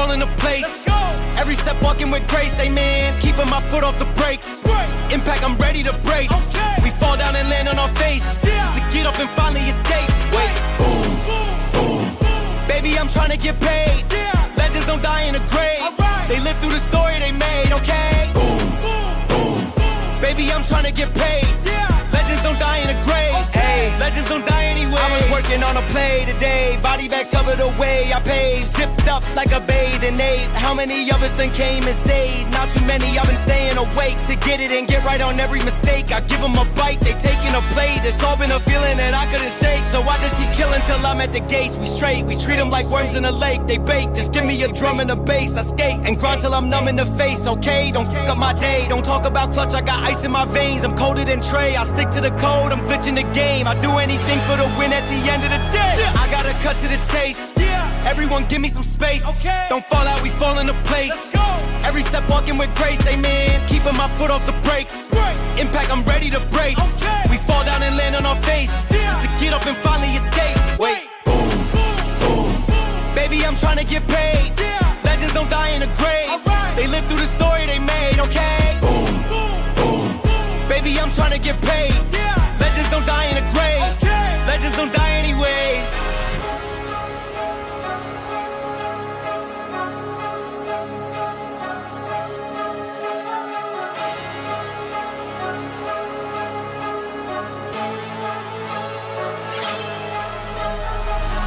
fall into place. Every step walking with grace, amen. Keeping my foot off the brakes. Impact, I'm ready to brace. We fall down and land on our face, just to get up and finally escape. Wait, boom, boom. Baby, I'm trying to get paid. Legends don't die in a grave. They live through the story they made, okay? Boom, boom. Baby, I'm trying to get paid. Legends don't die in a grave. Hey, legends don't die anyway. I was working on a play today. Body bags covered away. I paved, zipped up like a bathing ape. How many of us then came and stayed? Not too many. I've been staying awake to get it and get right on every mistake. I give them a bite, they taking a plate. It's all been a feeling that I couldn't shake. So I just keep killing till I'm at the gates. We straight, we treat them like worms in a lake. They bake, just give me a drum and a bass. I skate and grind till I'm numb in the face, okay? Don't fuck up my day. Don't talk about clutch, I got ice in my veins. I'm colder than Trey, I stick to the code. I'm glitching the game. I do anything for the win at the end of the day. I gotta cut to the chase. Everyone give me some space. Don't fall out, we fall into place. Every step walking with grace, amen. Keeping my foot off the brakes. Impact, I'm ready to brace. We fall down and land on our face, just to get up and finally escape. Wait, boom, boom. Baby, I'm trying to get paid. Legends don't die in a grave. They live through the story they made, okay? Boom, boom. Baby, I'm trying to get paid. Legends don't die in a grave. Legends don't die anyways.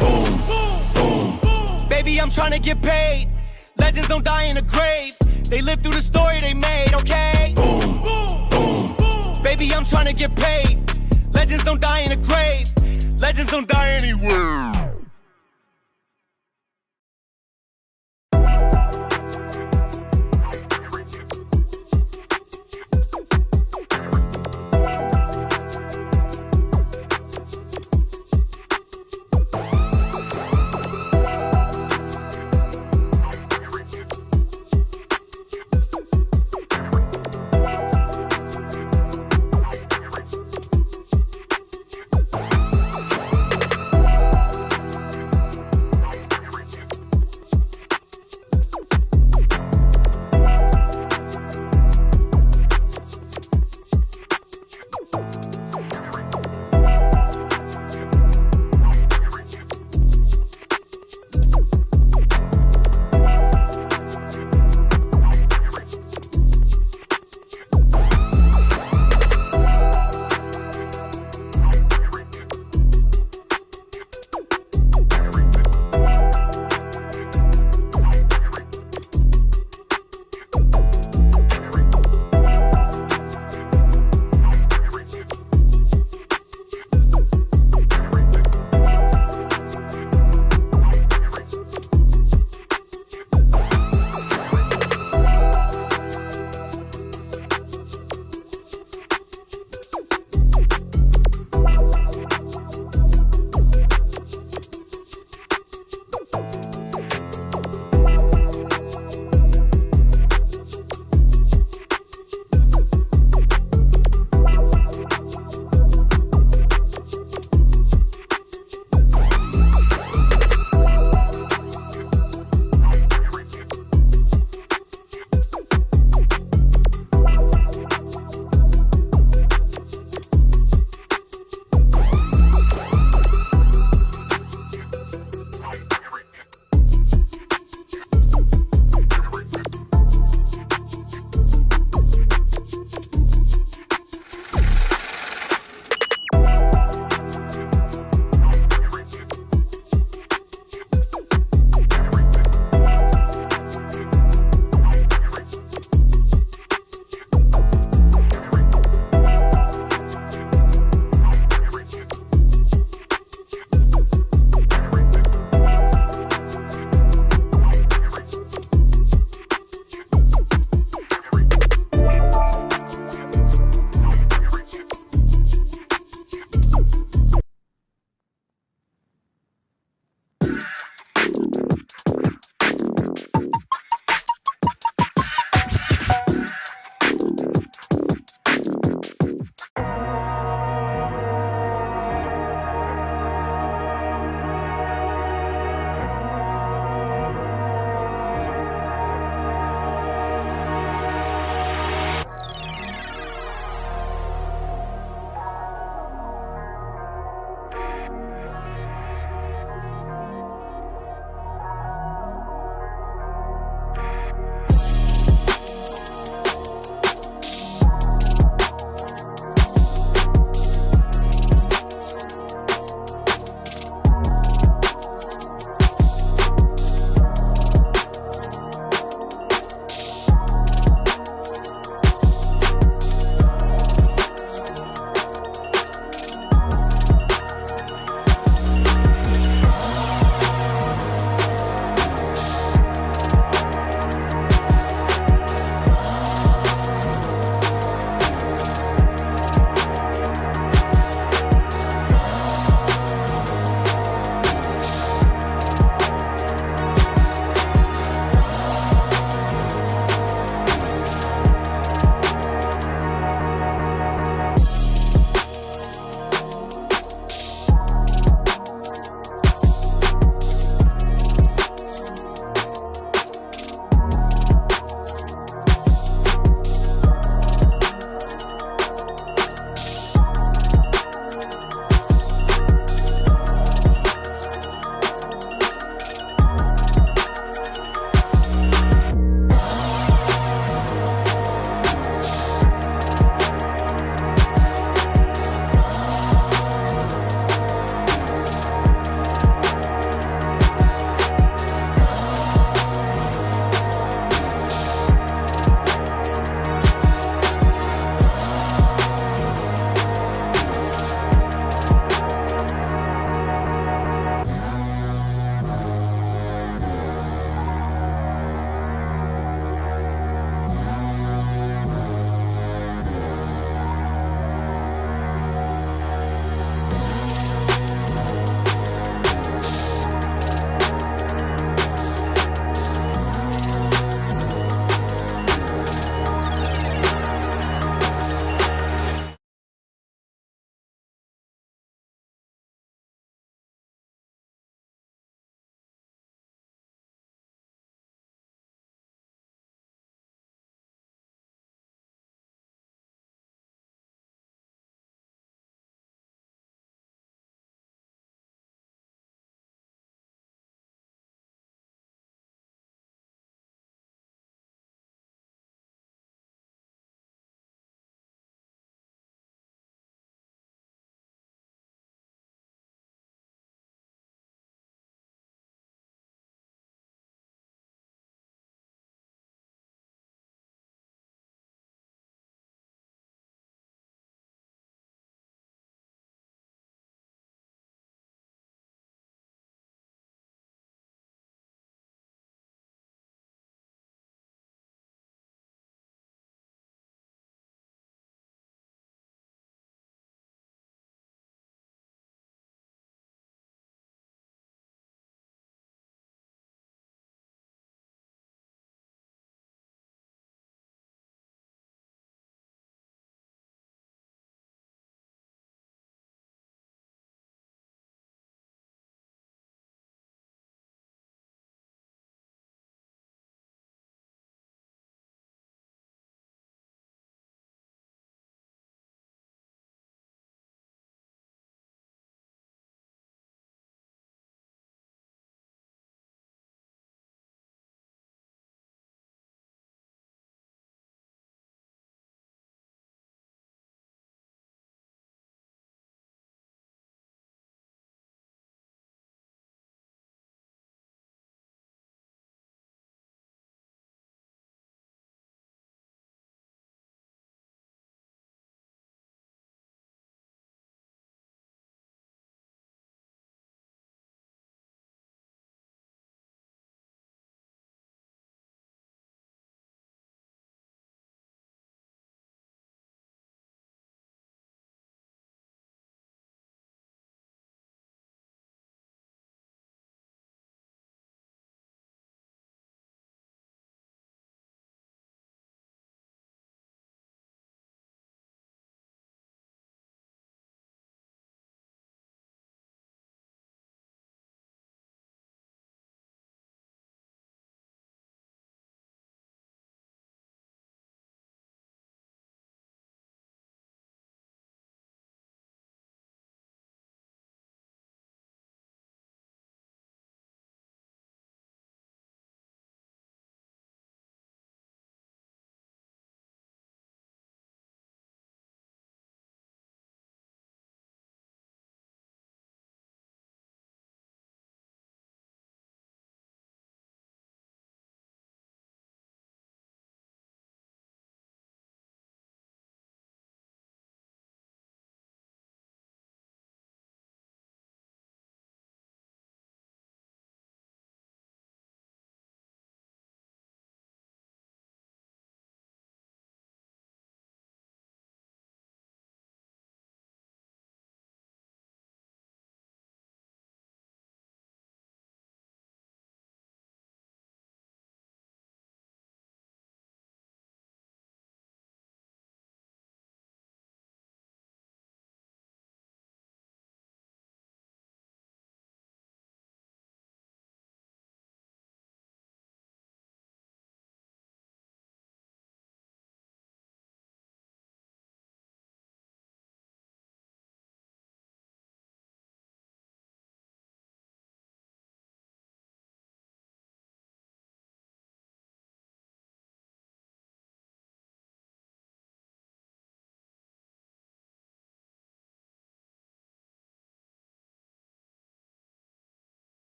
Boom, boom. Baby, I'm trying to get paid. Legends don't die in a grave. They live through the story they made, okay? Boom, boom. Baby, I'm trying to get paid. Legends don't die in a grave. Legends don't die anywhere.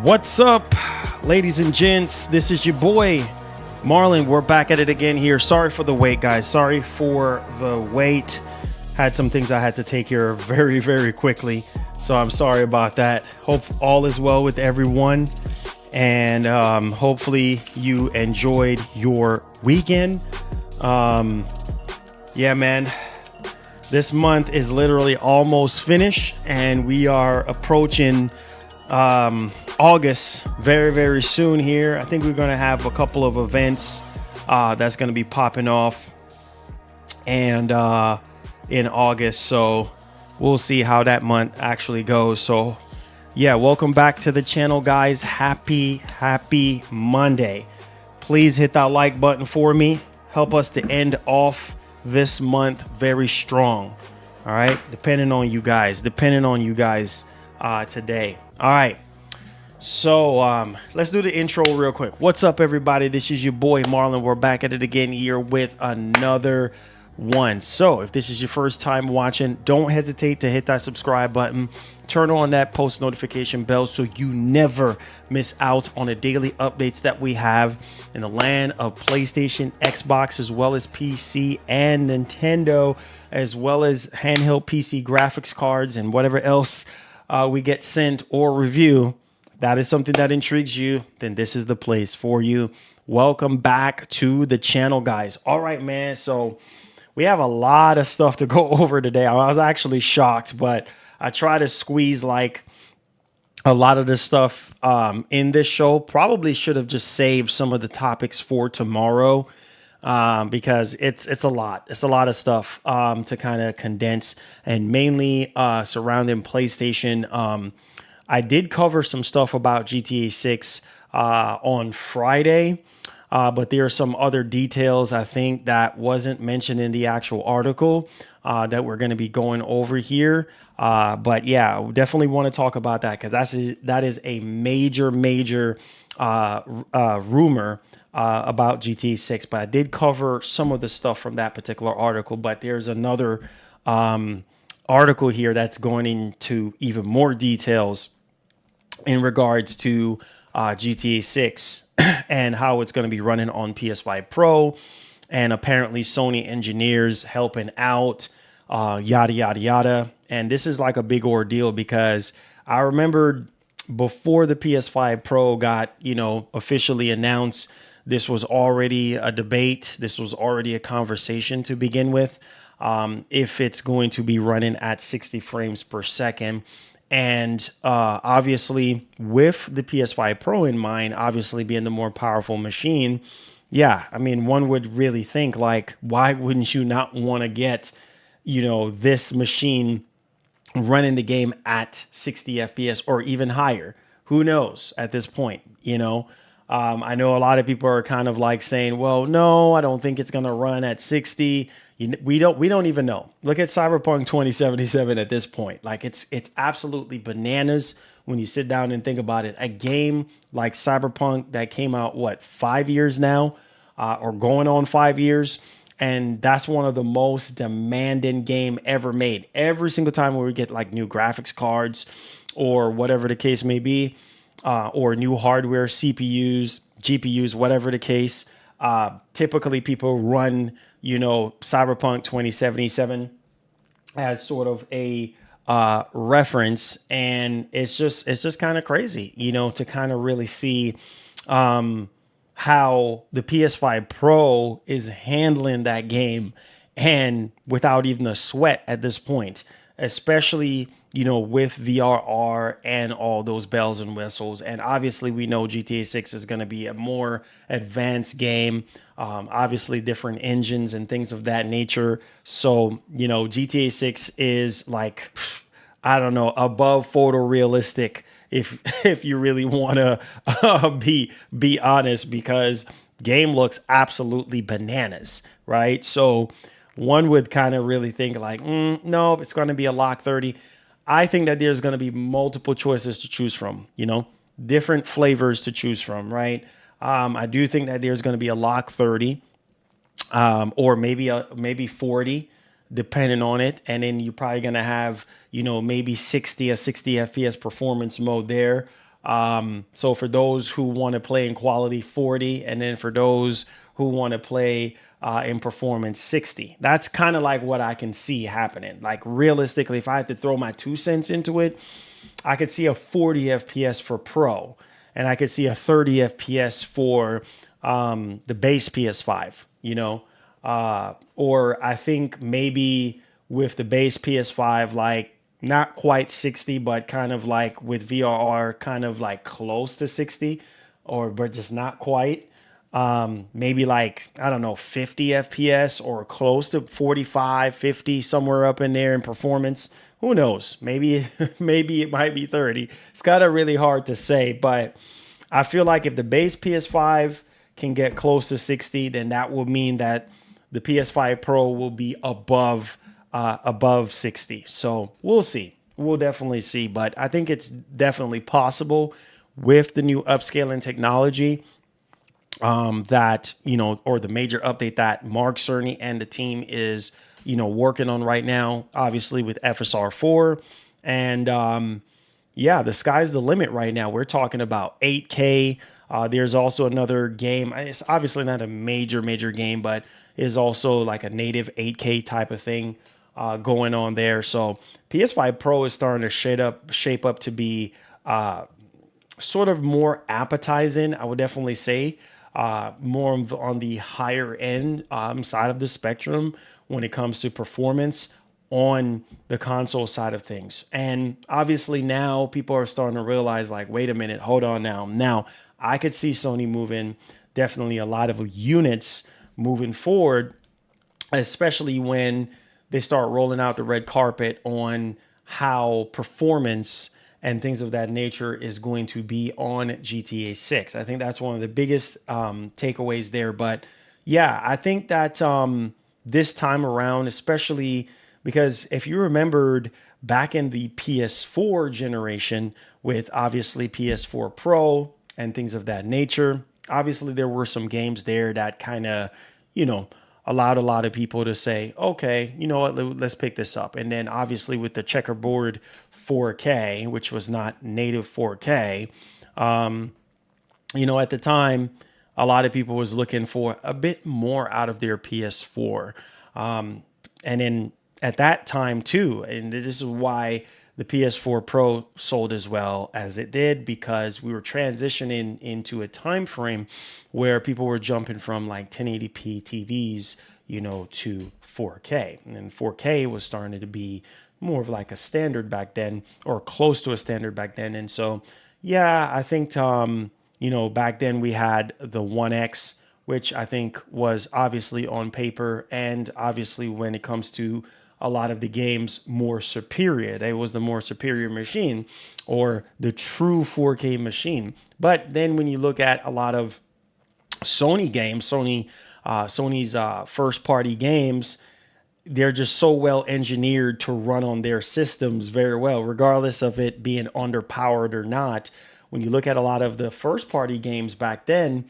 What's up, ladies and gents? This is your boy Marlon. We're back at it again here. Sorry for the wait, guys. Sorry for the wait. Had some things I had to take care of very, very quickly, so I'm sorry about that. Hope all is well with everyone, and hopefully you enjoyed your weekend. Yeah, man, this month is literally almost finished, and we are approaching August very, very soon here. I think we're going to have a couple of events that's going to be popping off and in August, so we'll see how that month actually goes. So yeah, welcome back to the channel, guys. Happy Monday. Please hit that like button for me. Help us to end off this month very strong. All right, depending on you guys today. All right, so let's do the intro real quick. What's up, everybody? This is your boy Marlon. We're back at it again here with another one. So if this is your first time watching, don't hesitate to hit that subscribe button, turn on that post notification bell so you never miss out on the daily updates that we have in the land of PlayStation, Xbox, as well as PC and Nintendo, as well as handheld PC graphics cards and whatever else we get sent or review. That is something that intrigues you, then this is the place for you. Welcome back to the channel, guys. All right, man. So we have a lot of stuff to go over today. I was actually shocked, but I try to squeeze like a lot of this stuff in this show. Probably should have just saved some of the topics for tomorrow because it's a lot. It's a lot of stuff to kind of condense, and mainly surrounding PlayStation. I did cover some stuff about GTA 6 on Friday. But there are some other details, I think, that wasn't mentioned in the actual article that we're going to be going over here. But yeah, we definitely want to talk about that because that is a major rumor about GTA 6. But I did cover some of the stuff from that particular article. But there's another article here that's going into even more details in regards to GTA 6 and how it's going to be running on PS5 Pro, and apparently Sony engineers helping out, yada, yada, yada. And this is like a big ordeal because I remember before the PS5 Pro got, officially announced, this was already a debate. This was already a conversation to begin with, if it's going to be running at 60 frames per second. And obviously with the PS5 Pro in mind, obviously being the more powerful machine, yeah, I mean, one would really think like, why wouldn't you not want to get, this machine running the game at 60 FPS or even higher? Who knows at this point, I know a lot of people are kind of like saying, well, no, I don't think it's going to run at 60. We don't even know. Look at Cyberpunk 2077 at this point. Like it's absolutely bananas when you sit down and think about it. A game like Cyberpunk that came out, 5 years now, or going on 5 years. And that's one of the most demanding game ever made. Every single time where we get like new graphics cards or whatever the case may be, or new hardware, CPUs, GPUs, whatever the case, typically people run, Cyberpunk 2077 as sort of a reference, and it's just kind of crazy, to kind of really see how the PS5 Pro is handling that game, and without even a sweat at this point, especially with VRR and all those bells and whistles. And obviously we know GTA 6 is going to be a more advanced game, obviously different engines and things of that nature. So, GTA 6 is like, I don't know, above photorealistic if you really want to be honest, because game looks absolutely bananas, right? So one would kind of really think like, no, it's going to be a lock 30. I think that there's going to be multiple choices to choose from, different flavors to choose from, right? I do think that there's going to be a lock 30, or maybe 40, depending on it. And then you're probably going to have, maybe 60 FPS performance mode there. So for those who want to play in quality 40, and then for those who want to play in performance 60, that's kind of like what I can see happening. Like realistically, if I had to throw my 2 cents into it, I could see a 40 FPS for Pro, and I could see a 30 FPS for the base PS5, or I think maybe with the base PS5, like not quite 60, but kind of like with VRR, kind of like close to 60, but just not quite. Maybe like, I don't know, 50 FPS or close to 45, 50, somewhere up in there in performance. Who knows? Maybe it might be 30. It's kind of really hard to say, but I feel like if the base PS5 can get close to 60, then that will mean that the PS5 Pro will be above 60. So we'll see. We'll definitely see. But I think it's definitely possible with the new upscaling technology that, or the major update that Mark Cerny and the team is, working on right now, obviously with FSR 4. And the sky's the limit right now. We're talking about 8K. There's also another game. It's obviously not a major game, but is also like a native 8K type of thing going on there. So PS5 Pro is starting to shape up to be sort of more appetizing, I would definitely say. More on the higher end side of the spectrum when it comes to performance on the console side of things. And obviously now people are starting to realize, like, wait a minute, hold on now. Now, I could see Sony moving definitely a lot of units moving forward, especially when they start rolling out the red carpet on how performance and things of that nature is going to be on GTA 6. I think that's one of the biggest takeaways there. But yeah, I think that this time around, especially because if you remembered back in the PS4 generation with obviously PS4 Pro and things of that nature, obviously there were some games there that kind of, allowed a lot of people to say, okay, you know what, let's pick this up. And then obviously with the checkerboard 4K, which was not native 4K, at the time, a lot of people was looking for a bit more out of their PS4. And then at that time too, and this is why the PS4 Pro sold as well as it did, because we were transitioning into a time frame where people were jumping from like 1080p TVs, to 4K. And 4K was starting to be more of like a standard back then, or close to a standard back then. And so, yeah, I think, back then we had the 1X, which I think was obviously on paper, and obviously when it comes to a lot of the games, more superior. It was the more superior machine, or the true 4K machine. But then when you look at a lot of Sony games, Sony's first party games, they're just so well engineered to run on their systems very well, regardless of it being underpowered or not. When you look at a lot of the first party games back then,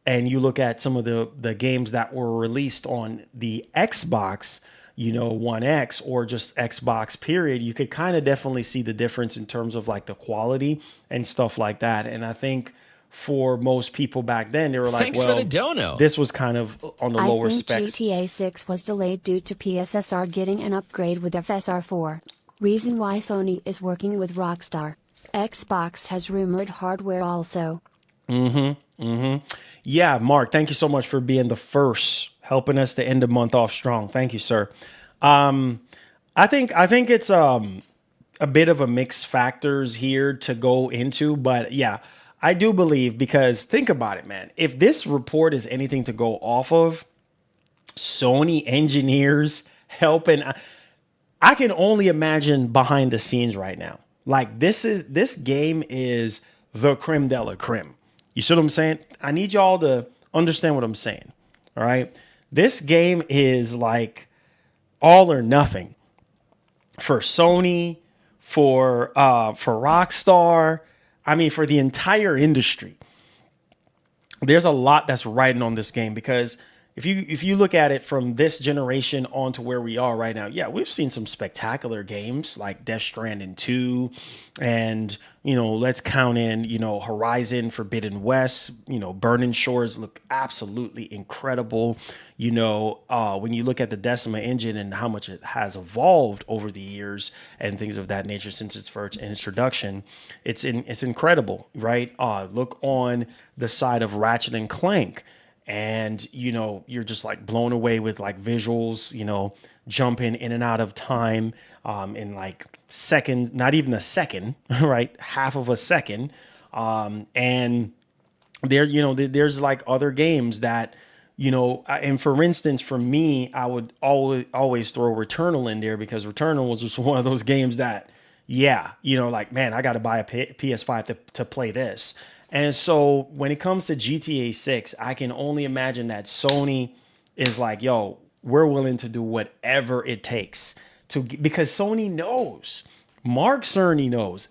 and you look at some of the games that were released on the Xbox, 1X, or just Xbox period, you could kind of definitely see the difference in terms of like the quality and stuff like that. And I think for most people back then, they were like, Thanks for the dono. This was kind of on the lower specs. I think GTA 6 was delayed due to PSSR getting an upgrade with FSR 4. Reason why Sony is working with Rockstar. Xbox has rumored hardware also. Yeah, Mark, thank you so much for being the first, helping us to end the month off strong. Thank you, sir. I think it's a bit of a mixed factors here to go into, but yeah, I do believe, because think about it, man. If this report is anything to go off of, Sony engineers helping, I can only imagine behind the scenes right now. Like this game is the creme de la creme. You see what I'm saying? I need y'all to understand what I'm saying. All right. This game is like all or nothing for Sony, for Rockstar. I mean, for the entire industry. There's a lot that's riding on this game, because if you look at it from this generation on to where we are right now, yeah, we've seen some spectacular games like Death Stranding 2, and let's count in Horizon Forbidden West. Burning Shores look absolutely incredible. When you look at the Decima engine and how much it has evolved over the years and things of that nature since its first introduction, it's incredible, right? Look on the side of Ratchet and Clank, and you're just like blown away with like visuals, jumping in and out of time in like seconds, not even a second, right? Half of a second. And there's like other games that, and for instance, for me, I would always throw Returnal in there, because Returnal was just one of those games that, like, man, I got to buy a PS5 to play this. And so when it comes to GTA 6, I can only imagine that Sony is like, yo, we're willing to do whatever it takes because Sony knows, Mark Cerny knows,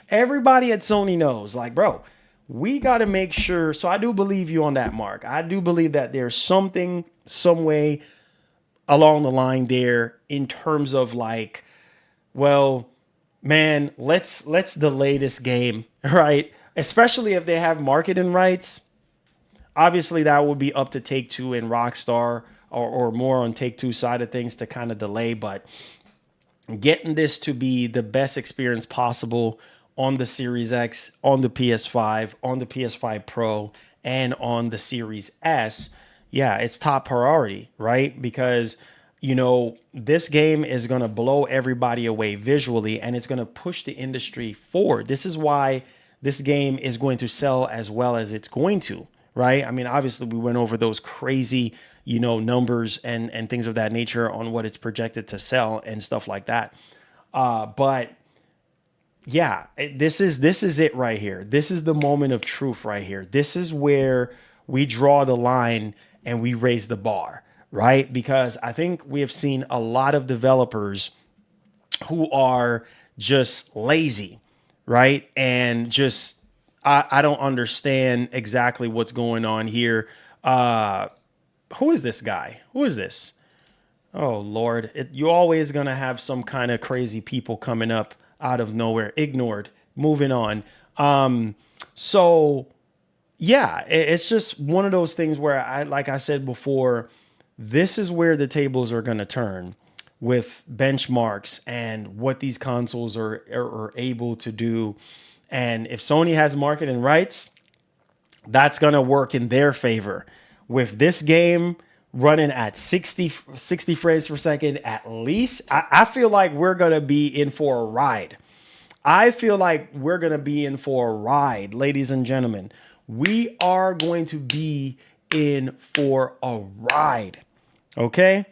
everybody at Sony knows, like, bro, we got to make sure. So I do believe you on that, Mark. I do believe that there's something, some way along the line there in terms of like, well, man, let's delay this game, right? Especially if they have marketing rights. Obviously, that would be up to Take-Two and Rockstar, or more on Take-Two side of things to kind of delay. But getting this to be the best experience possible on the Series X, on the PS5, on the PS5 Pro, and on the Series S, yeah, it's top priority, right? Because, this game is going to blow everybody away visually, and it's going to push the industry forward. This is why this game is going to sell as well as it's going to, right? I mean, obviously we went over those crazy, numbers and things of that nature on what it's projected to sell and stuff like that. But yeah, this is it right here. This is the moment of truth right here. This is where we draw the line and we raise the bar, right? Because I think we have seen a lot of developers who are just lazy, right? And just, I don't understand exactly what's going on here. Who is this guy? Who is this? Oh, Lord. You're always going to have some kind of crazy people coming up out of nowhere. Ignored. Moving on. So, yeah, it's just one of those things where, like I said before, this is where the tables are going to turn with benchmarks and what these consoles are able to do. And if Sony has marketing rights, that's going to work in their favor. With this game running at 60 frames per second at least, I feel like we're going to be in for a ride. Ladies and gentlemen. We are going to be in for a ride, okay?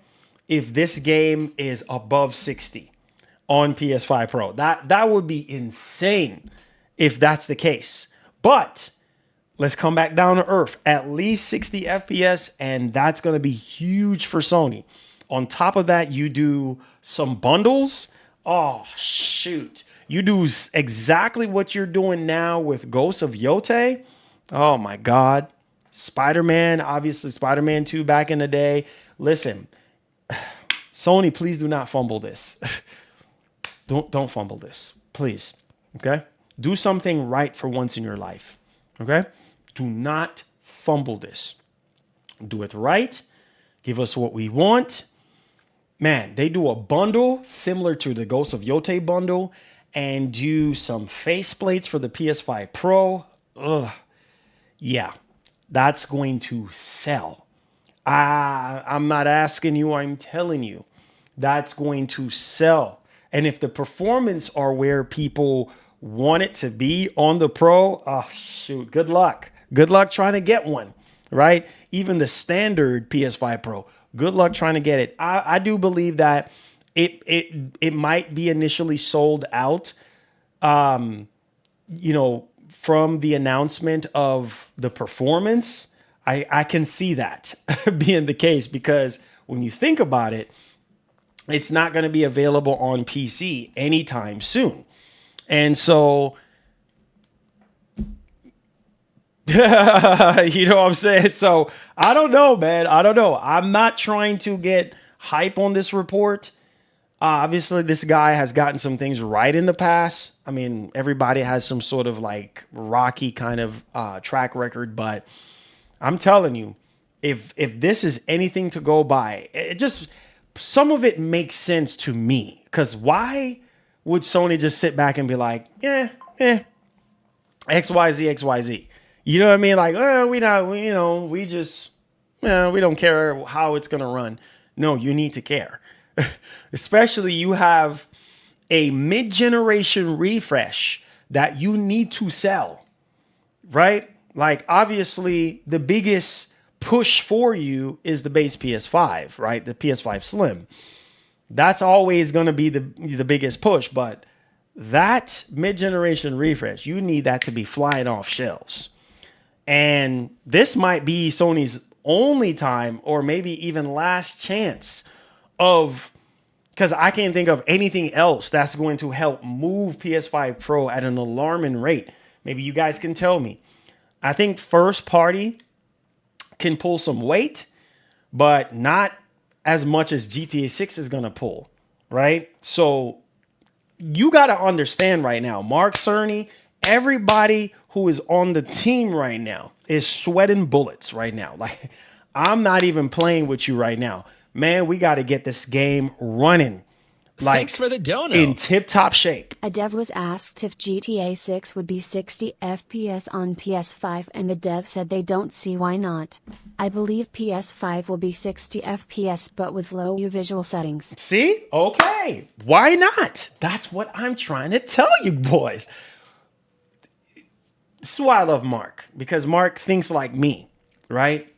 If this game is above 60 on PS5 Pro. That would be insane if that's the case. But let's come back down to earth. At least 60 FPS, and that's going to be huge for Sony. On top of that, you do some bundles. Oh, shoot. You do exactly what you're doing now with Ghosts of Yote. Oh, my God. Spider-Man, obviously Spider-Man 2 back in the day. Listen, Sony, please do not fumble this. Don't fumble this, please. Okay? Do something right for once in your life. Okay? Do not fumble this. Do it right. Give us what we want. Man, they do a bundle similar to the Ghost of Yote bundle and do some faceplates for the PS5 Pro. Ugh. Yeah, that's going to sell. I'm not asking you, I'm telling you. That's going to sell. And if the performance are where people want it to be on the Pro, oh, shoot, good luck. Good luck trying to get one, right? Even the standard PS5 Pro, good luck trying to get it. I do believe that it might be initially sold out, from the announcement of the performance. I can see that being the case, because when you think about it, it's not going to be available on PC anytime soon. And so You know what I'm saying? So I don't know, man. I don't know. I'm not trying to get hype on this report. Obviously, this guy has gotten some things right in the past. I mean, everybody has some sort of like rocky kind of track record, but I'm telling you, if this is anything to go by, it just some of it makes sense to me. Because why would Sony just sit back and be like, XYZ, XYZ? You know what I mean? Like, we don't care how it's gonna run. No, you need to care. Especially you have a mid-generation refresh that you need to sell, right? Like, obviously, the biggest push for you is the base PS5, right? The PS5 Slim. That's always going to be the biggest push, but that mid-generation refresh, you need that to be flying off shelves. And this might be Sony's only time, or maybe even last chance of, because I can't think of anything else that's going to help move PS5 Pro at an alarming rate. Maybe you guys can tell me. I think first party can pull some weight, but not as much as GTA 6 is going to pull, right? So you got to understand right now, Mark Cerny, everybody who is on the team right now is sweating bullets right now. Like, I'm not even playing with you right now. Man, we got to get this game running. Like, Thanks for the dono. In tip-top shape. A dev was asked if GTA 6 would be 60 FPS on PS5 and the dev said they don't see why not. I believe PS5 will be 60 FPS but with low visual settings. See? Okay. Why not? That's what I'm trying to tell you boys. This is why I love Mark, because Mark thinks like me, right?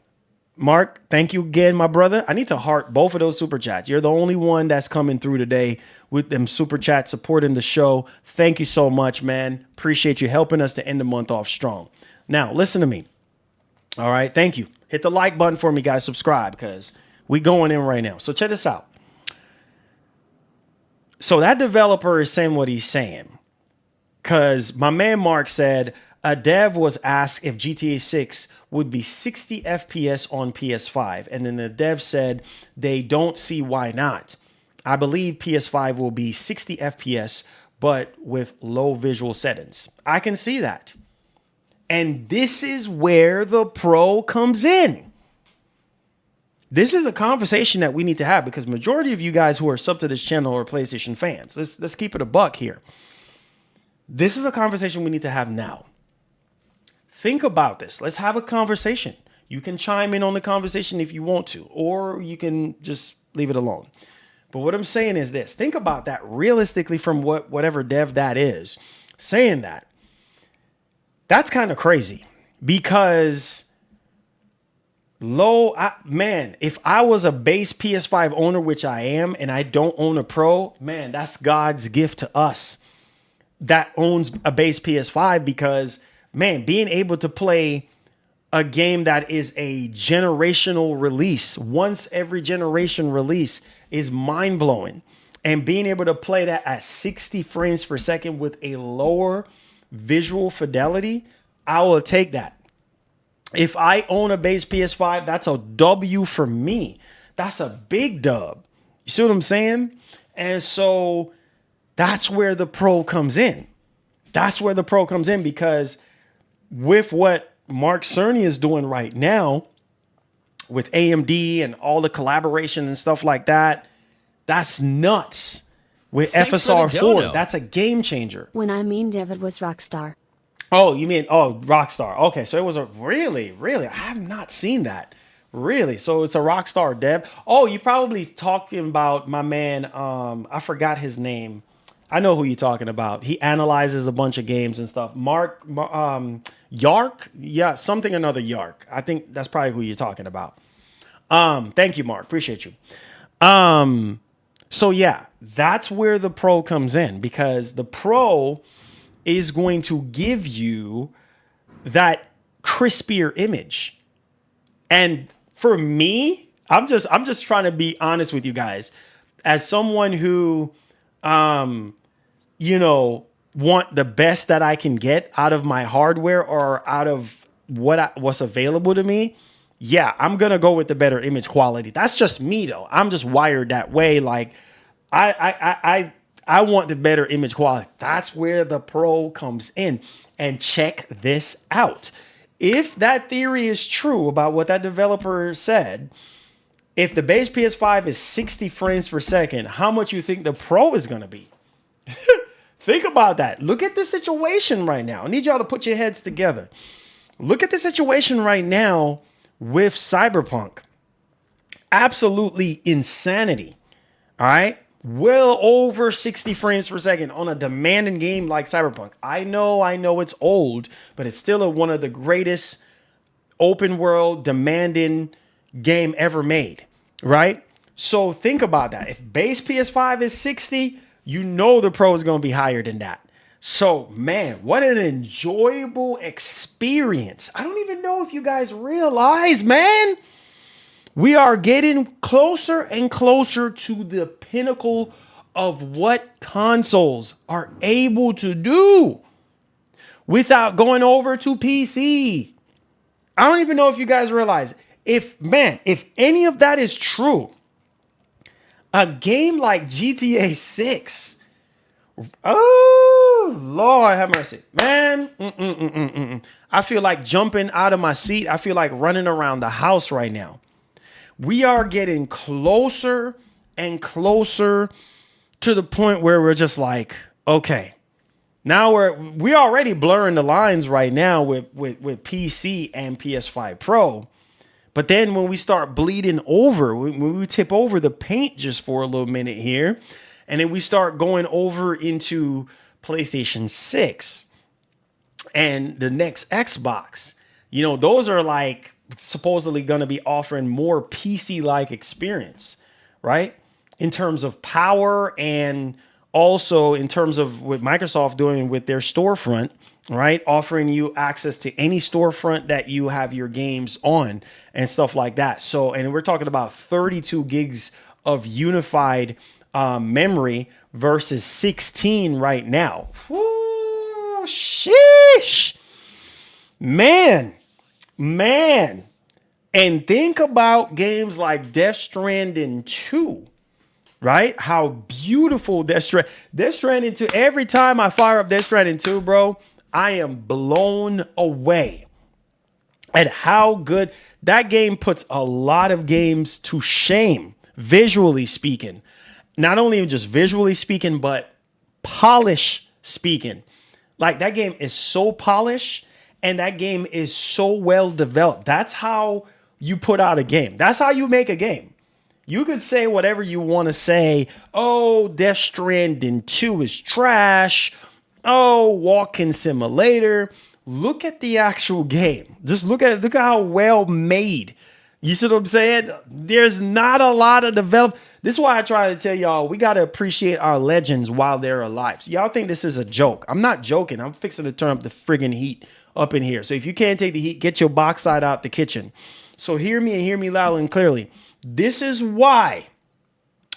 Mark, thank you again, my brother. I need to heart both of those super chats. You're the only one that's coming through today with them super chats supporting the show. Thank you so much, man. Appreciate you helping us to end the month off strong. Now, listen to me. All right, thank you. Hit the like button for me, guys. Subscribe, because we going in right now. So check this out. So that developer is saying what he's saying, because my man Mark said a dev was asked if GTA 6 would be 60 FPS on PS5. And then the dev said they don't see why not. I believe PS5 will be 60 FPS, but with low visual settings. I can see that. And this is where the Pro comes in. This is a conversation that we need to have, because majority of you guys who are sub to this channel are PlayStation fans. Let's keep it a buck here. This is a conversation we need to have now. Think about this. Let's have a conversation. You can chime in on the conversation if you want to, or you can just leave it alone. But what I'm saying is this. Think about that realistically from whatever dev that is saying that. That's kind of crazy, because if I was a base PS5 owner, which I am, and I don't own a Pro, man, that's God's gift to us that owns a base PS5, because man, being able to play a game that is a generational release, once every generation release, is mind-blowing. And being able to play that at 60 frames per second with a lower visual fidelity, I will take that. If I own a base PS5, that's a W for me. That's a big dub. You see what I'm saying? And so that's where the Pro comes in. That's where the Pro comes in, because with what Mark Cerny is doing right now with AMD and all the collaboration and stuff like that, that's nuts. With FSR4, that's a game changer. When I mean David was Rockstar. Oh, you mean, Rockstar. Okay, so it was a really, I have not seen that. Really? So it's a Rockstar dev. Oh, you probably talking about my man, I forgot his name. I know who you're talking about. He analyzes a bunch of games and stuff. Mark, Yark? Yeah, something another Yark. I think that's probably who you're talking about. Thank you, Mark. Appreciate you. So yeah, that's where the Pro comes in, because the Pro is going to give you that crispier image. And for me, I'm just trying to be honest with you guys. As someone who, want the best that I can get out of my hardware or out of what's available to me, yeah, I'm gonna go with the better image quality. That's just me though. I'm just wired that way. Like I want the better image quality. That's where the Pro comes in. And check this out. If that theory is true about what that developer said, if the base PS5 is 60 frames per second, how much you think the Pro is gonna be? Think about that. Look at the situation right now. I need y'all to put your heads together. Look at the situation right now with Cyberpunk. Absolutely insanity. All right. Well over 60 frames per second on a demanding game like Cyberpunk. I know it's old, but it's still one of the greatest open world demanding game ever made. Right. So think about that. If base PS5 is 60, you know the Pro is going to be higher than that. So, man, what an enjoyable experience. I don't even know if you guys realize, man, we are getting closer and closer to the pinnacle of what consoles are able to do without going over to PC. I don't even know if you guys realize, if any of that is true, a game like GTA 6, oh, Lord have mercy, man. I feel like jumping out of my seat. I feel like running around the house right now. We are getting closer and closer to the point where we're just like, okay, now we already blurring the lines right now with PC and PS5 Pro. But then when we start bleeding over, when we tip over the paint just for a little minute here, and then we start going over into PlayStation 6 and the next Xbox, you know, those are like supposedly going to be offering more PC-like experience, right? In terms of power and also in terms of what Microsoft doing with their storefront, right? Offering you access to any storefront that you have your games on and stuff like that. So, and we're talking about 32 gigs of unified memory versus 16 right now. Woo, sheesh. Man. And think about games like Death Stranding 2, right? How beautiful Death Stranding 2. Every time I fire up Death Stranding 2, bro, I am blown away at how good that game puts a lot of games to shame, visually speaking. Not only just visually speaking, but polish speaking. Like that game is so polished and that game is so well developed. That's how you put out a game. That's how you make a game. You could say whatever you want to say. Oh, Death Stranding 2 is trash. Oh, walking simulator. Look at the actual game. Just look at how well made. You see what I'm saying? There's not a lot of development. This is why I try to tell y'all, we got to appreciate our legends while they're alive. So y'all think this is a joke. I'm not joking. I'm fixing to turn up the friggin' heat up in here. So if you can't take the heat, get your box side out the kitchen. So hear me and hear me loud and clearly. This is why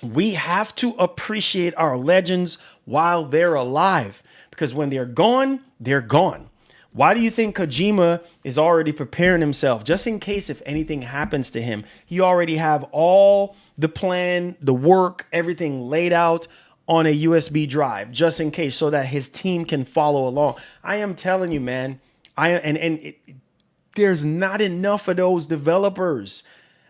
we have to appreciate our legends while they're alive. Because when they're gone, they're gone. Why do you think Kojima is already preparing himself just in case if anything happens to him? He already have all the plan, the work, everything laid out on a USB drive just in case so that his team can follow along. I am telling you, man, there's not enough of those developers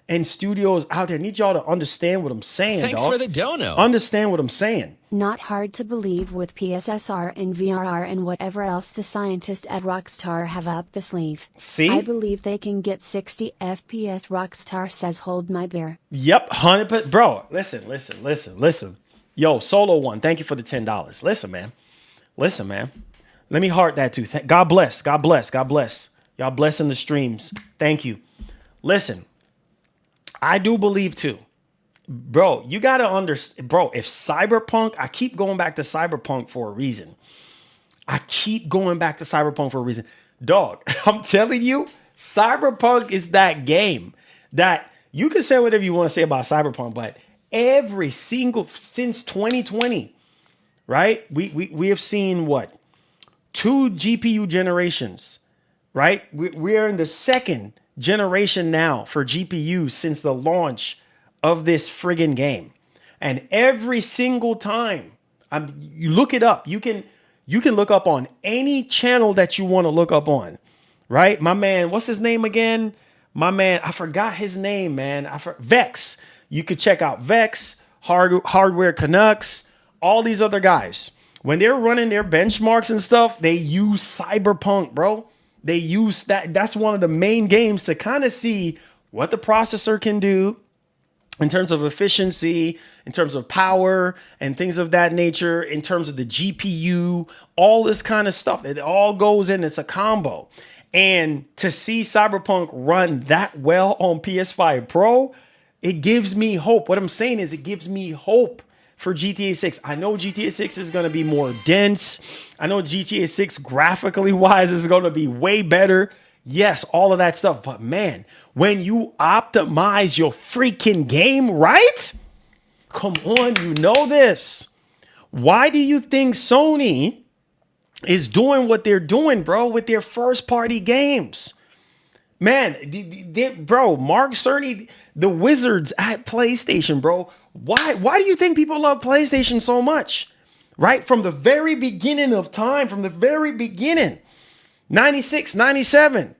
and studios out there. I need y'all to understand what I'm saying. Thanks for the dono. Understand what I'm saying. Not hard to believe with PSSR and VRR and whatever else the scientists at Rockstar have up the sleeve. See? I believe they can get 60 FPS. Rockstar says hold my beer. Yep, 100%. Bro, listen. Yo, Solo One, thank you for the $10. Listen, man. Let me heart that too. God bless. Y'all blessing the streams. Thank you. Listen, I do believe too. Bro, you got to understand, bro, if Cyberpunk, I keep going back to Cyberpunk for a reason. Dog, I'm telling you, Cyberpunk is that game that you can say whatever you want to say about Cyberpunk, but every single, since 2020, right? We have seen what? 2 GPU generations right? We're in the second generation now for GPUs since the launch of this friggin' game. And every single time you look it up, you can look up on any channel that you want to look up on, right? My man, what's his name again? My man, I forgot his name, man. Vex. You could check out Vex, Hardware Canucks, all these other guys. When they're running their benchmarks and stuff, they use Cyberpunk, bro. They use that. That's one of the main games to kind of see what the processor can do in terms of efficiency, in terms of power and things of that nature, in terms of the GPU, all this kind of stuff. It all goes in. It's a combo. And to see Cyberpunk run that well on PS5 Pro, it gives me hope. What I'm saying is it gives me hope for GTA 6. I know GTA 6 is going to be more dense. I know GTA 6 graphically wise is going to be way better. Yes, all of that stuff. But man, when you optimize your freaking game right, come on, you know this. Why do you think Sony is doing what they're doing, bro, with their first party games? Man, bro, Mark Cerny, the wizards at PlayStation, bro. Why do you think people love PlayStation so much? Right? From the very beginning of time, from the very beginning, 96, 97,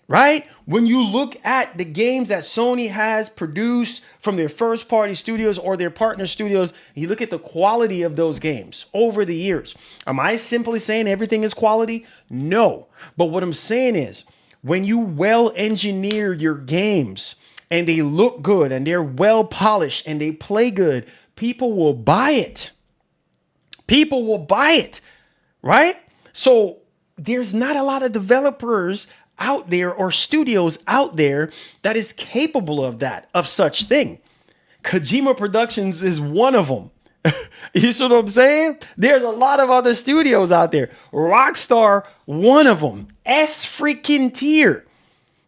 right? When you look at the games that Sony has produced from their first party studios or their partner studios, you look at the quality of those games over the years. Am I simply saying everything is quality? No. But what I'm saying is, when you well engineer your games and they look good and they're well polished and they play good, people will buy it. People will buy it, right? So there's not a lot of developers out there or studios out there that is capable of that, of such thing. Kojima Productions is one of them. You see what I'm saying? There's a lot of other studios out there. Rockstar, one of them. S freaking tier.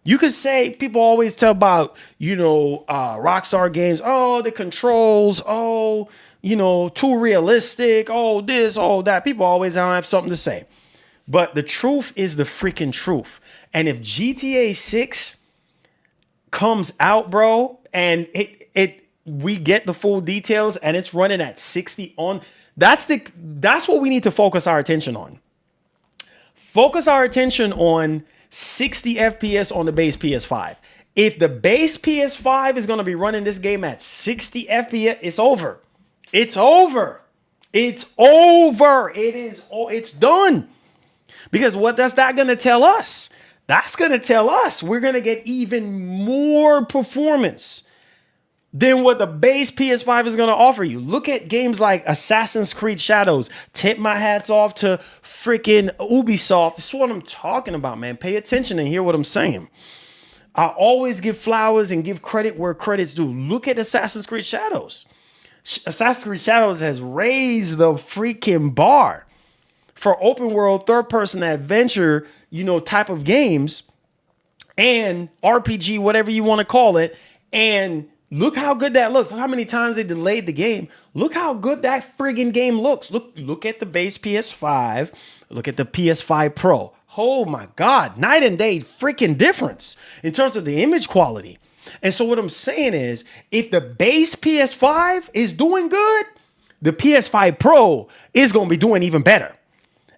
You could say, people always tell about, Rockstar games. Oh, the controls. Oh, too realistic. Oh, this, oh, that. People always have something to say. But the truth is the freaking truth. And if GTA 6 comes out, bro, and we get the full details and it's running at 60 on, that's what we need to focus our attention on. Focus our attention on 60 FPS on the base PS5. If the base PS5 is going to be running this game at 60 FPS, it's over. It's over. It's over. It's done. Because what that's that going to tell us? That's going to tell us we're going to get even more performance than what the base PS5 is going to offer you. Look at games like Assassin's Creed Shadows. Tip my hats off to freaking Ubisoft. This is what I'm talking about, man. Pay attention and hear what I'm saying. I always give flowers and give credit where credit's due. Look at Assassin's Creed Shadows. Assassin's Creed Shadows has raised the freaking bar for open world, third person adventure, type of games and RPG, whatever you want to call it. And look how good that looks. Look how many times they delayed the game. Look how good that friggin' game looks. Look at the base PS5. Look at the PS5 Pro. Oh my God, night and day freaking difference in terms of the image quality. And so what I'm saying is, if the base PS5 is doing good, the PS5 Pro is going to be doing even better.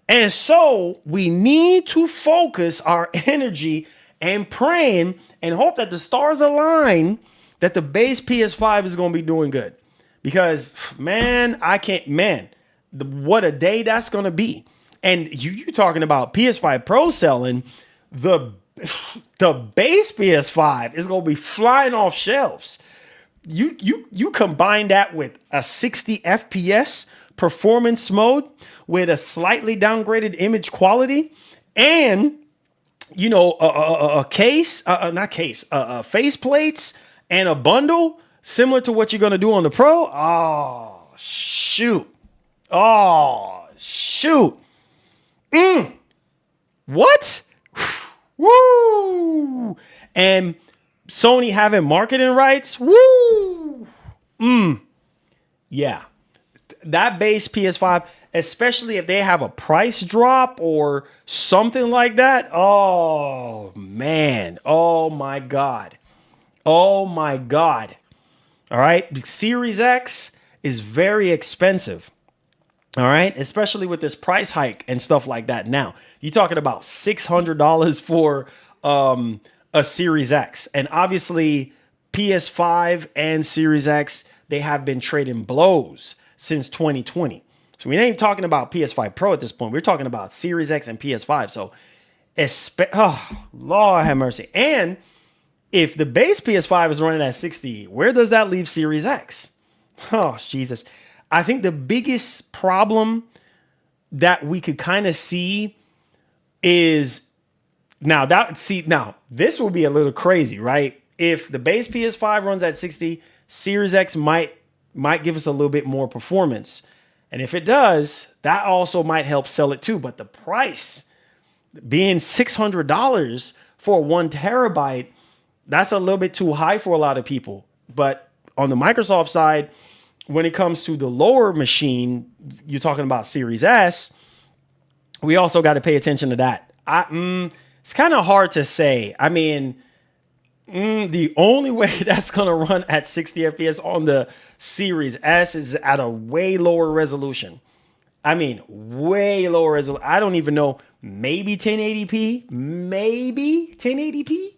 And so we need to focus our energy and praying and hope that the stars align that the base PS5 is going to be doing good. Because, man, what a day that's going to be. And you talking about PS5 Pro selling, the base PS5 is going to be flying off shelves. You combine that with a 60 FPS performance mode with a slightly downgraded image quality and, face plates and a bundle similar to what you're going to do on the Pro. Oh, shoot. What? Woo! And Sony having marketing rights. Woo! Yeah. that base PS5, especially if they have a price drop or something like that. Oh man. Oh my God. Oh my God. All right. The Series X is very expensive. All right. Especially with this price hike and stuff like that. Now you're talking about $600 for a Series X. And obviously PS5 and Series X, they have been trading blows since 2020. So we ain't talking about PS5 Pro at this point. We're talking about Series X and PS5. So, oh, Lord have mercy. And if the base PS5 is running at 60, where does that leave Series X? Oh, Jesus. I think the biggest problem that we could kind of see is now this will be a little crazy, right? If the base PS5 runs at 60, Series X might give us a little bit more performance. And if it does, that also might help sell it too. But the price being $600 for 1 terabyte, that's a little bit too high for a lot of people. But on the Microsoft side, when it comes to the lower machine, you're talking about Series S, we also got to pay attention to that. It's kind of hard to say. I mean, the only way that's going to run at 60 FPS on the Series S is at a way lower resolution. I mean, way lower resolution. I don't even know. Maybe 1080p. Maybe 1080p.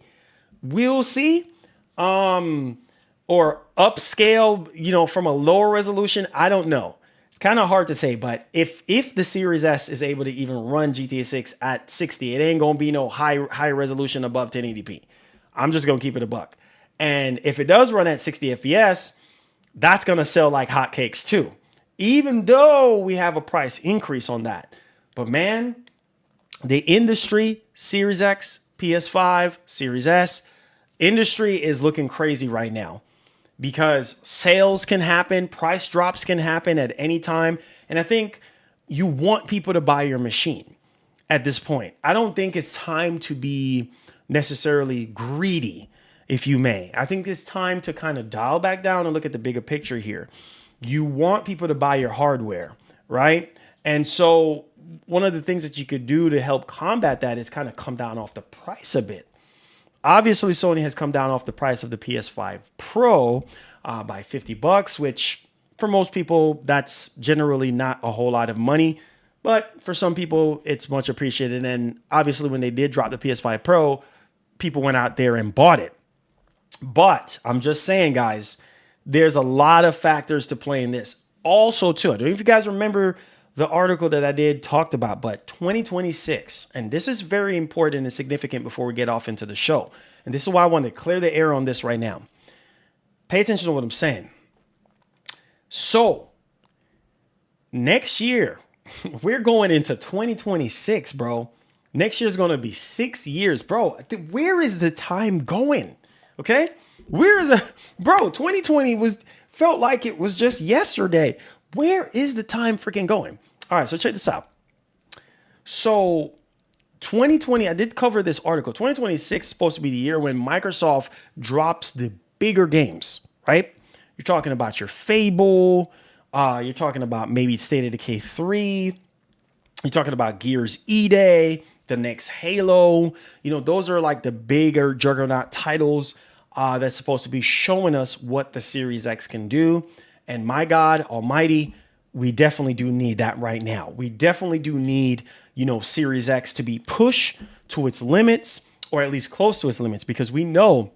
We'll see. Or upscale, from a lower resolution. I don't know. It's kind of hard to say. But if the Series S is able to even run GTA 6 at 60, it ain't going to be no high resolution above 1080p. I'm just going to keep it a buck. And if it does run at 60 FPS, that's going to sell like hotcakes too, even though we have a price increase on that. But man, the industry, Series X, PS5, Series S, industry is looking crazy right now because sales can happen, price drops can happen at any time. And I think you want people to buy your machine at this point. I don't think it's time to be necessarily greedy, if you may. I think it's time to kind of dial back down and look at the bigger picture here. You want people to buy your hardware, right? And so one of the things that you could do to help combat that is kind of come down off the price a bit. Obviously, Sony has come down off the price of the PS5 Pro by $50, which for most people, that's generally not a whole lot of money. But for some people, it's much appreciated. And obviously, when they did drop the PS5 Pro, people went out there and bought it. But I'm just saying, guys, there's a lot of factors to play in this. Also, too, I don't know if you guys remember the article that I did talked about, but 2026, and this is very important and significant before we get off into the show. And this is why I want to clear the air on this right now. Pay attention to what I'm saying. So, next year, we're going into 2026, bro. Next year is going to be 6 years, bro. Where is the time going? Okay? Where is bro, 2020 felt like it was just yesterday. Where is the time freaking going? All right, so check this out. So 2020, I did cover this article. 2026 is supposed to be the year when Microsoft drops the bigger games, right? You're talking about your Fable. You're talking about maybe State of Decay 3. You're talking about Gears E-Day, the next Halo. Those are like the bigger juggernaut titles that's supposed to be showing us what the Series X can do. And my God almighty, we definitely do need that right now. We definitely do need, Series X to be pushed to its limits, or at least close to its limits, because we know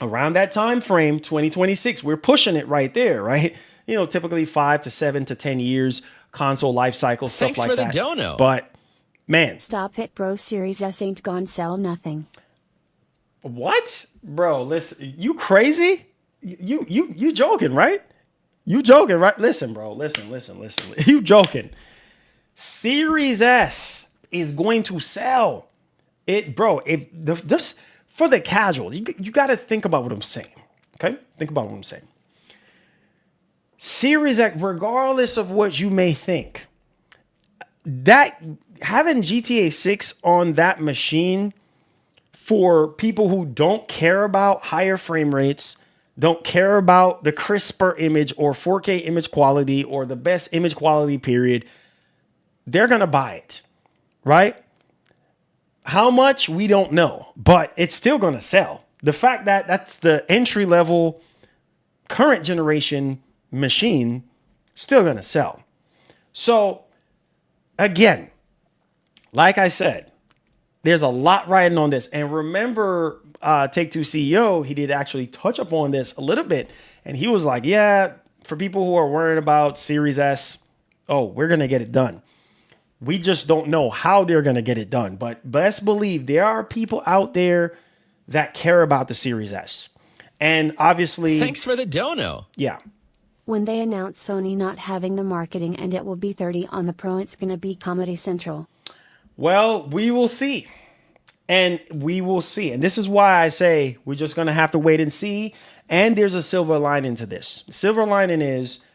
around that time frame, 2026, we're pushing it right there, right? Typically 5 to 7 to 10 years console life cycle, stuff like that. Thanks for the dono. But man, stop it, bro. Series S ain't gonna sell nothing. What, bro? Listen, you crazy? You joking, right? You joking, right? Listen, bro. Listen. You joking? Series S is going to sell it, bro. This for the casuals, you got to think about what I'm saying. Okay, think about what I'm saying. Series X, regardless of what you may think, that having GTA 6 on that machine for people who don't care about higher frame rates, don't care about the crisper image or 4K image quality or the best image quality period, they're going to buy it, right? How much, we don't know, but it's still going to sell. The fact that that's the entry level current generation machine, still going to sell. So again, like I said, there's a lot riding on this. And remember, Take-Two CEO, he did actually touch upon this a little bit. And he was like, yeah, for people who are worried about Series S, oh, we're going to get it done. We just don't know how they're going to get it done. But best believe there are people out there that care about the Series S. And obviously... Thanks for the dono. Yeah. When they announce Sony not having the marketing and it will be 30 on the Pro, it's going to be Comedy Central. Well, we will see. And we will see. And this is why I say we're just going to have to wait and see. And there's a silver lining to this. The silver lining is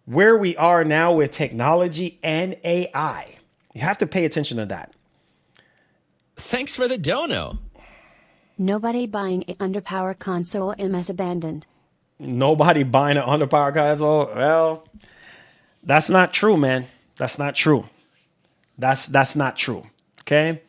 where we are now with technology and AI. You have to pay attention to that. Thanks for the dono. Nobody buying a underpowered console MS abandoned. Nobody buying an underpowered console? Well, that's not true, man. That's not true. That's not true. Okay.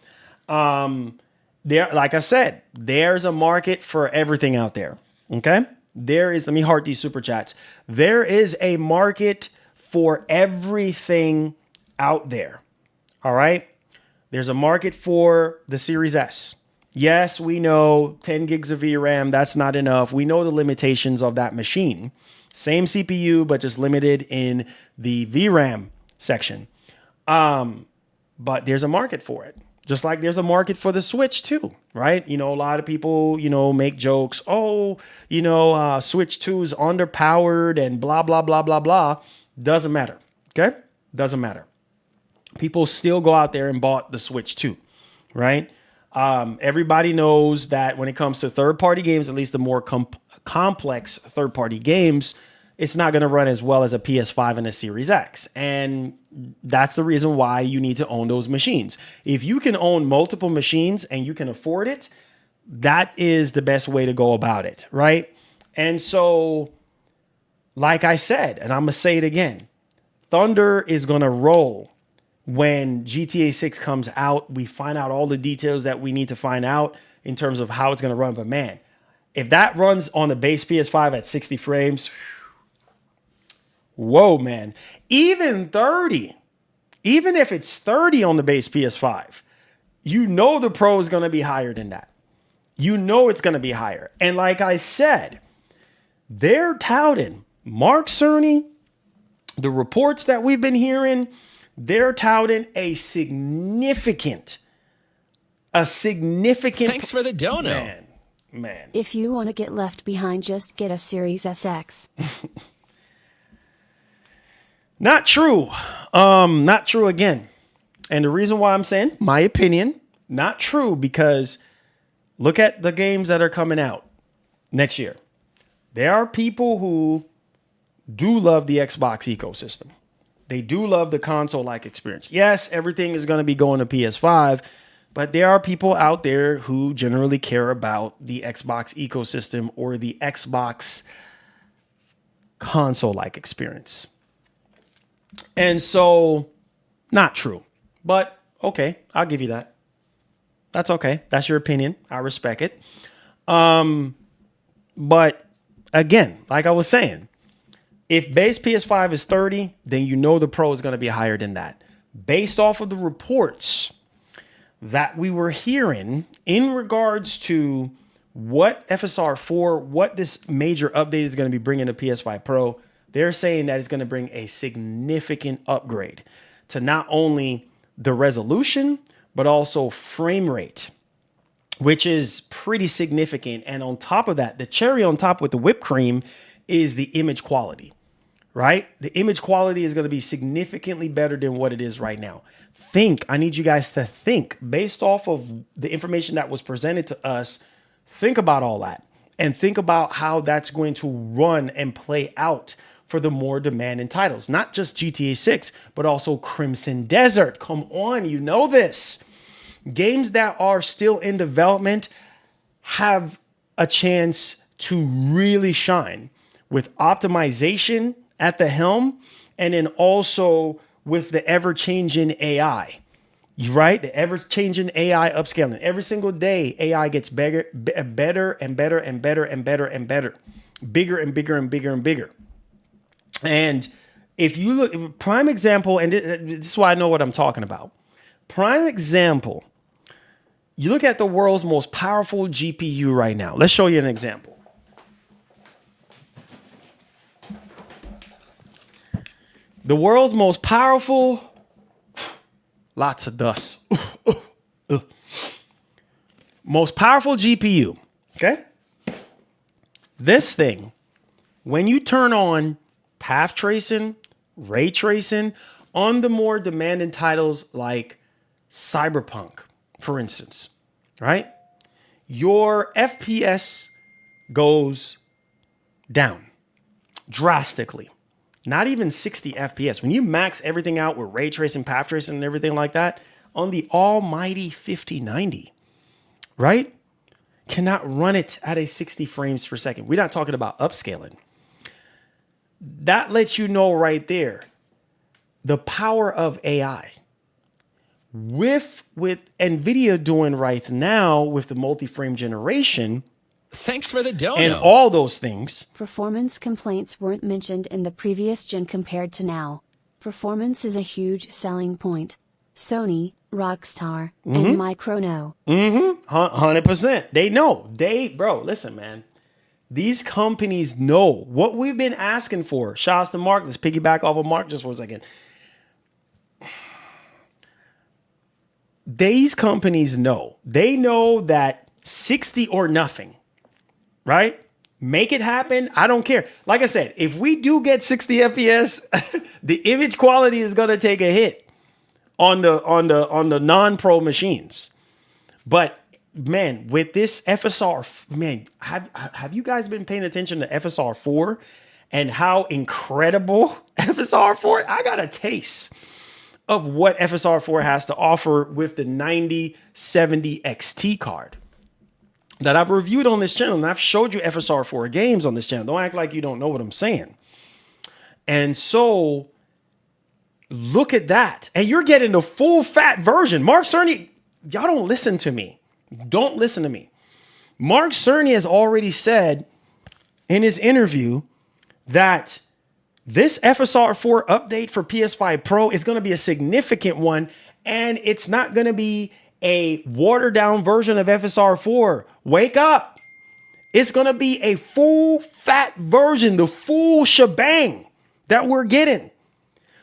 There, like I said, there's a market for everything out there. Okay. There is, let me heart these super chats. There is a market for everything out there. All right. There's a market for the Series S. Yes, we know 10 gigs of VRAM, that's not enough. We know the limitations of that machine. Same CPU, but just limited in the VRAM section. But there's a market for it. Just like there's a market for the Switch too, right? You know, a lot of people, you know, make jokes. Oh, you know, Switch 2 is underpowered and blah, blah, blah, blah, blah. Doesn't matter, okay? Doesn't matter. People still go out there and bought the Switch 2, right? Everybody knows that when it comes to third-party games, at least the more complex third-party games, it's not going to run as well as a PS5 and a Series X. And that's the reason why you need to own those machines. If you can own multiple machines and you can afford it, that is the best way to go about it, right? And so, like I said, and I'm going to say it again, Thunder is going to roll when GTA 6 comes out. We find out all the details that we need to find out in terms of how it's going to run. But man, if that runs on the base PS5 at 60 frames, whoa, man. Even 30, even if it's 30 on the base PS5, you know the Pro is going to be higher than that. You know it's going to be higher. And like I said, they're touting, Mark Cerny, the reports that we've been hearing, they're touting a significant. Thanks for the dono. Man. If you want to get left behind, just get a Series SX. Not true. Not true again. And the reason why I'm saying my opinion, not true, because look at the games that are coming out next year. There are people who do love the Xbox ecosystem. They do love the console-like experience. Yes, everything is going to be going to PS5, but there are people out there who generally care about the Xbox ecosystem or the Xbox console-like experience. And so, not true. But, okay, I'll give you that. That's okay. That's your opinion. I respect it. But, again, like I was saying, if base PS5 is 30, then you know the Pro is going to be higher than that. Based off of the reports that we were hearing in regards to what FSR 4, what this major update is going to be bringing to PS5 Pro, they're saying that it's going to bring a significant upgrade to not only the resolution, but also frame rate, which is pretty significant. And on top of that, the cherry on top with the whipped cream is the image quality, right? The image quality is going to be significantly better than what it is right now. I need you guys to think based off of the information that was presented to us. Think about all that and think about how that's going to run and play out for the more demanding titles, not just GTA 6, but also Crimson Desert. Come on, you know this. Games that are still in development have a chance to really shine with optimization at the helm, and then also with the ever-changing AI. Right? The ever-changing AI upscaling. Every single day, AI gets better and better and better and better and better. Bigger and bigger and bigger and bigger. And if you look, prime example, and this is why I know what I'm talking about. Prime example, you look at the world's most powerful GPU right now. Let's show you an example. The world's most powerful, lots of dust. Most powerful GPU, okay? This thing, when you turn on path tracing, ray tracing, on the more demanding titles like Cyberpunk, for instance, right? Your FPS goes down drastically. Not even 60 FPS. When you max everything out with ray tracing, path tracing, and everything like that, on the almighty 5090, right? Cannot run it at a 60 frames per second. We're not talking about upscaling. That lets you know right there the power of AI. With NVIDIA doing right now with the multi-frame generation, Thanks for the dono. and all those things. Performance complaints weren't mentioned in the previous gen compared to now. Performance is a huge selling point. Sony, Rockstar, and Micro know. 100%. They know. Bro, listen, man. These companies know what we've been asking for. Shouts to Mark. Let's piggyback off of Mark just for a second. These companies know. They know that 60 or nothing. Right? Make it happen. I don't care. Like I said, if we do get 60 FPS, the image quality is going to take a hit on the non-pro machines. But man, with this FSR, man, have you guys been paying attention to FSR 4 and how incredible FSR 4? I got a taste of what FSR 4 has to offer with the 9070 XT card that I've reviewed on this channel, and I've showed you FSR 4 games on this channel. Don't act like you don't know what I'm saying. And so look at that. And you're getting the full fat version. Mark Cerny, y'all don't listen to me. Don't listen to me. Mark Cerny has already said in his interview that this FSR 4 update for PS5 Pro is going to be a significant one, and it's not going to be a watered down version of FSR 4. Wake up. It's going to be a full fat version, the full shebang that we're getting.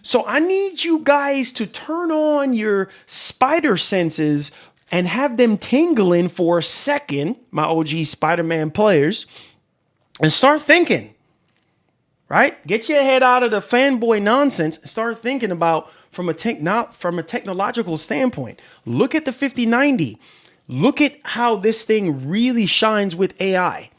So I need you guys to turn on your spider senses and have them tingling for a second, my OG Spider-Man players, and start thinking, right? Get your head out of the fanboy nonsense and start thinking about from a technological standpoint. Look at the 5090. Look at how this thing really shines with AI.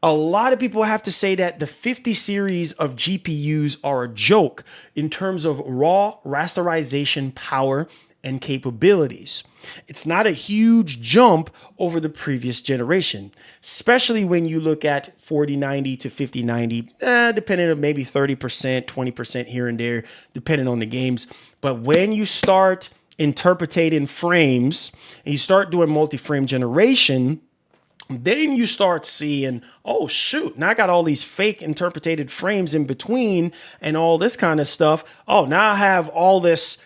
A lot of people have to say that the 50 series of GPUs are a joke in terms of raw rasterization power and capabilities. It's not a huge jump over the previous generation, especially when you look at 4090 to 5090, depending on maybe 30%, 20% here and there, depending on the games. But when you start interpreting frames and you start doing multi-frame generation, then you start seeing, oh shoot, now I got all these fake interpreted frames in between and all this kind of stuff. Oh, now I have all this,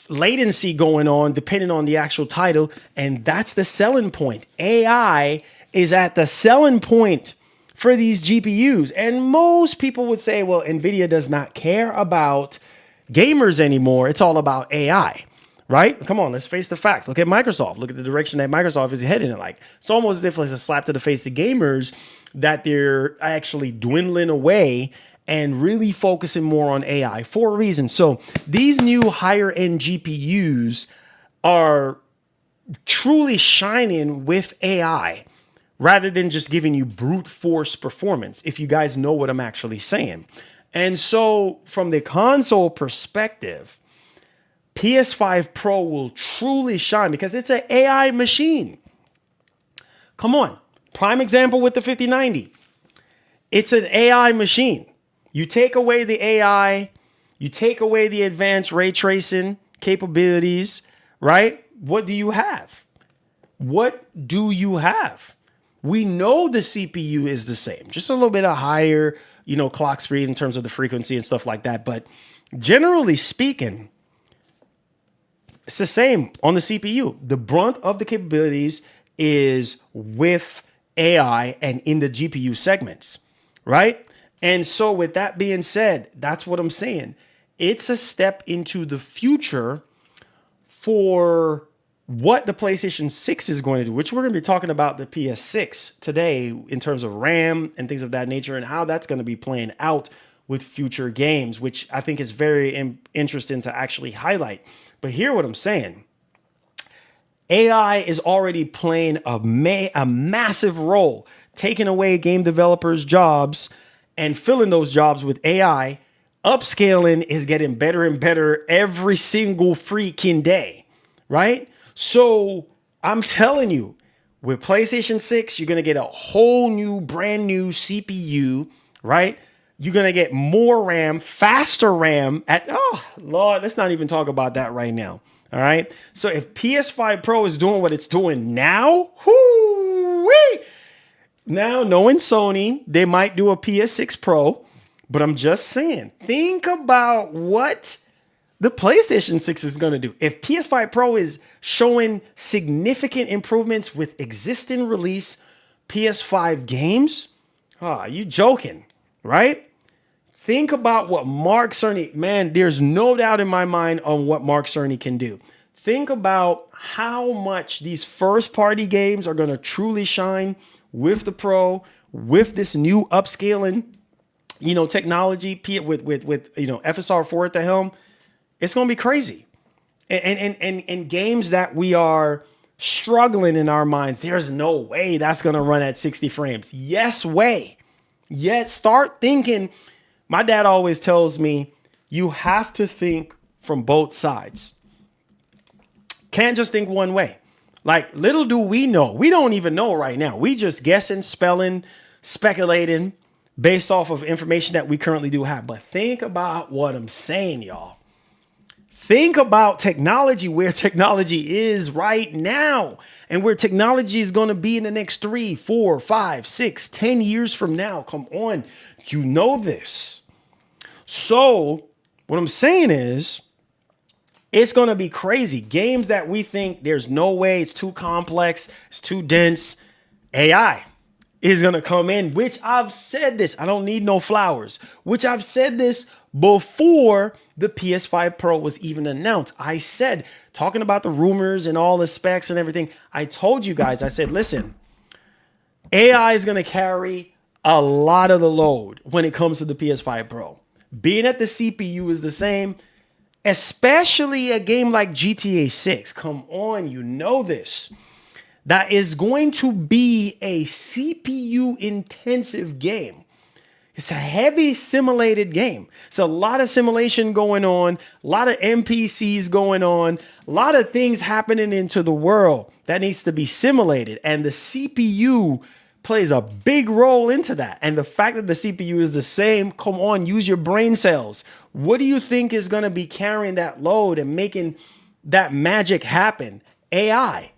latency going on depending on the actual title. And that's the selling point. AI is at the selling point for these GPUs. And most people would say, well, NVIDIA does not care about gamers anymore. It's all about AI, right? Come on, let's face the facts. Look at Microsoft. Look at the direction that Microsoft is heading in. Like, it's almost as if it's a slap to the face of gamers that they're actually dwindling away and really focusing more on AI for a reason. So these new higher end GPUs are truly shining with AI rather than just giving you brute force performance, if you guys know what I'm actually saying. And so from the console perspective, PS5 Pro will truly shine because it's an AI machine. Come on. Prime example with the 5090. It's an AI machine. You take away the AI, you take away the advanced ray tracing capabilities, right? What do you have? What do you have? We know the CPU is the same, just a little bit of higher, clock speed in terms of the frequency and stuff like that. But generally speaking, it's the same on the CPU. The brunt of the capabilities is with AI and in the GPU segments, right? And so with that being said, that's what I'm saying. It's a step into the future for what the PlayStation 6 is going to do, which we're going to be talking about the PS6 today in terms of RAM and things of that nature and how that's going to be playing out with future games, which I think is very interesting to actually highlight. But hear what I'm saying. AI is already playing a massive role, taking away game developers' jobs and filling those jobs with AI. Upscaling is getting better and better every single freaking day, right? So I'm telling you, with PlayStation 6, you're going to get a whole new, brand new CPU, right? You're going to get more RAM, faster RAM oh, Lord, let's not even talk about that right now. All right. So if PS5 Pro is doing what it's doing now, now knowing Sony, they might do a PS6 Pro, but I'm just saying, think about what the PlayStation 6 is going to do. If PS5 Pro is showing significant improvements with existing release PS5 games, you joking, right? Think about what Mark Cerny, man, there's no doubt in my mind on what Mark Cerny can do. Think about how much these first party games are going to truly shine with the Pro, with this new upscaling, technology with FSR 4 at the helm. It's going to be crazy. And games that we are struggling in our minds, there's no way that's going to run at 60 frames. Yes way. Yet start thinking. My dad always tells me, you have to think from both sides. Can't just think one way. Like, little do we know. We don't even know right now. We just guessing, spelling, speculating based off of information that we currently do have. But think about what I'm saying, y'all. Think about technology, where technology is right now and where technology is going to be in the next 3, 4, 5, 6, 10 years from now. Come on. You know this. So what I'm saying is it's going to be crazy. Games that we think there's no way, it's too complex, it's too dense. AI is going to come in, which I've said this. I don't need no flowers, which I've said this before the PS5 Pro was even announced. I said, talking about the rumors and all the specs and everything, I told you guys, I said, listen, AI is going to carry a lot of the load when it comes to the PS5 Pro. Being that the CPU is the same, especially a game like GTA 6. Come on, you know this. That is going to be a CPU intensive game. It's a heavy simulated game. It's a lot of simulation going on, a lot of NPCs going on, a lot of things happening into the world that needs to be simulated. And the CPU plays a big role into that. And the fact that the CPU is the same, come on, use your brain cells. What do you think is going to be carrying that load and making that magic happen? AI.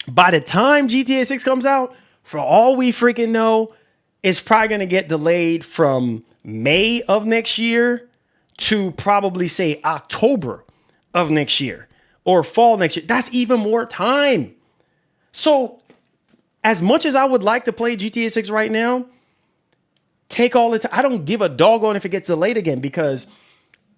By the time GTA 6 comes out, for all we freaking know, it's probably going to get delayed from May of next year to probably say October of next year or fall next year. That's even more time. So as much as I would like to play GTA 6 right now, take all the time. I don't give a doggone if it gets delayed again, because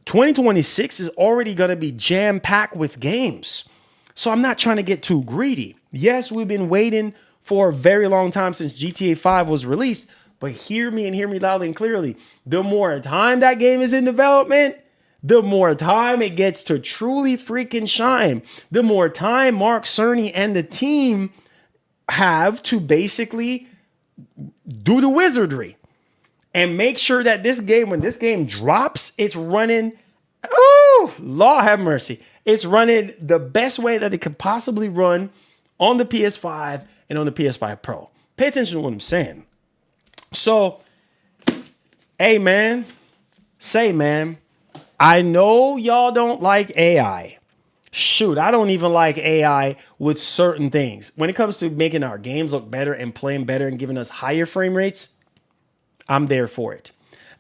2026 is already going to be jam-packed with games. So I'm not trying to get too greedy. Yes, we've been waiting for a very long time since GTA 5 was released, but hear me and hear me loudly and clearly. The more time that game is in development, the more time it gets to truly freaking shine. The more time Mark Cerny and the team have to basically do the wizardry and make sure that this game, when this game drops, it's running, oh, Lord have mercy, it's running the best way that it could possibly run on the PS5 and on the PS5 Pro. Pay attention to what I'm saying. So, hey, man, I know y'all don't like AI. Shoot, I don't even like AI with certain things. When it comes to making our games look better and playing better and giving us higher frame rates, I'm there for it.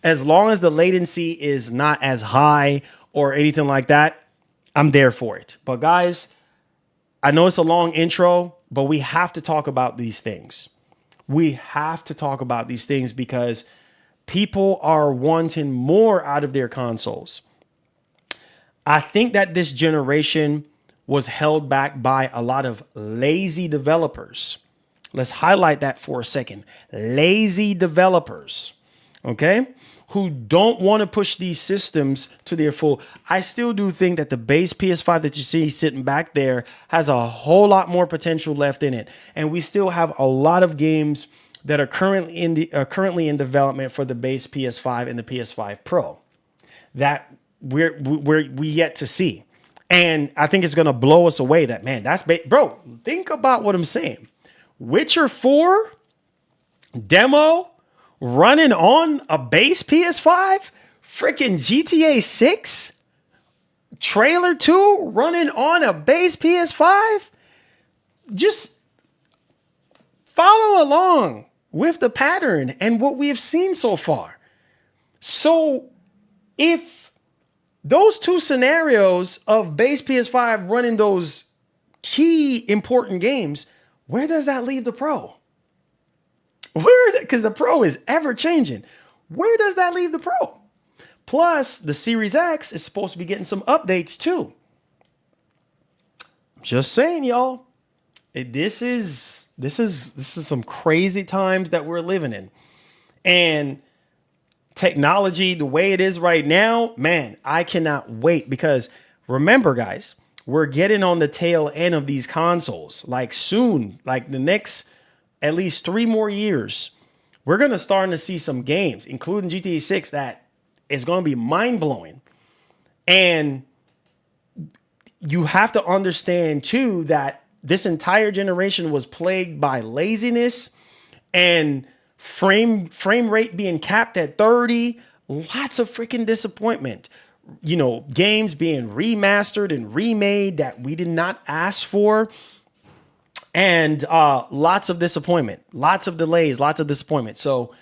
As long as the latency is not as high or anything like that, I'm there for it. But guys, I know it's a long intro, but we have to talk about these things. We have to talk about these things because people are wanting more out of their consoles. I think that this generation was held back by a lot of lazy developers. Let's highlight that for a second. Lazy developers, okay, who don't want to push these systems to their full. I still do think that the base PS5 that you see sitting back there has a whole lot more potential left in it. And we still have a lot of games that are currently in development for the base PS5 and the PS5 Pro that we yet to see. And I think it's going to blow us away that, man, bro, think about what I'm saying. Witcher 4 demo running on a base PS5, freaking GTA 6 trailer 2 running on a base PS5. Just follow along with the pattern and what we have seen so far. So if those two scenarios of base PS5 running those key important games, where does that leave the Pro? Because the Pro is ever changing. Where does that leave the Pro? Plus, the Series X is supposed to be getting some updates too. Just saying, y'all. This is some crazy times that we're living in. And technology, the way it is right now, man, I cannot wait. Because remember, guys, we're getting on the tail end of these consoles. Like soon, like the next at least 3 more years, we're going to start to see some games, including GTA 6, that is going to be mind-blowing. And you have to understand, too, that this entire generation was plagued by laziness and frame rate being capped at 30. Lots of freaking disappointment. You know, games being remastered and remade that we did not ask for. And lots of disappointment, lots of delays, lots of disappointment. So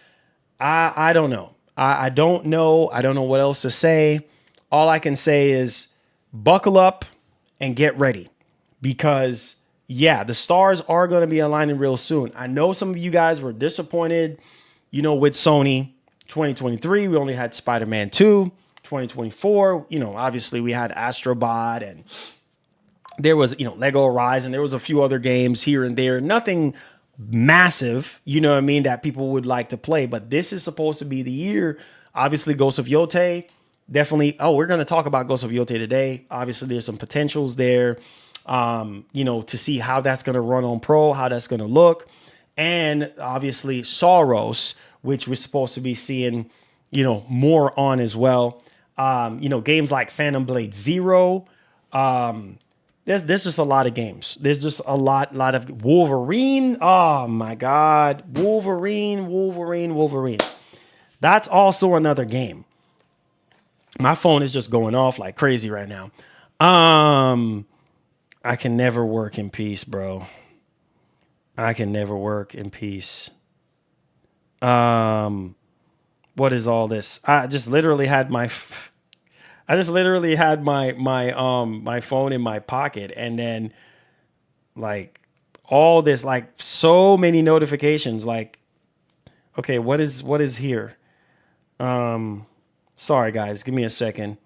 I don't know. I don't know. I don't know what else to say. All I can say is buckle up and get ready, because yeah, the stars are going to be aligning real soon. I know some of you guys were disappointed, you know, with Sony 2023. We only had Spider-Man 2. 2024, you know, obviously we had Astrobot, and there was, you know, Lego RYZEN. There was a few other games here and there. Nothing massive, you know what I mean, that people would like to play. But this is supposed to be the year. Obviously, Ghost of Yote, definitely. Oh, we're going to talk about Ghost of Yote today. Obviously, there's some potentials there, you know, to see how that's going to run on Pro, how that's going to look. And obviously, Soros, which we're supposed to be seeing, you know, more on as well. You know, games like Phantom Blade Zero. There's just a lot of games. There's just a lot of Wolverine. Oh my God. Wolverine. That's also another game. My phone is just going off like crazy right now. I can never work in peace, bro. I can never work in peace. What is all this? I just literally had my my phone in my pocket, and then like all this, like so many notifications, like, okay, what is here? Sorry guys, give me a second.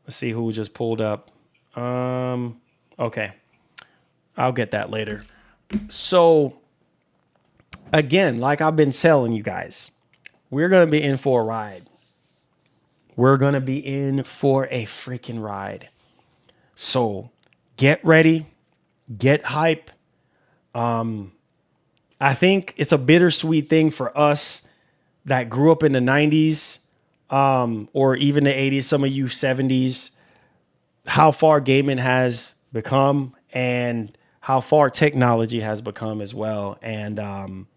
Let's see who just pulled up. Okay. I'll get that later. So again, like I've been telling you guys, we're going to be in for a ride. We're going to be in for a freaking ride. So get ready, get hype. I think it's a bittersweet thing for us that grew up in the 90s, or even the 80s, some of you 70s, how far gaming has become and how far technology has become as well. And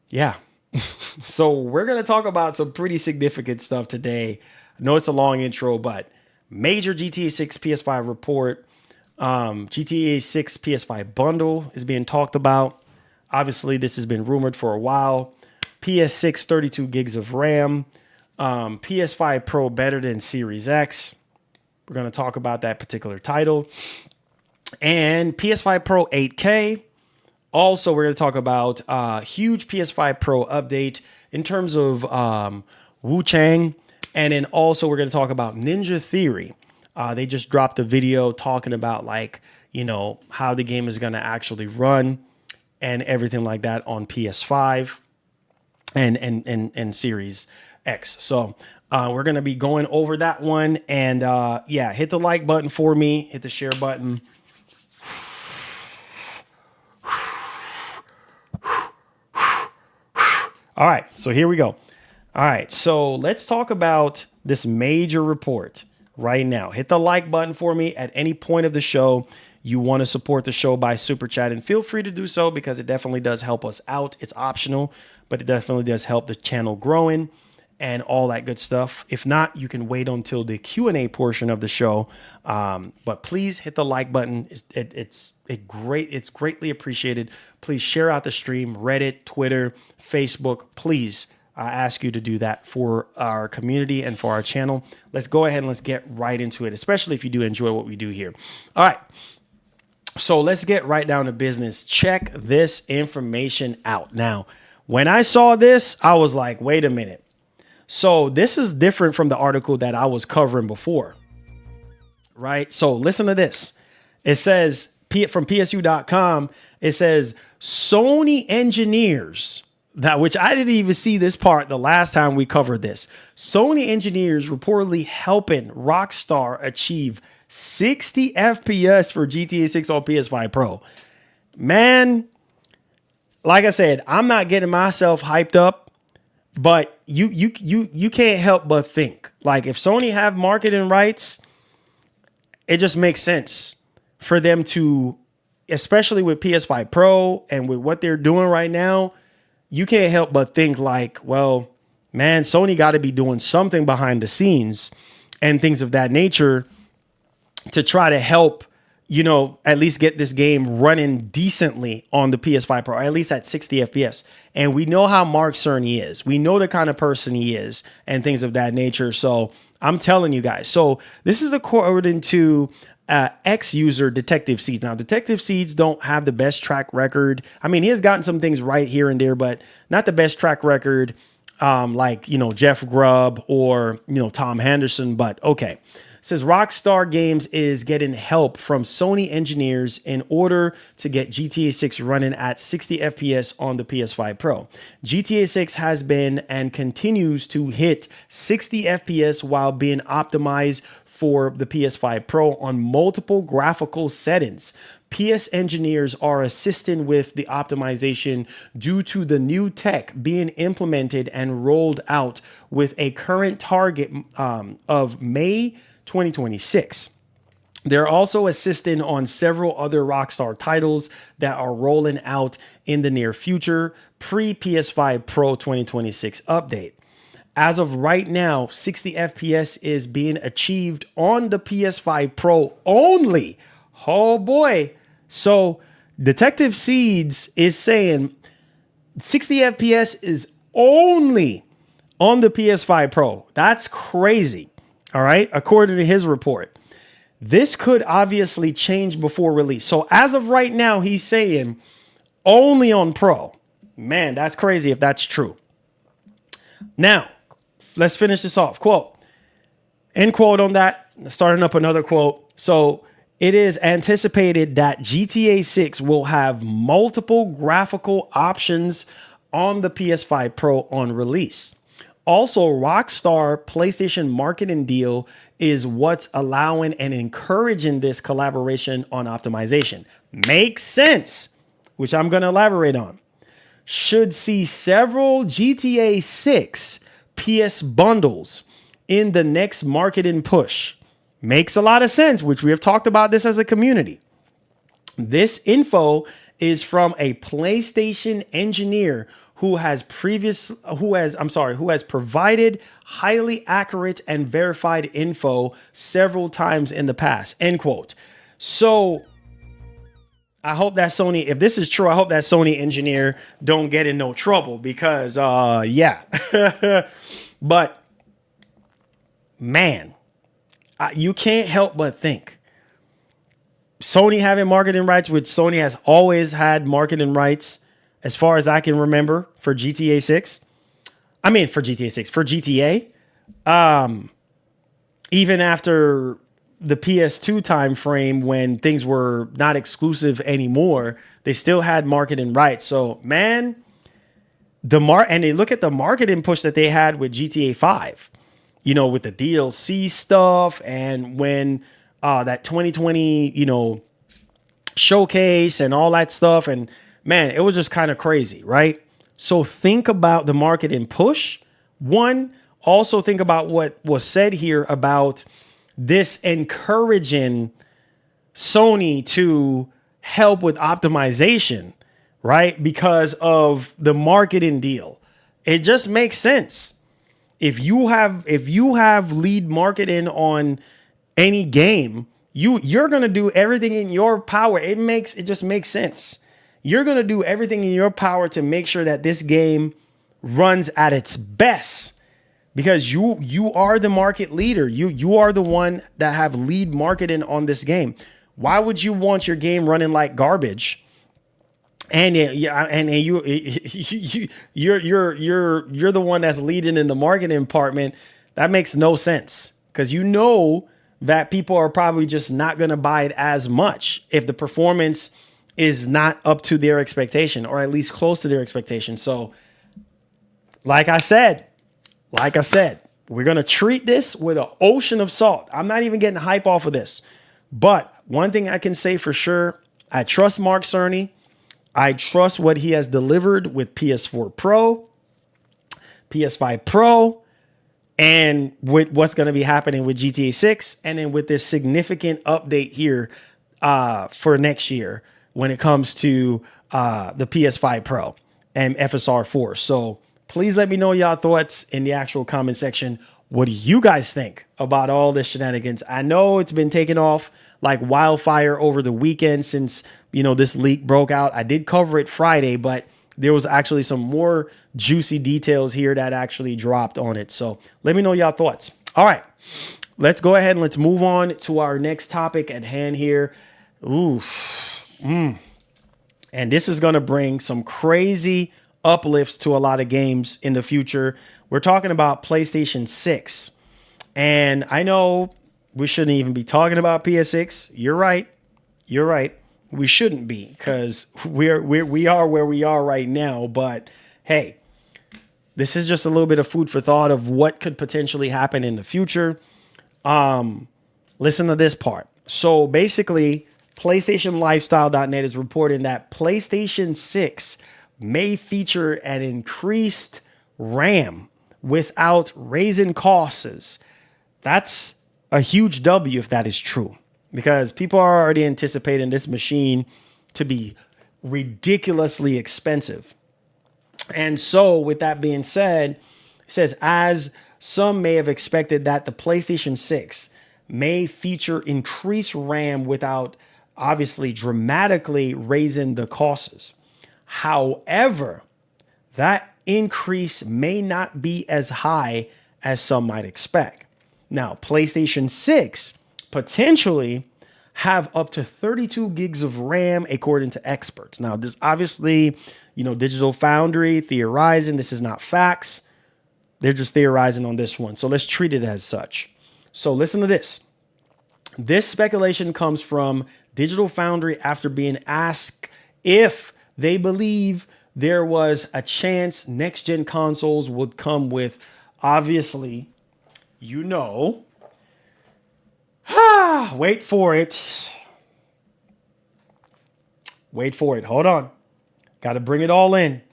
Yeah. So we're going to talk about some pretty significant stuff today. I know it's a long intro, but major GTA 6 PS5 report. GTA 6 PS5 bundle is being talked about. Obviously, this has been rumored for a while. PS6 32 gigs of RAM. PS5 Pro better than Series X. We're going to talk about that particular title. And PS5 Pro 8K. Also, we're going to talk about huge PS5 Pro update in terms of Wuchang. And then also we're going to talk about Ninja Theory. They just dropped a video talking about how the game is going to actually run and everything like that on PS5 and Series X. So we're going to be going over that one. And hit the like button for me. Hit the share button. All right, so here we go. All right, so let's talk about this major report right now. Hit the like button for me at any point of the show. You want to support the show by super chat, and feel free to do so because it definitely does help us out. It's optional, but it definitely does help the channel growing and all that good stuff. If not, you can wait until the Q&A portion of the show. But please hit the like button. It's greatly appreciated. Please share out the stream, Reddit, Twitter, Facebook. Please, I ask you to do that for our community and for our channel. Let's go ahead and let's get right into it, especially if you do enjoy what we do here. All right. So let's get right down to business. Check this information out. Now, when I saw this, I was like, wait a minute. So this is different from the article that I was covering before, right? So listen to this. It says from PSU.com, it says Sony engineers, which I didn't even see this part the last time we covered this. Sony engineers reportedly helping Rockstar achieve 60 FPS for GTA 6 on PS5 Pro. Man, like I said, I'm not getting myself hyped up. But you can't help but think, like, if Sony have marketing rights, it just makes sense for them to, especially with PS5 Pro and with what they're doing right now, you can't help but think like, well, man, Sony got to be doing something behind the scenes and things of that nature to try to help, at least get this game running decently on the PS5 Pro, or at least at 60 FPS. And we know how Mark Cerny is. We know the kind of person he is and things of that nature. So I'm telling you guys. So this is according to ex-user Detective Seeds. Now, Detective Seeds don't have the best track record. I mean, he has gotten some things right here and there, but not the best track record like, Jeff Grubb or, Tom Henderson. But okay. Says Rockstar Games is getting help from Sony engineers in order to get GTA 6 running at 60 FPS on the PS5 Pro. GTA 6 has been and continues to hit 60 FPS while being optimized for the PS5 Pro on multiple graphical settings. PS engineers are assisting with the optimization due to the new tech being implemented and rolled out with a current target of May 2026. They're also assisting on several other Rockstar titles that are rolling out in the near future, pre-PS5 Pro 2026 update. As of right now, 60 FPS is being achieved on the PS5 Pro only. Oh boy. So Detective Seeds is saying 60 FPS is only on the PS5 Pro. That's crazy. All right. According to his report, this could obviously change before release. So as of right now, he's saying only on Pro. Man, that's crazy if that's true. Now, let's finish this off. Quote, end quote on that. Starting up another quote. So it is anticipated that GTA 6 will have multiple graphical options on the PS5 Pro on release. Also, Rockstar PlayStation marketing deal is what's allowing and encouraging this collaboration on optimization. Makes sense, which I'm going to elaborate on. Should see several GTA 6 PS bundles in the next marketing push. Makes a lot of sense, which we have talked about this as a community. This info is from a PlayStation engineer who has provided highly accurate and verified info several times in the past, end quote. So I hope that Sony, if this is true, I hope that Sony engineer don't get in no trouble because, yeah. But, man, you can't help but think. Sony having marketing rights, which Sony has always had marketing rights, as far as I can remember, for GTA 6. I mean, for GTA 6, for GTA. Even after the PS2 time frame when things were not exclusive anymore, they still had marketing rights. So, man, and they look at the marketing push that they had with GTA 5, you know, with the DLC stuff, and when that 2020, you know, showcase and all that stuff. And man, it was just kind of crazy, right? So think about the marketing push. One, also think about what was said here about this encouraging Sony to help with optimization, right? Because of the marketing deal. It just makes sense. If you have lead marketing on any game, you're going to do everything in your power. It just makes sense. You're going to do everything in your power to make sure that this game runs at its best. Because you are the market leader. You are the one that have lead marketing on this game. Why would you want your game running like garbage? And you're the one that's leading in the marketing department. That makes no sense, because you know that people are probably just not going to buy it as much if the performance is not up to their expectation, or at least close to their expectation. So, like I said, we're going to treat this with an ocean of salt. I'm not even getting hype off of this. But one thing I can say for sure, I trust Mark Cerny. I trust what he has delivered with PS4 Pro, PS5 Pro, and with what's going to be happening with GTA 6. And then with this significant update here for next year when it comes to the PS5 Pro and FSR 4. So please let me know y'all thoughts in the actual comment section. What do you guys think about all this shenanigans? I know it's been taken off like wildfire over the weekend since, you know, this leak broke out. I did cover it Friday, but there was actually some more juicy details here that actually dropped on it. So let me know y'all thoughts. All right, let's go ahead and let's move on to our next topic at hand here. And this is going to bring some crazy uplifts to a lot of games in the future. We're talking about PlayStation 6. And I know we shouldn't even be talking about PS6. You're right. We shouldn't be, because we are where we are right now. But hey, this is just a little bit of food for thought of what could potentially happen in the future. Listen to this part. So basically, PlayStationLifestyle.net is reporting that PlayStation 6 may feature an increased RAM without RYZEN costs. That's a huge W if that is true, because people are already anticipating this machine to be ridiculously expensive. And so with that being said, it says, as some may have expected that the PlayStation 6 may feature increased RAM without obviously dramatically raising the costs. However, that increase may not be as high as some might expect. Now, PlayStation 6 potentially have up to 32 gigs of RAM, according to experts. Now, this obviously, you know, Digital Foundry theorizing. This is not facts. They're just theorizing on this one. So let's treat it as such. So listen to this. This speculation comes from Digital Foundry after being asked if they believe there was a chance next-gen consoles would come with, obviously, you know, wait for it. Hold on. Got to bring it all in.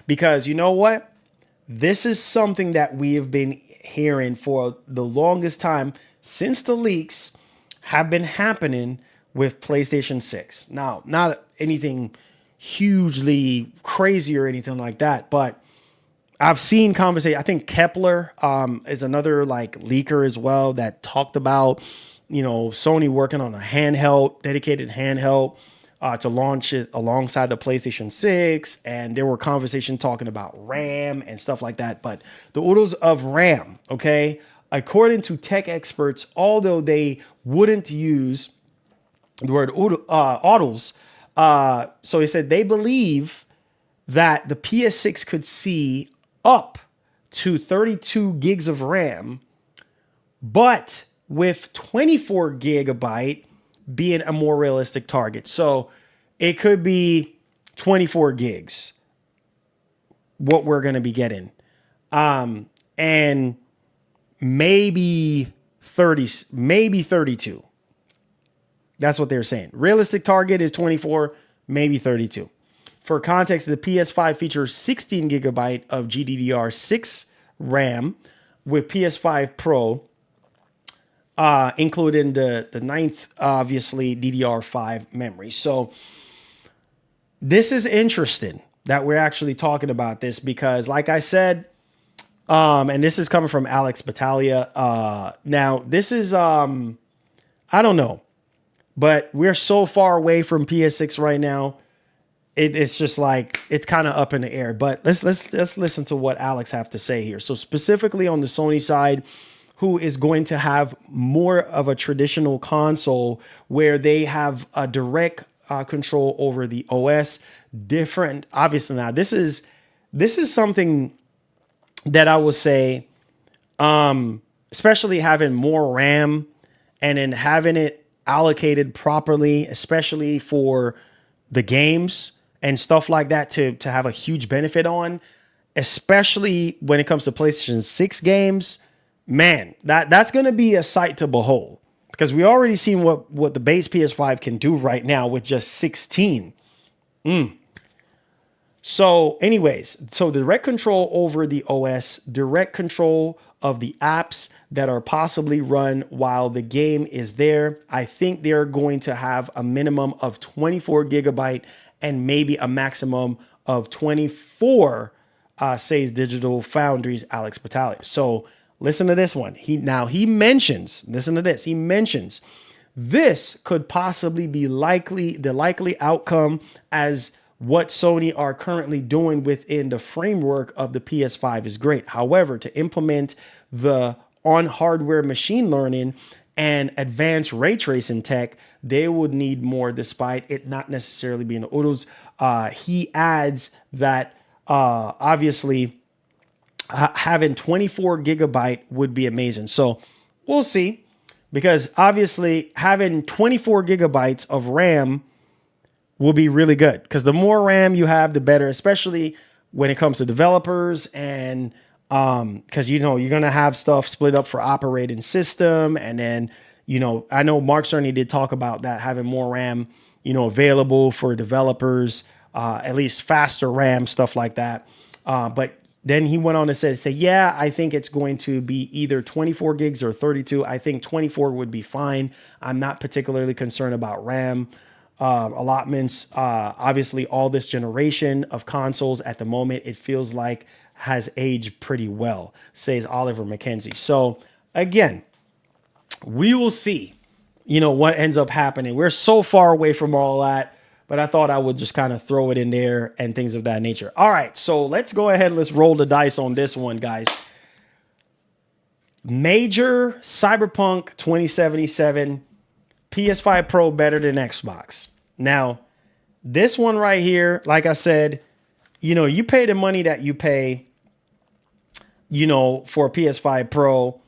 Because you know what? This is something that we have been hearing for the longest time since the leaks have been happening with PlayStation 6. Now, not anything hugely crazy or anything like that. But I've seen conversation. I think Kepler is another like leaker as well that talked about, you know, Sony working on a handheld, dedicated handheld to launch it alongside the PlayStation 6. And there were conversations talking about RAM and stuff like that. But the oodles of RAM, okay, according to tech experts, although they wouldn't use the word oodles, so he said they believe that the PS6 could see up to 32 gigs of RAM, but with 24 gigabyte being a more realistic target. So it could be 24 gigs, what we're going to be getting. And maybe 30, maybe 32. That's what they're saying. Realistic target is 24, maybe 32. For context, the PS5 features 16 gigabyte of GDDR6 RAM with PS5 Pro, including the ninth, obviously, DDR5 memory. So this is interesting that we're actually talking about this because, like I said, and this is coming from Alex Battaglia. Now, this is, I don't know, but we're so far away from PS6 right now. It's just like, it's kind of up in the air. But let's listen to what Alex have to say here. So specifically on the Sony side, who is going to have more of a traditional console where they have a direct control over the OS. Different, obviously. Now this is something that I would say, especially having more RAM and then having it allocated properly, especially for the games and stuff like that, to have a huge benefit on, especially when it comes to PlayStation 6 games. Man, that's going to be a sight to behold, because we already seen what the base PS5 can do right now with just 16. So anyways, so direct control over the OS, direct control of the apps that are possibly run while the game is there. I think they're going to have a minimum of 24 gigabyte and maybe a maximum of 24, says Digital Foundry's Alex Battaglia. So listen to this one. He mentions, listen to this. He mentions this could possibly be the likely outcome as what Sony are currently doing within the framework of the PS5 is great. However, to implement the on hardware machine learning and advanced ray tracing tech, they would need more, despite it not necessarily being oodles. He adds that obviously having 24 gigabyte would be amazing. So we'll see, because obviously having 24 gigabytes of RAM will be really good, because the more RAM you have, the better, especially when it comes to developers. And because, you're going to have stuff split up for operating system. And then, I know Mark certainly did talk about that, having more RAM, available for developers, at least faster RAM, stuff like that. But then he went on to say, yeah, I think it's going to be either 24 gigs or 32. I think 24 would be fine. I'm not particularly concerned about RAM allotments. Obviously, all this generation of consoles at the moment, it feels like has aged pretty well, says Oliver McKenzie. So again, we will see, what ends up happening. We're so far away from all that, but I thought I would just kind of throw it in there and things of that nature. All right, so let's go ahead. Let's roll the dice on this one, guys. Major Cyberpunk 2077, PS5 Pro better than Xbox. Now, this one right here, like I said, you pay the money that you pay, for a PS5 Pro.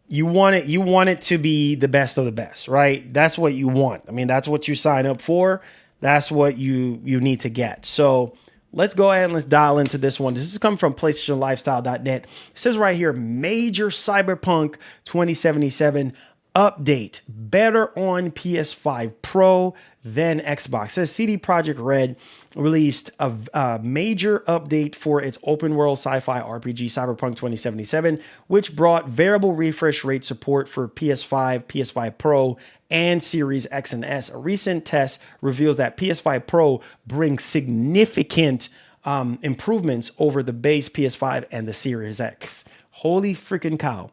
You want it to be the best of the best, right? That's what you want. I mean, that's what you sign up for. That's what you need to get. So let's go ahead and let's dial into this one. This is coming from PlayStationLifestyle.net. It says right here, major Cyberpunk 2077 update, better on PS5 Pro than Xbox. It says CD Projekt Red released a major update for its open world sci-fi RPG Cyberpunk 2077, which brought variable refresh rate support for PS5, PS5 Pro, and Series X and S. A recent test reveals that PS5 Pro brings significant improvements over the base PS5 and the Series X. Holy freaking cow.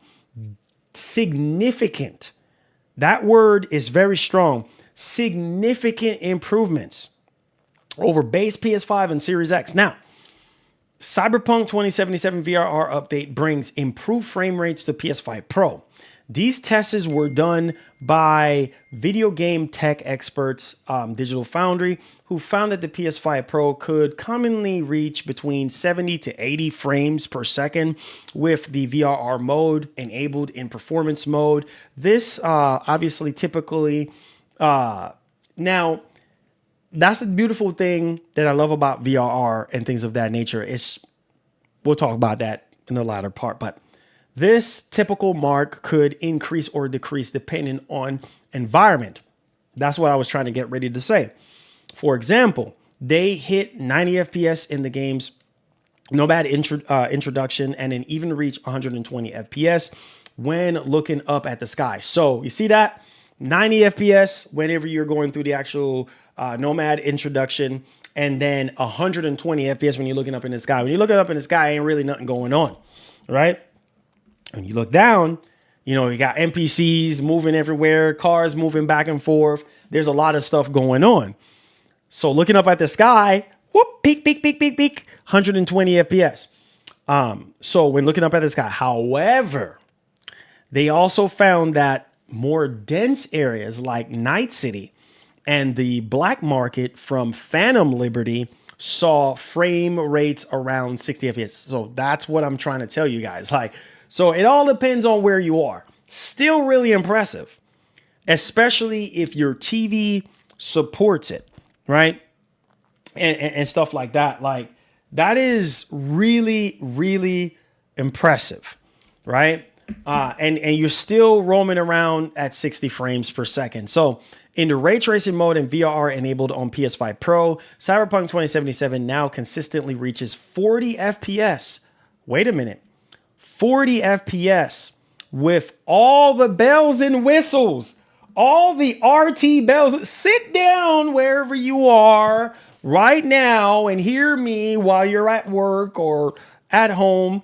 Significant. That word is very strong. Significant improvements over base PS5 and Series X. Now, Cyberpunk 2077 VRR update brings improved frame rates to PS5 Pro. These tests were done by video game tech experts, Digital Foundry, who found that the PS5 Pro could commonly reach between 70 to 80 frames per second with the VRR mode enabled in performance mode. This obviously typically, now that's the beautiful thing that I love about VRR and things of that nature. We'll talk about that in the latter part, but this typical mark could increase or decrease depending on environment. That's what I was trying to get ready to say. For example, they hit 90 FPS in the game's Nomad introduction and then even reach 120 FPS when looking up at the sky. So you see that 90 FPS whenever you're going through the actual Nomad introduction, and then 120 FPS when you're looking up in the sky. When you're looking up in the sky, ain't really nothing going on, right? When you look down, you know, you got NPCs moving everywhere, cars moving back and forth. There's a lot of stuff going on. So looking up at the sky, whoop, peak, peak, peak, peak, peak, 120 FPS. So when looking up at the sky, however, they also found that more dense areas like Night City and the black market from Phantom Liberty saw frame rates around 60 FPS. So that's what I'm trying to tell you guys. So it all depends on where you are. Still really impressive, especially if your TV supports it, right? And stuff like that. Like, that is really, really impressive, right? And you're still roaming around at 60 frames per second. So in the ray tracing mode and VRR enabled on PS5 Pro, Cyberpunk 2077 now consistently reaches 40 FPS. Wait a minute. 40 FPS with all the bells and whistles, all the RT bells. Sit down wherever you are right now and hear me while you're at work or at home.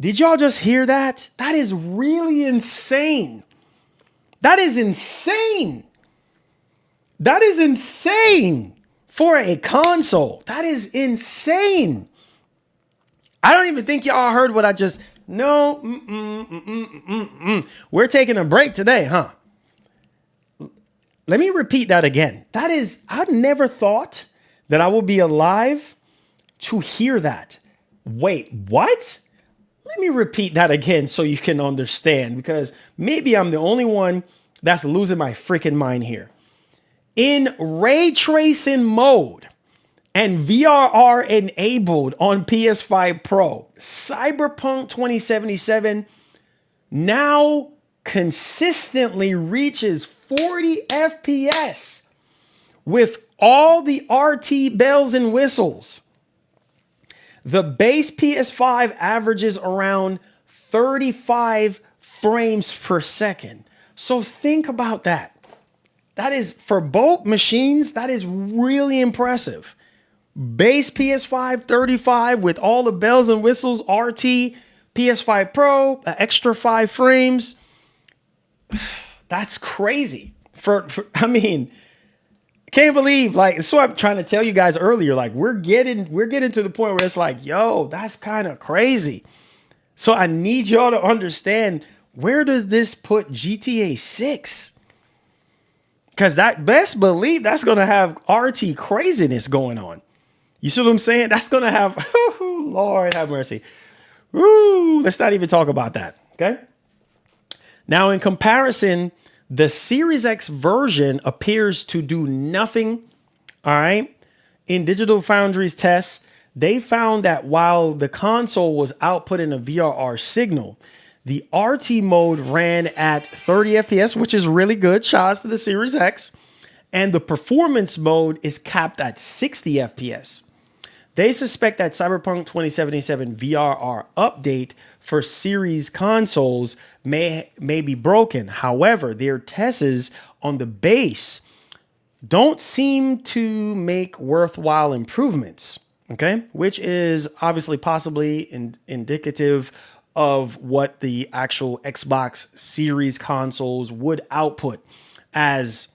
Did y'all just hear that? That is really insane. That is insane. That is insane for a console. That is insane. I don't even think y'all heard what I just... No. We're taking a break today, huh? Let me repeat that again. That is... I never thought that I would be alive to hear that. Wait, what? Let me repeat that again so you can understand, because maybe I'm the only one that's losing my freaking mind here. In ray tracing mode and VRR enabled on PS5 Pro, Cyberpunk 2077 now consistently reaches 40 FPS with all the RT bells and whistles. The base PS5 averages around 35 frames per second. So think about that. That is, for both machines, that is really impressive. Base PS5 35 with all the bells and whistles, RT, PS5 Pro, an extra 5 frames. That's crazy. I mean, can't believe, like, that's what I'm trying to tell you guys earlier. Like, we're getting to the point where it's like, yo, that's kind of crazy. So I need y'all to understand, where does this put GTA 6? Because that, best believe that's going to have RT craziness going on. You see what I'm saying? That's going to have, oh, Lord have mercy. Ooh, let's not even talk about that. Okay. Now, in comparison, the Series X version appears to do nothing. All right. In Digital Foundry's tests, they found that while the console was outputting a VRR signal, the RT mode ran at 30 FPS, which is really good. Shout out to the Series X. And the performance mode is capped at 60 FPS. They suspect that Cyberpunk 2077 VRR update for series consoles may be broken. However, their tests on the base don't seem to make worthwhile improvements. Okay, which is obviously possibly indicative of what the actual Xbox Series consoles would output, as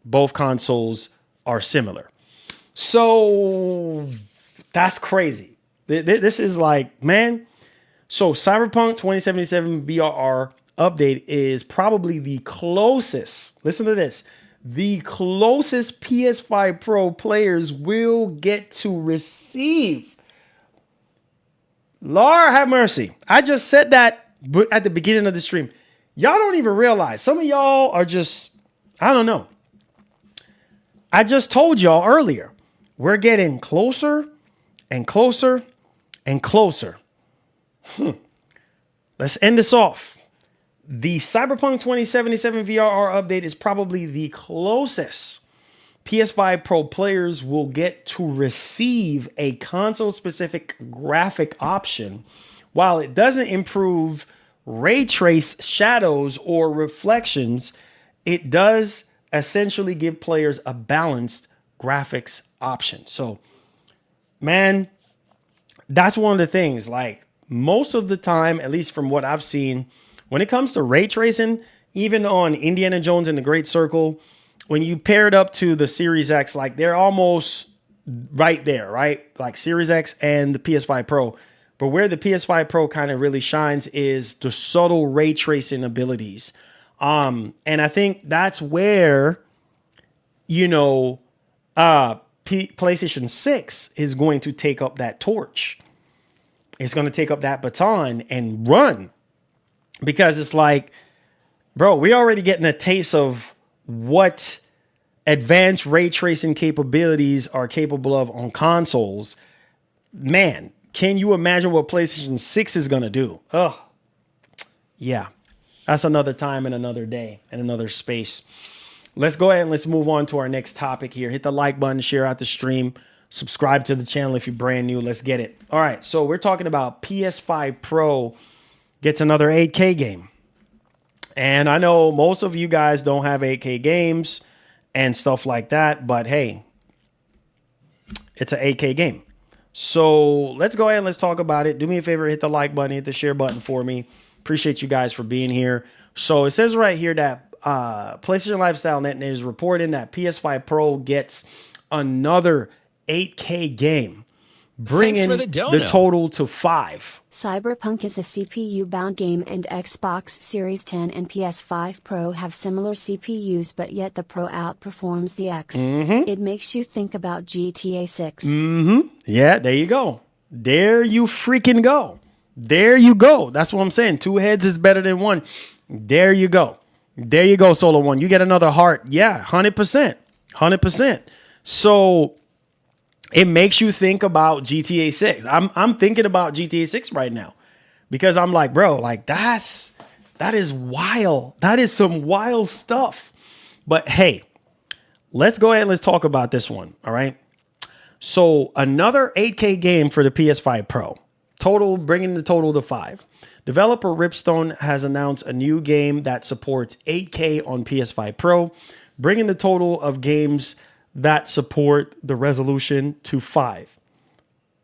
both consoles are similar. So that's crazy. This is like, man. So Cyberpunk 2077 VRR update is probably the closest. Listen to this. The closest PS5 Pro players will get to receive. Lord have mercy. I just said that at the beginning of the stream. Y'all don't even realize. Some of y'all are just, I don't know. I just told y'all earlier, we're getting closer and closer and closer. Let's end this off. The Cyberpunk 2077 VRR update is probably the closest PS5 Pro players will get to receive a console-specific graphic option. While it doesn't improve ray trace shadows or reflections, it does essentially give players a balanced graphics option. So, man, that's one of the things. Like, most of the time, at least from what I've seen, when it comes to ray tracing, even on Indiana Jones and the Great Circle, when you pair it up to the Series X, like they're almost right there, right? Like Series X and the PS5 Pro. But where the PS5 Pro kind of really shines is the subtle ray tracing abilities. And I think that's where, PlayStation 6 is going to take up that torch. It's going to take up that baton and run. Because it's like, bro, we're already getting a taste of what advanced ray tracing capabilities are capable of on consoles. Man, can you imagine what PlayStation 6 is going to do? Oh, yeah. That's another time and another day and another space. Let's go ahead and let's move on to our next topic here. Hit the like button, share out the stream, subscribe to the channel if you're brand new. Let's get it. All right, so we're talking about PS5 Pro gets another 8K game. And I know most of you guys don't have 8K games and stuff like that, but hey, it's an 8K game. So let's go ahead and let's talk about it. Do me a favor, hit the like button, hit the share button for me. Appreciate you guys for being here. So it says right here that PlayStation Lifestyle Net is reporting that PS5 Pro gets another 8K game, bringing the total to 5. Cyberpunk is a CPU-bound game, and Xbox Series 10 and PS5 Pro have similar CPUs, but yet the Pro outperforms the X. It makes you think about GTA 6. Yeah, there you go. There you freaking go. There you go. That's what I'm saying. 2 heads is better than 1. There you go. There you go, Solo One. You get another heart. Yeah, 100%. 100%. So it makes you think about GTA 6. I'm thinking about GTA 6 right now because I'm like, bro, like that is wild. That is some wild stuff. But hey, let's go ahead and let's talk about this one. All right. So another 8K game for the PS5 Pro. Bringing the total to 5. Developer Ripstone has announced a new game that supports 8K on PS5 Pro, bringing the total of games that support the resolution to 5.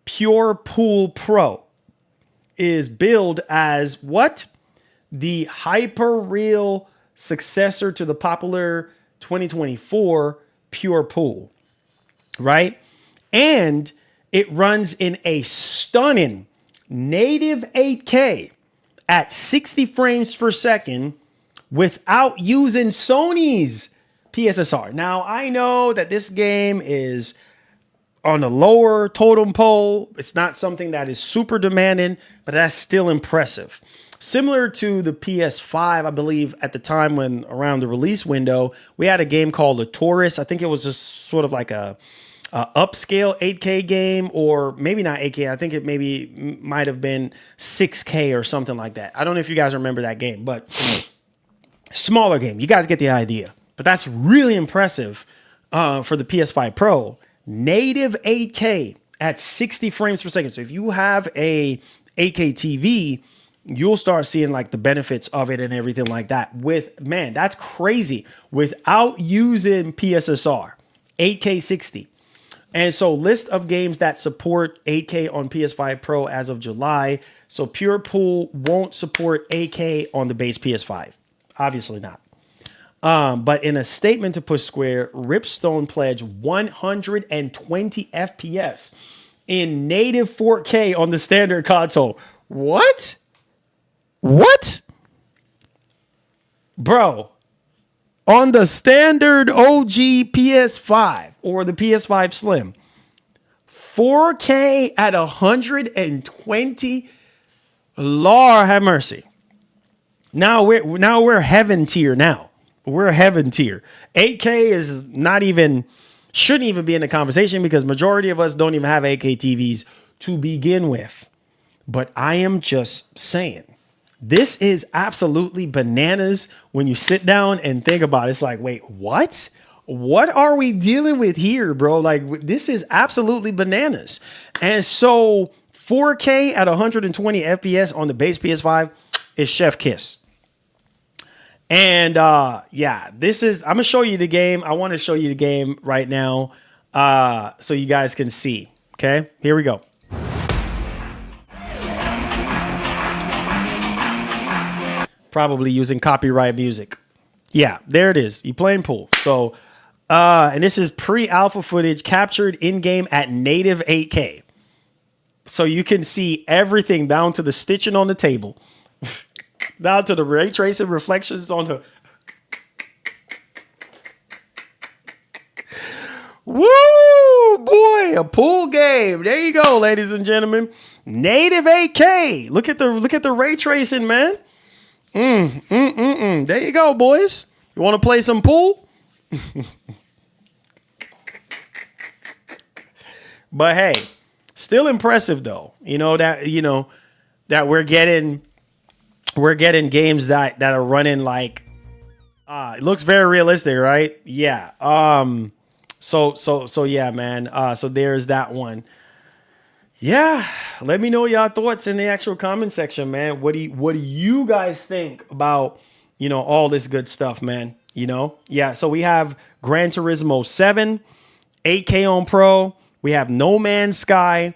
Pure Pool Pro is billed as what? The hyper-real successor to the popular 2024 Pure Pool, right? And it runs in a stunning native 8K at 60 frames per second without using Sony's PSSR. Now, I know that this game is on the lower totem pole. It's not something that is super demanding, but that's still impressive. Similar to the PS5, I believe at the time when around the release window, we had a game called The Tourist. I think it was just sort of like a upscale 8K game, or maybe not 8K. I think it might have been 6K or something like that. I don't know if you guys remember that game, but smaller game. You guys get the idea. But that's really impressive for the PS5 Pro. Native 8K at 60 frames per second. So if you have a 8K TV, you'll start seeing like the benefits of it and everything like that. With, man, that's crazy, without using PSSR, 8K 60. And so list of games that support 8K on PS5 Pro as of July. So Pure Pool won't support 8K on the base PS5. Obviously not. But in a statement to push square, Ripstone pledged 120 FPS in native 4K on the standard console. What? What? Bro, on the standard OG PS5 or the PS5 Slim, 4K at 120. Lord have mercy. Now we're heaven tier now. We're heaven tier. 8K is not even, shouldn't even be in the conversation because majority of us don't even have 8K TVs to begin with. But I am just saying, this is absolutely bananas when you sit down and think about it. It's like, wait, what? What are we dealing with here, bro? Like, this is absolutely bananas. And so 4K at 120 FPS on the base PS5 is chef kiss. And yeah, this is, I'm gonna show you the game. I want to show you the game right now so you guys can see. Okay, here we go. Probably using copyright music. Yeah, there it is. You playing pool. So, and this is pre-alpha footage captured in-game at native 8K. So you can see everything down to the stitching on the table, down to the ray tracing reflections on the. Woo, boy, a pool game. There you go, ladies and gentlemen. Native 8K. Look at the ray tracing, man. There you go, boys. You want to play some pool? But hey, still impressive though. That we're getting games that are running like it looks very realistic, right? Yeah. So yeah, man. So there's that one. Yeah, let me know y'all thoughts in the actual comment section, man. What do you guys think about, all this good stuff, man? Yeah, so we have Gran Turismo 7, 8K on Pro. We have No Man's Sky,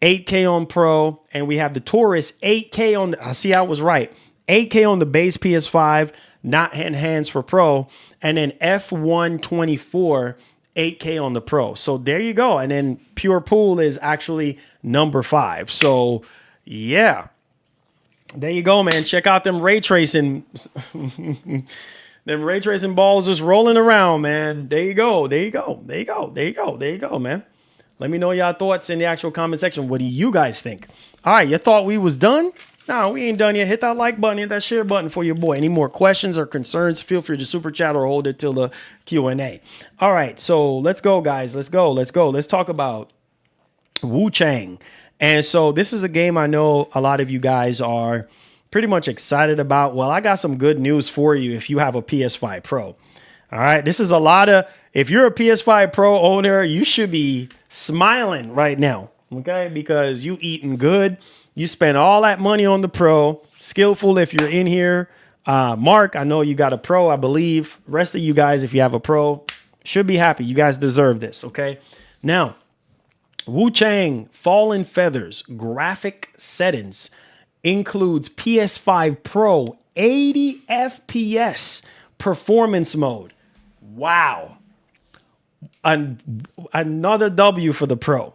8K on Pro. And we have the Taurus, 8K on I see I was right. 8K on the base PS5, not enhanced for Pro. And then F124, 8K on the Pro. So there you go. And then Pure Pool is actually number 5. So yeah, there you go, man. Check out them ray tracing. Them ray tracing balls just rolling around, man. There you go. There you go. There you go. There you go. There you go, man. Let me know y'all thoughts in the actual comment section. What do you guys think? All right, you thought we was done? No, we ain't done yet. Hit that like button, hit that share button for your boy. Any more questions or concerns, feel free to super chat or hold it till the Q&A. All right, so let's go, guys. Let's go. Let's talk about Wuchang. And so this is a game I know a lot of you guys are pretty much excited about. Well, I got some good news for you if you have a PS5 Pro. All right, this is if you're a PS5 Pro owner, you should be smiling right now, okay? Because you eating good. You spend all that money on the Pro. Skillful if you're in here. Mark, I know you got a Pro, I believe. Rest of you guys, if you have a Pro, should be happy. You guys deserve this, okay? Now, Wuchang Fallen Feathers graphic settings includes PS5 Pro 80 FPS performance mode. Wow. Another W for the Pro.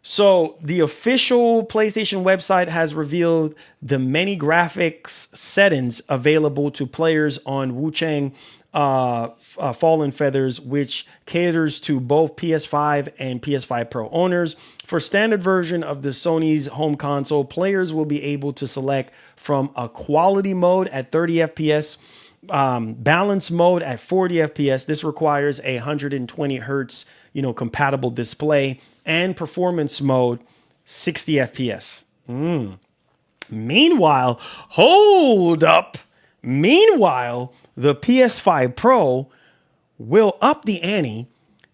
So the official PlayStation website has revealed the many graphics settings available to players on Wuchang Fallen Feathers, which caters to both PS5 and PS5 Pro owners. For standard version of the Sony's home console, players will be able to select from a quality mode at 30 FPS, balance mode at 40 FPS. This requires a 120 hertz, compatible display, and performance mode 60 FPS. Meanwhile, hold up. Meanwhile, the PS5 Pro will up the ante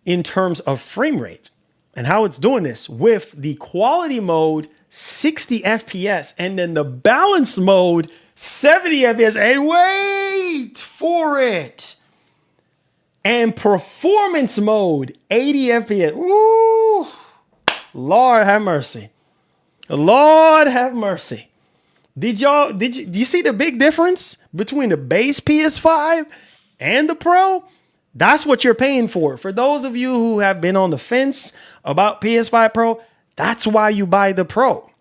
in terms of frame rate. And how it's doing this with the quality mode 60 FPS, and then the balance mode 70 FPS, and wait for it, and performance mode 80 FPS. Woo! Lord have mercy. Lord have mercy. Do you see the big difference between the base PS5 and the Pro? That's what you're paying for. For those of you who have been on the fence about PS5 Pro, that's why you buy the Pro.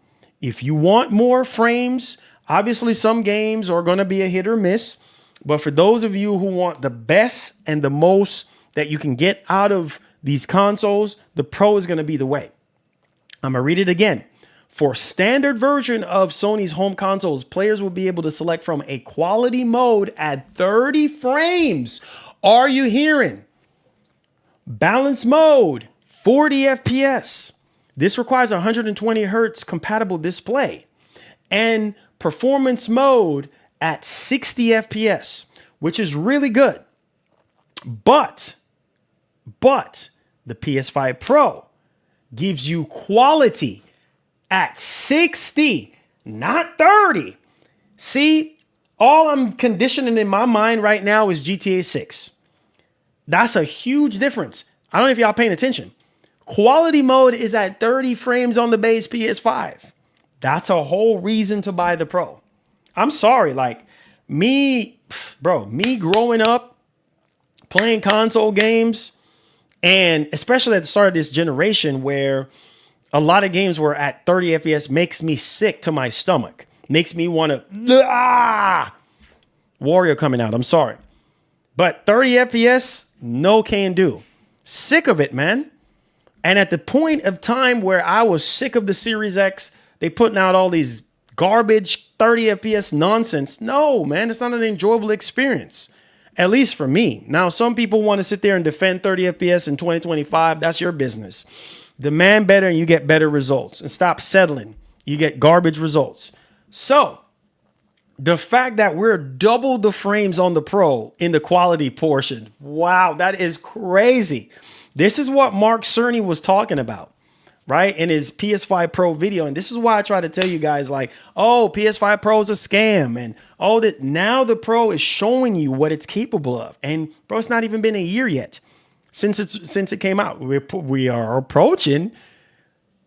If you want more frames, obviously some games are going to be a hit or miss. But for those of you who want the best and the most that you can get out of these consoles, the Pro is going to be the way. I'm going to read it again. For standard version of Sony's home consoles, players will be able to select from a quality mode at 30 frames. Are you hearing? Balance mode, 40 FPS. This requires 120 hertz compatible display. And performance mode at 60 FPS, which is really good. But the PS5 Pro gives you quality at 60, not 30. See, all I'm conditioning in my mind right now is GTA 6. That's a huge difference. I don't know if y'all paying attention. Quality mode is at 30 frames on the base PS5. That's a whole reason to buy the Pro. I'm sorry, like me growing up playing console games, and especially at the start of this generation where a lot of games were at 30 FPS, makes me sick to my stomach. Makes me want to, Warrior coming out, I'm sorry. But 30 FPS, no can do. Sick of it, man. And at the point of time where I was sick of the Series X, they putting out all these garbage 30 FPS nonsense. No, man, it's not an enjoyable experience. At least for me. Now, some people want to sit there and defend 30 FPS in 2025. That's your business. Demand better and you get better results. And stop settling. You get garbage results. So, the fact that we're double the frames on the Pro in the quality portion. Wow, that is crazy. This is what Mark Cerny was talking about, right? In his PS5 Pro video. And this is why I try to tell you guys like, oh, PS5 Pro is a scam. And oh, that now the Pro is showing you what it's capable of. And bro, it's not even been a year yet since it came out. We are approaching,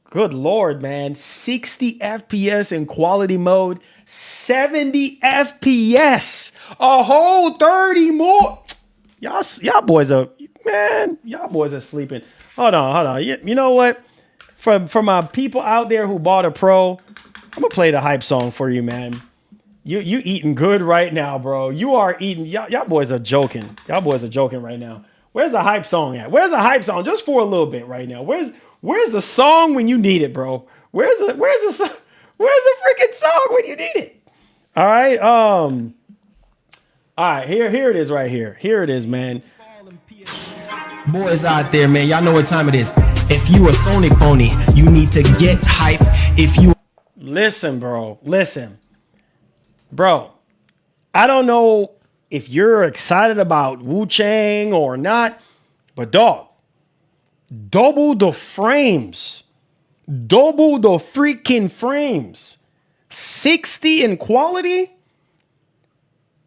good Lord, man, 60 FPS in quality mode, 70 FPS, a whole 30 more. Y'all boys are sleeping. Hold on. You know what? For my people out there who bought a Pro, I'm gonna play the hype song for you, man. You eating good right now, bro. You are eating. Y'all boys are joking. Y'all boys are joking right now. Where's the hype song at? Where's the hype song? Just for a little bit right now. Where's the song when you need it, bro? Where's the freaking song when you need it? All right. All right. Here it is right here. Here it is, man. Boys out there, man, y'all know what time it is. If you a Sonic pony, you need to get hype. If you listen, bro. I don't know if you're excited about Wuchang or not, but dog, double the frames. Double the freaking frames. 60 in quality,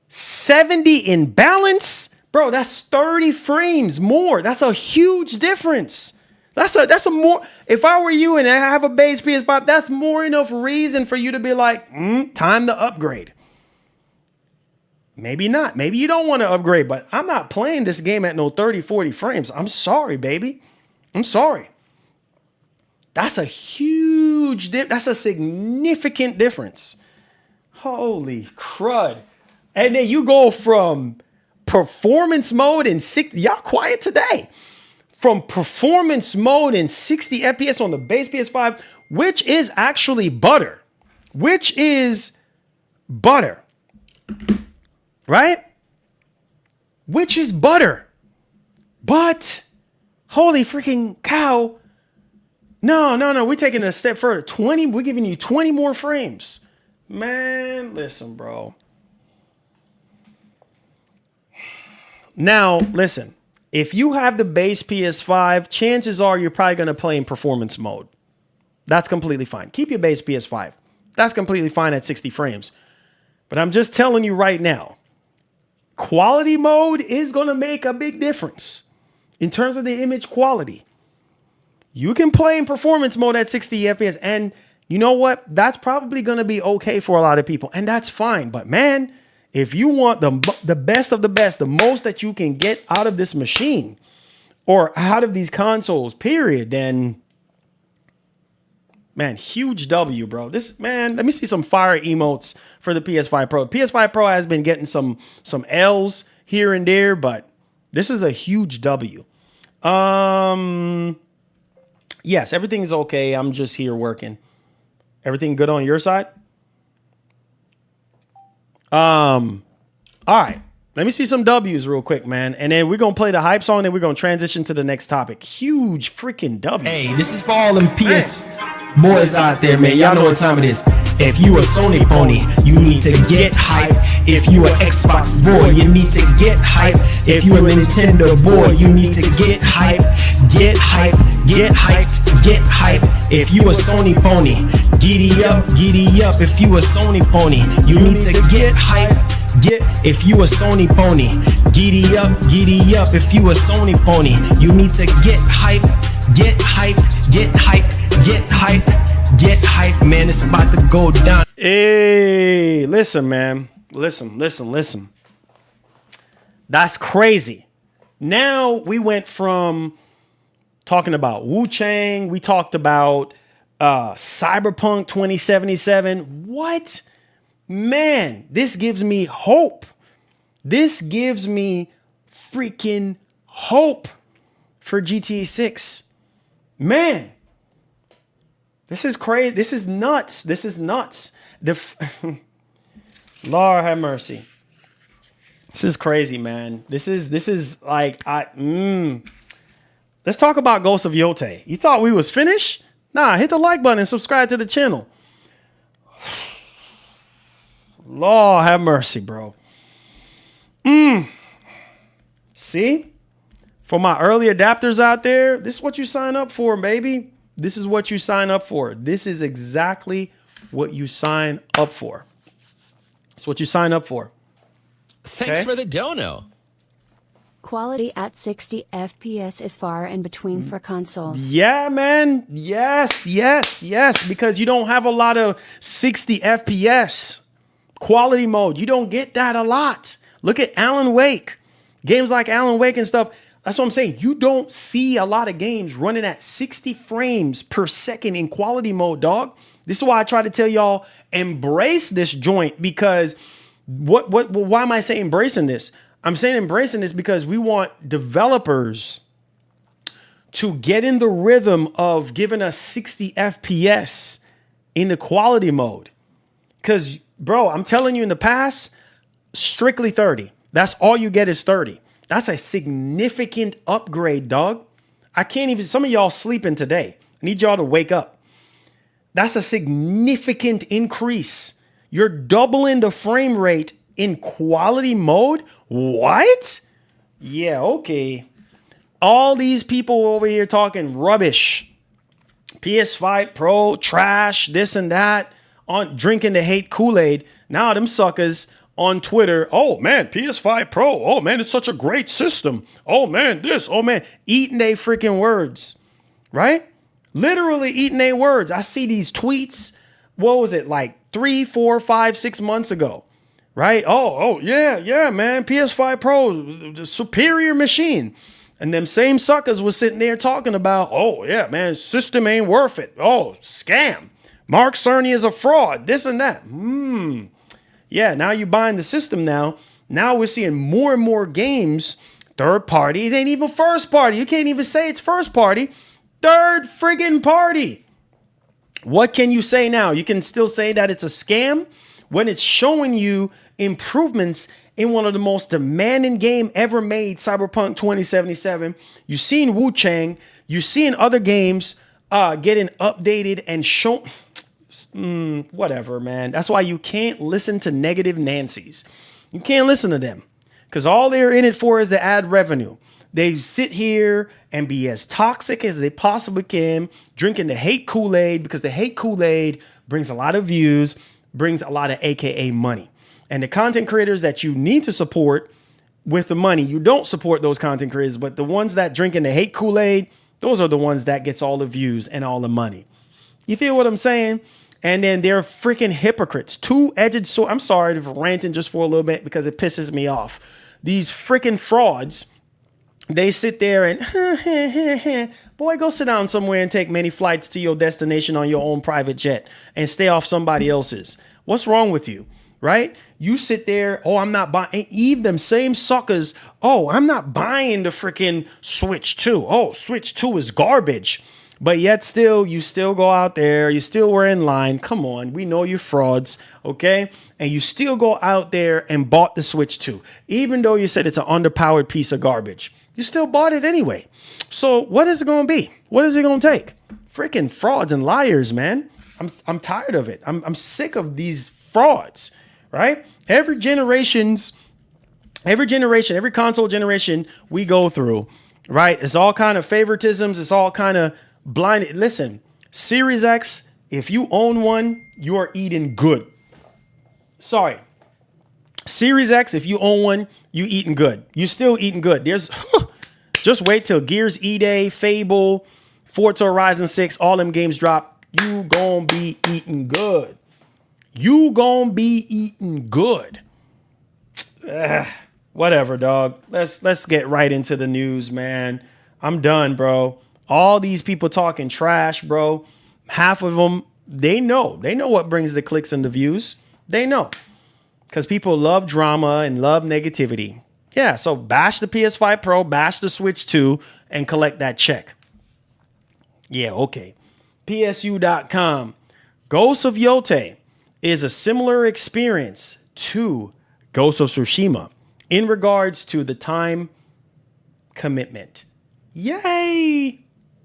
70 in balance. Bro, that's 30 frames more. That's a huge difference. That's a more, if I were you and I have a base PS5, that's more enough reason for you to be like, time to upgrade. Maybe not. Maybe you don't want to upgrade, but I'm not playing this game at no 30, 40 frames. I'm sorry, baby. I'm sorry. That's a huge that's a significant difference. Holy crud. And then you go from performance mode in 60, y'all quiet today. From performance mode in 60 FPS on the base PS5, which is actually butter. Right? Which is butter. But, holy freaking cow. No. We're taking it a step further. 20, we're giving you 20 more frames. Man, listen, bro. Now, listen. If you have the base PS5, chances are you're probably going to play in performance mode. That's completely fine. Keep your base PS5. That's completely fine at 60 frames. But I'm just telling you right now, quality mode is going to make a big difference in terms of the image quality. You can play in performance mode at 60 FPS, and you know what? That's probably going to be okay for a lot of people, and that's fine. But man, if you want the best of the best, the most that you can get out of this machine or out of these consoles, period, then man, huge W, bro. This, man, let me see some fire emotes for the PS5 Pro. PS5 Pro has been getting some L's here and there, but this is a huge W. Yes, everything's okay. I'm just here working. Everything good on your side? All right. Let me see some W's real quick, man. And then we're going to play the hype song, and we're going to transition to the next topic. Huge freaking W. Hey, this is for all them PS boys out there, man. Y'all know what time it is. If you a Sony pony, you need to get hype. If you a Xbox boy, you need to get hype. If you a Nintendo boy, you need to get hype. Get hype, get hype, get hype. If you a Sony pony, giddy up, giddy up. If you a Sony pony, you need to get hype. If you a Sony pony, giddy up, giddy up. If you a Sony pony, you need to get hype, get hype, get hype, get hype, get hype, man. It's about to go down. Hey, listen, man. Listen. That's crazy. Now we went from talking about Wuchang. We talked about Cyberpunk 2077. What? Man, this gives me hope. This gives me freaking hope for GTA 6. Man, this is crazy. This is nuts. This is nuts. Lord have mercy. This is crazy, man. This is like, let's talk about Ghost of Yote. You thought we was finished? Nah, hit the like button and subscribe to the channel. Lord have mercy, bro. See? For my early adapters out there, this is what you sign up for, baby. This is what you sign up for. This is exactly what you sign up for. It's what you sign up for. Thanks for the dono. Quality at 60 FPS is far in between for consoles. Yeah, man. Yes. Because you don't have a lot of 60 FPS. Quality mode. You don't get that a lot. Look at Alan Wake. Games like Alan Wake and stuff. That's what I'm saying. You don't see a lot of games running at 60 frames per second in quality mode, dog. This is why I try to tell y'all, embrace this joint, because why am I saying embracing this? I'm saying embracing this because we want developers to get in the rhythm of giving us 60 FPS in the quality mode. Because, bro, I'm telling you, in the past, strictly 30. That's all you get is 30. That's a significant upgrade, dog. I can't even, some of y'all sleeping today. I need y'all to wake up. That's a significant increase. You're doubling the frame rate in quality mode. What? Yeah, okay. All these people over here talking rubbish. PS5 Pro, trash, this and that, on drinking the hate Kool-Aid. Now them suckers on Twitter, oh man, PS5 Pro, oh man, it's such a great system. Oh man, this, oh man, eating they freaking words, right? Literally eating they words. I see these tweets, what was it, like 3, 4, 5, 6 months ago, right? Oh yeah, man, PS5 Pro, the superior machine. And them same suckers was sitting there talking about, oh yeah, man, system ain't worth it. Oh, scam. Mark Cerny is a fraud, this and that. Yeah, now you're buying the system now. Now we're seeing more and more games, third party. It ain't even first party. You can't even say it's first party. Third friggin' party. What can you say now? You can still say that it's a scam when it's showing you improvements in one of the most demanding game ever made, Cyberpunk 2077. You've seen Wuchang. You've seen other games getting updated and shown. Whatever, man. That's why you can't listen to negative Nancy's. You can't listen to them because all they're in it for is the ad revenue. They sit here and be as toxic as they possibly can, drinking the hate Kool-Aid, because the hate Kool-Aid brings a lot of views, brings a lot of AKA money. And the content creators that you need to support with the money, you don't support those content creators, but the ones that drinking the hate Kool-Aid, those are the ones that gets all the views and all the money. You feel what I'm saying? And then they're freaking hypocrites. Two-edged sword. I'm sorry for ranting just for a little bit because it pisses me off. These freaking frauds, they sit there and, boy, go sit down somewhere and take many flights to your destination on your own private jet and stay off somebody else's. What's wrong with you, right? You sit there, oh, I'm not buying, Eve, them same suckers, oh, I'm not buying the freaking Switch 2. Oh, Switch 2 is garbage. But yet still, you still go out there, you still were in line. Come on, we know you frauds, okay? And you still go out there and bought the Switch 2. Even though you said it's an underpowered piece of garbage, you still bought it anyway. So what is it going to be? What is it going to take? Freaking frauds and liars, man. I'm tired of it. I'm sick of these frauds, right? Every console generation we go through, right? It's all kind of favoritisms. It's all kind of blinded. Listen, Series X, if you own one, you are eating good. Sorry. Series X, if you own one, you eating good. You still eating good. There's just wait till Gears E-Day, Fable, Forza Horizon 6, all them games drop. You gonna be eating good. You gonna be eating good. Whatever, dog. Let's get right into the news, man. I'm done, bro. All these people talking trash, bro. Half of them, they know what brings the clicks and the views. They know, because people love drama and love negativity. Yeah, so bash the PS5 Pro, bash the Switch 2, and collect that check. Yeah, okay. PSU.com. Ghost of Yote is a similar experience to Ghost of Tsushima in regards to the time commitment. Yay!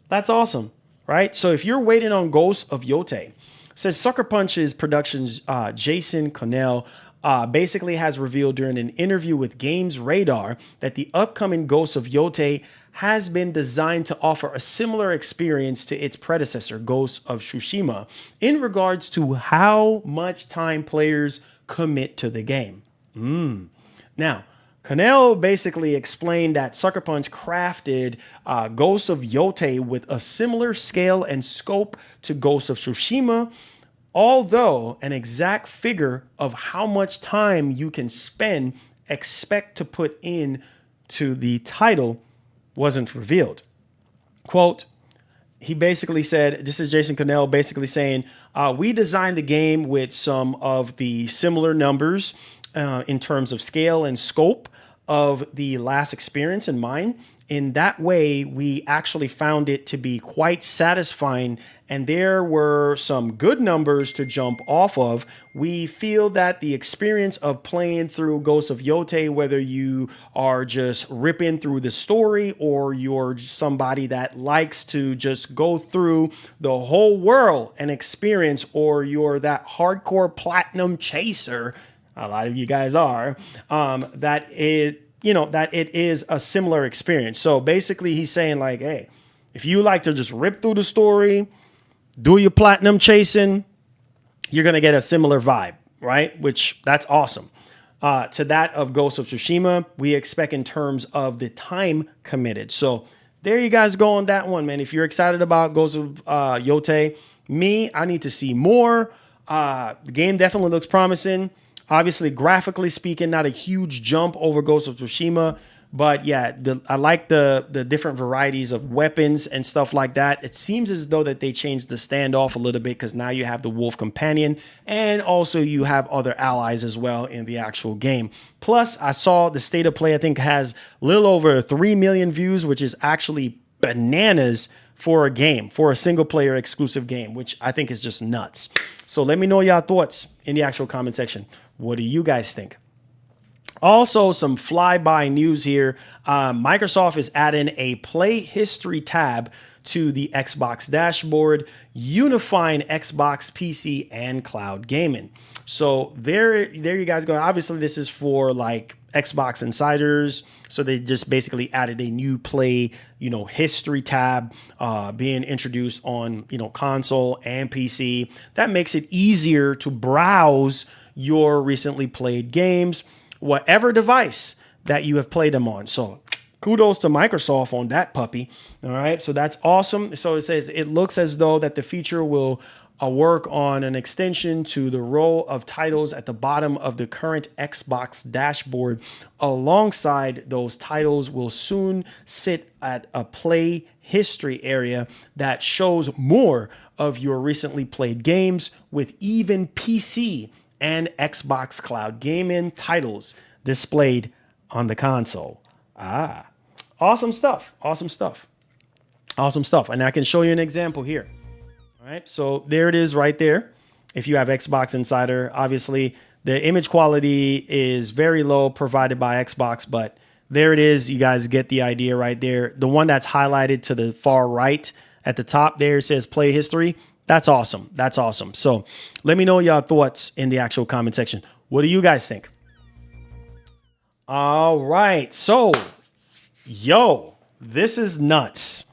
That's awesome, right? So if you're waiting on Ghost of Yote, says Sucker Punch's Productions Jason Connell basically has revealed during an interview with Games Radar that the upcoming Ghost of Yote has been designed to offer a similar experience to its predecessor, Ghost of Tsushima, in regards to how much time players commit to the game. Now, Connell basically explained that Sucker Punch crafted Ghost of Yote with a similar scale and scope to Ghost of Tsushima, although an exact figure of how much time you can expect to put in to the title wasn't revealed. Quote, he basically said, this is Jason Connell basically saying, we designed the game with some of the similar numbers in terms of scale and scope of the last experience in mind. In that way, we actually found it to be quite satisfying, and there were some good numbers to jump off of. We feel that the experience of playing through Ghost of Yote, whether you are just ripping through the story or you're somebody that likes to just go through the whole world and experience, or you're that hardcore platinum chaser, a lot of you guys are, that it is a similar experience. So basically he's saying like, hey, if you like to just rip through the story, do your platinum chasing, you're going to get a similar vibe, right? Which that's awesome. To that of Ghost of Tsushima, we expect in terms of the time committed. So there you guys go on that one, man. If you're excited about Ghost of Yote, I need to see more. The game definitely looks promising. Obviously, graphically speaking, not a huge jump over Ghost of Tsushima. But yeah, I like the different varieties of weapons and stuff like that. It seems as though that they changed the standoff a little bit, because now you have the wolf companion, and also you have other allies as well in the actual game. Plus, I saw the state of play, I think, has a little over 3 million views, which is actually bananas for a game, for a single player exclusive game, which I think is just nuts. So let me know your thoughts in the actual comment section. What do you guys think? Also, some flyby news here. Microsoft is adding a play history tab to the Xbox dashboard, unifying Xbox, PC, and cloud gaming. So there you guys go. Obviously, this is for like Xbox Insiders. So they just basically added a new play, history tab being introduced on, console and PC. That makes it easier to browse your recently played games, whatever device that you have played them on. So kudos to Microsoft on that puppy. All right. So that's awesome. So it says it looks as though that the feature will work on an extension to the row of titles at the bottom of the current Xbox dashboard. Alongside those titles will soon sit at a play history area that shows more of your recently played games, with even PC and Xbox Cloud gaming titles displayed on the console. Awesome stuff. Awesome stuff. Awesome stuff. And I can show you an example here. All right. So there it is right there. If you have Xbox Insider, obviously the image quality is very low provided by Xbox, but there it is. You guys get the idea right there. The one that's highlighted to the far right at the top there says play history. That's awesome. That's awesome. So let me know your thoughts in the actual comment section. What do you guys think? All right. So, this is nuts.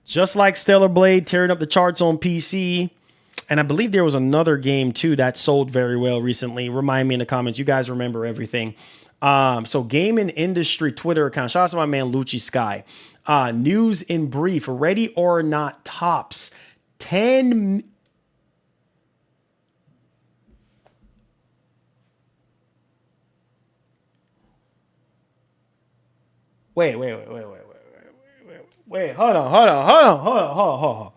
Just like Stellar Blade tearing up the charts on PC. And I believe there was another game too that sold very well recently. Remind me in the comments. You guys remember everything. So gaming industry Twitter account. Shout out to my man Lucci Sky. News in brief. Ready or Not tops 10. Wait. Hold on.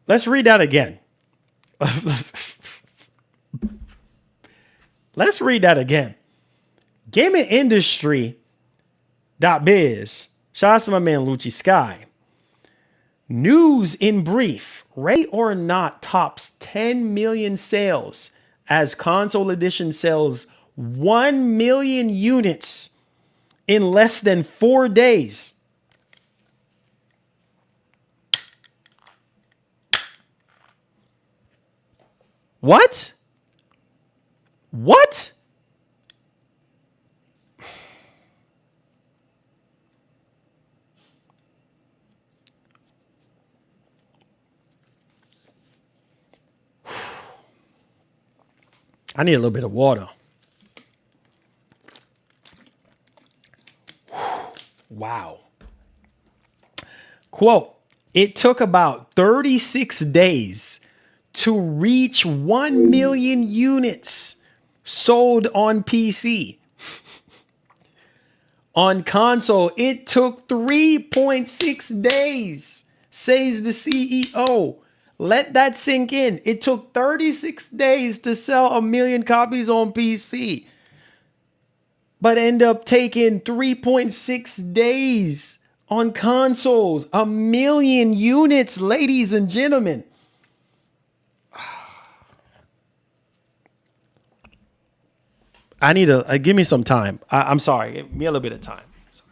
Let's read that again. Let's read that again. Gaming industry.biz. Shout out to my man Lucci Sky. News in brief. Ready or Not tops 10 million sales as console edition sells 1 million units in less than 4 days. What? I need a little bit of water. Wow. Quote, it took about 36 days to reach 1 million units sold on PC. On console, it took 3.6 days, says the CEO. Let that sink in. It took 36 days to sell 1 million copies on PC, but end up taking 3.6 days on consoles. 1 million units, ladies and gentlemen. I need give me some time. I'm sorry. Give me a little bit of time. Sorry.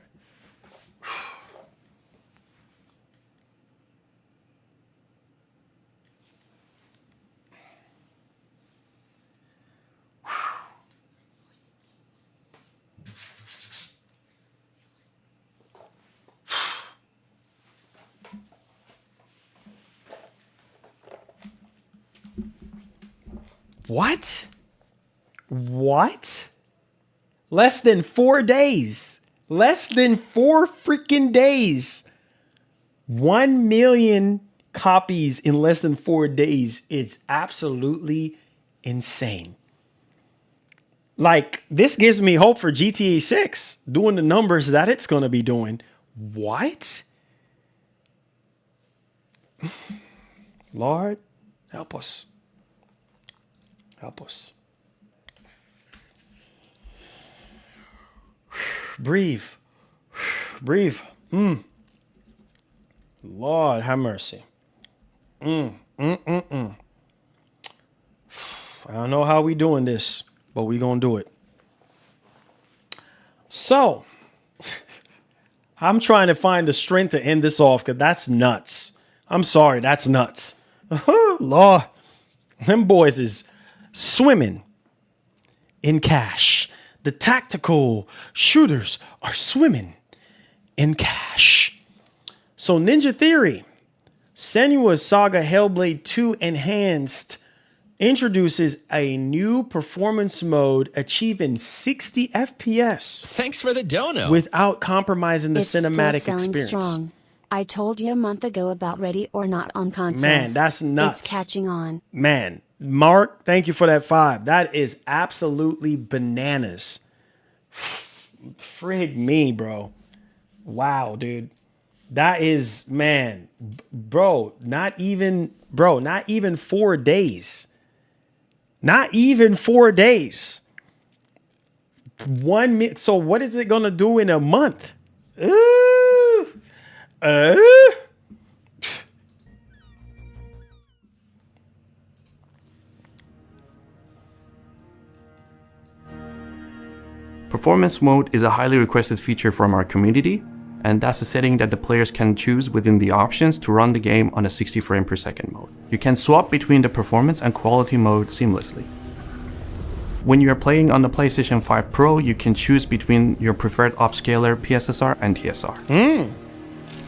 What? Less than 4 days. Less than 4 freaking days. 1 million copies in less than 4 days is absolutely insane. Like, this gives me hope for GTA 6 doing the numbers that it's going to be doing. What? Lord, help us. Help us. Breathe. Lord, have mercy. I don't know how we doing this, but we gonna do it. So, I'm trying to find the strength to end this off because that's nuts. I'm sorry, that's nuts. Lord, them boys is swimming in cash. The tactical shooters are swimming in cash. So Ninja Theory, Senua's Saga Hellblade 2 Enhanced introduces a new performance mode achieving 60 FPS. Thanks for the dono. Without compromising the It's cinematic still selling experience. strong. I told you a month ago about Ready or Not on consoles. Man, that's nuts. It's catching on. Man, Mark, thank you for that 5. That is absolutely bananas. Frig me, bro. Wow, dude. That is, man, bro, not even 4 days. Not even 4 days. 1 minute. So what is it going to do in a month? Performance mode is a highly requested feature from our community, and that's a setting that the players can choose within the options to run the game on a 60 frame per second mode. You can swap between the performance and quality mode seamlessly. When you are playing on the PlayStation 5 Pro, you can choose between your preferred upscaler PSSR and TSR.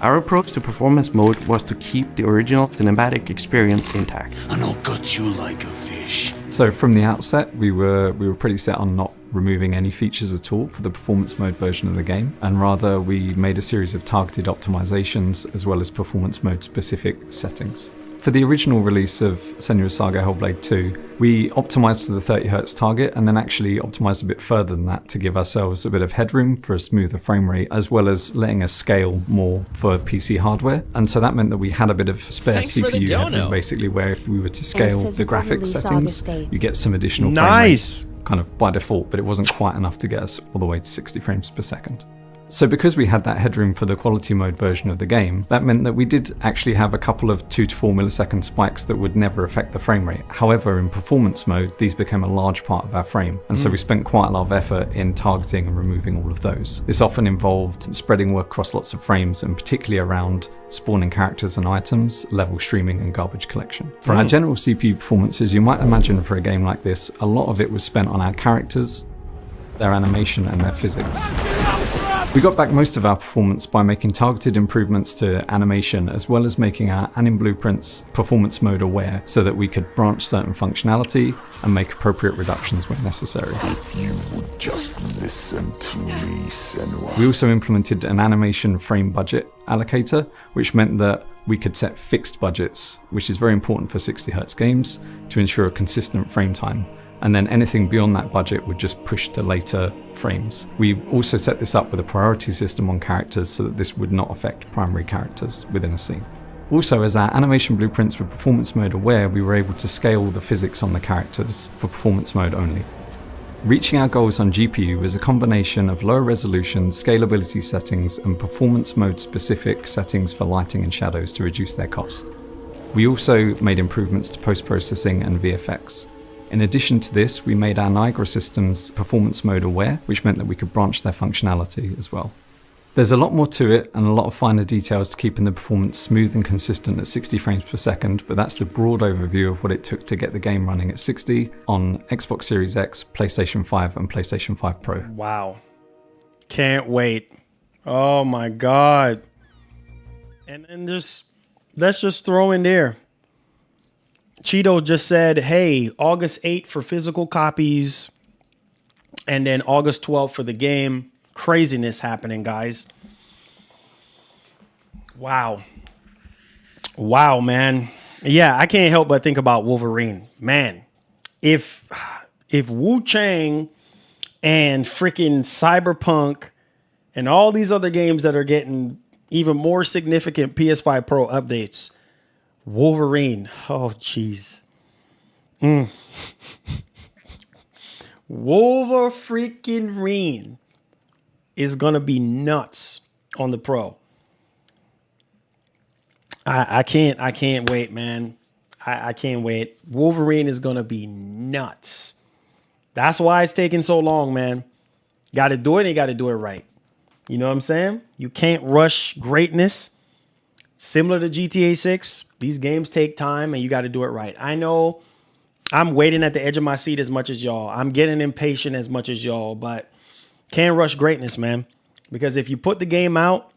Our approach to performance mode was to keep the original cinematic experience intact. And I'll gut you like a fish. So from the outset, we were pretty set on not removing any features at all for the performance mode version of the game, and rather we made a series of targeted optimizations as well as performance mode specific settings. For the original release of Senua's Saga Hellblade 2, we optimized to the 30Hz target and then actually optimized a bit further than that to give ourselves a bit of headroom for a smoother frame rate, as well as letting us scale more for PC hardware. And so that meant that we had a bit of spare Thanks for the CPU dono. headroom, basically, where if we were to scale the physical graphics release settings, August 8th. you get some additional frame Nice. rates kind of by default, but it wasn't quite enough to get us all the way to 60 frames per second. So because we had that headroom for the quality mode version of the game, that meant that we did actually have a couple of 2 to 4 millisecond spikes that would never affect the frame rate. However, in performance mode, these became a large part of our frame. And so we spent quite a lot of effort in targeting and removing all of those. This often involved spreading work across lots of frames, and particularly around spawning characters and items, level streaming and garbage collection. For our general CPU performances, you might imagine for a game like this, a lot of it was spent on our characters, their animation and their physics. We got back most of our performance by making targeted improvements to animation, as well as making our anim blueprints performance mode aware so that we could branch certain functionality and make appropriate reductions when necessary. If you would just listen to me, Senua. We also implemented an animation frame budget allocator, which meant that we could set fixed budgets, which is very important for 60Hz games, to ensure a consistent frame time. And then anything beyond that budget would just push to later frames. We also set this up with a priority system on characters so that this would not affect primary characters within a scene. Also, as our animation blueprints were performance mode aware, we were able to scale the physics on the characters for performance mode only. Reaching our goals on GPU was a combination of lower resolution, scalability settings, and performance mode specific settings for lighting and shadows to reduce their cost. We also made improvements to post-processing and VFX. In addition to this, we made our Niagara systems performance mode aware, which meant that we could branch their functionality as well. There's a lot more to it and a lot of finer details to keeping the performance smooth and consistent at 60 frames per second, but that's the broad overview of what it took to get the game running at 60 on Xbox Series X, PlayStation 5 and PlayStation 5 Pro. Wow. Can't wait. Oh my God. And let's just throw in there. Cheeto just said, hey, August 8th for physical copies and then August 12th for the game. Craziness happening, guys. Wow. Wow, man. Yeah, I can't help but think about Wolverine. Man, if Wuchang and freaking Cyberpunk and all these other games that are getting even more significant PS5 Pro updates, Wolverine. Oh, jeez. Wolverine is going to be nuts on the Pro. I can't wait, man. I can't wait. Wolverine is going to be nuts. That's why it's taking so long, man. Got to do it and you got to do it right. You know what I'm saying? You can't rush greatness. Similar to GTA 6, these games take time and you got to do it right. I know I'm waiting at the edge of my seat as much as y'all. I'm getting impatient as much as y'all, but can't rush greatness, man. Because if you put the game out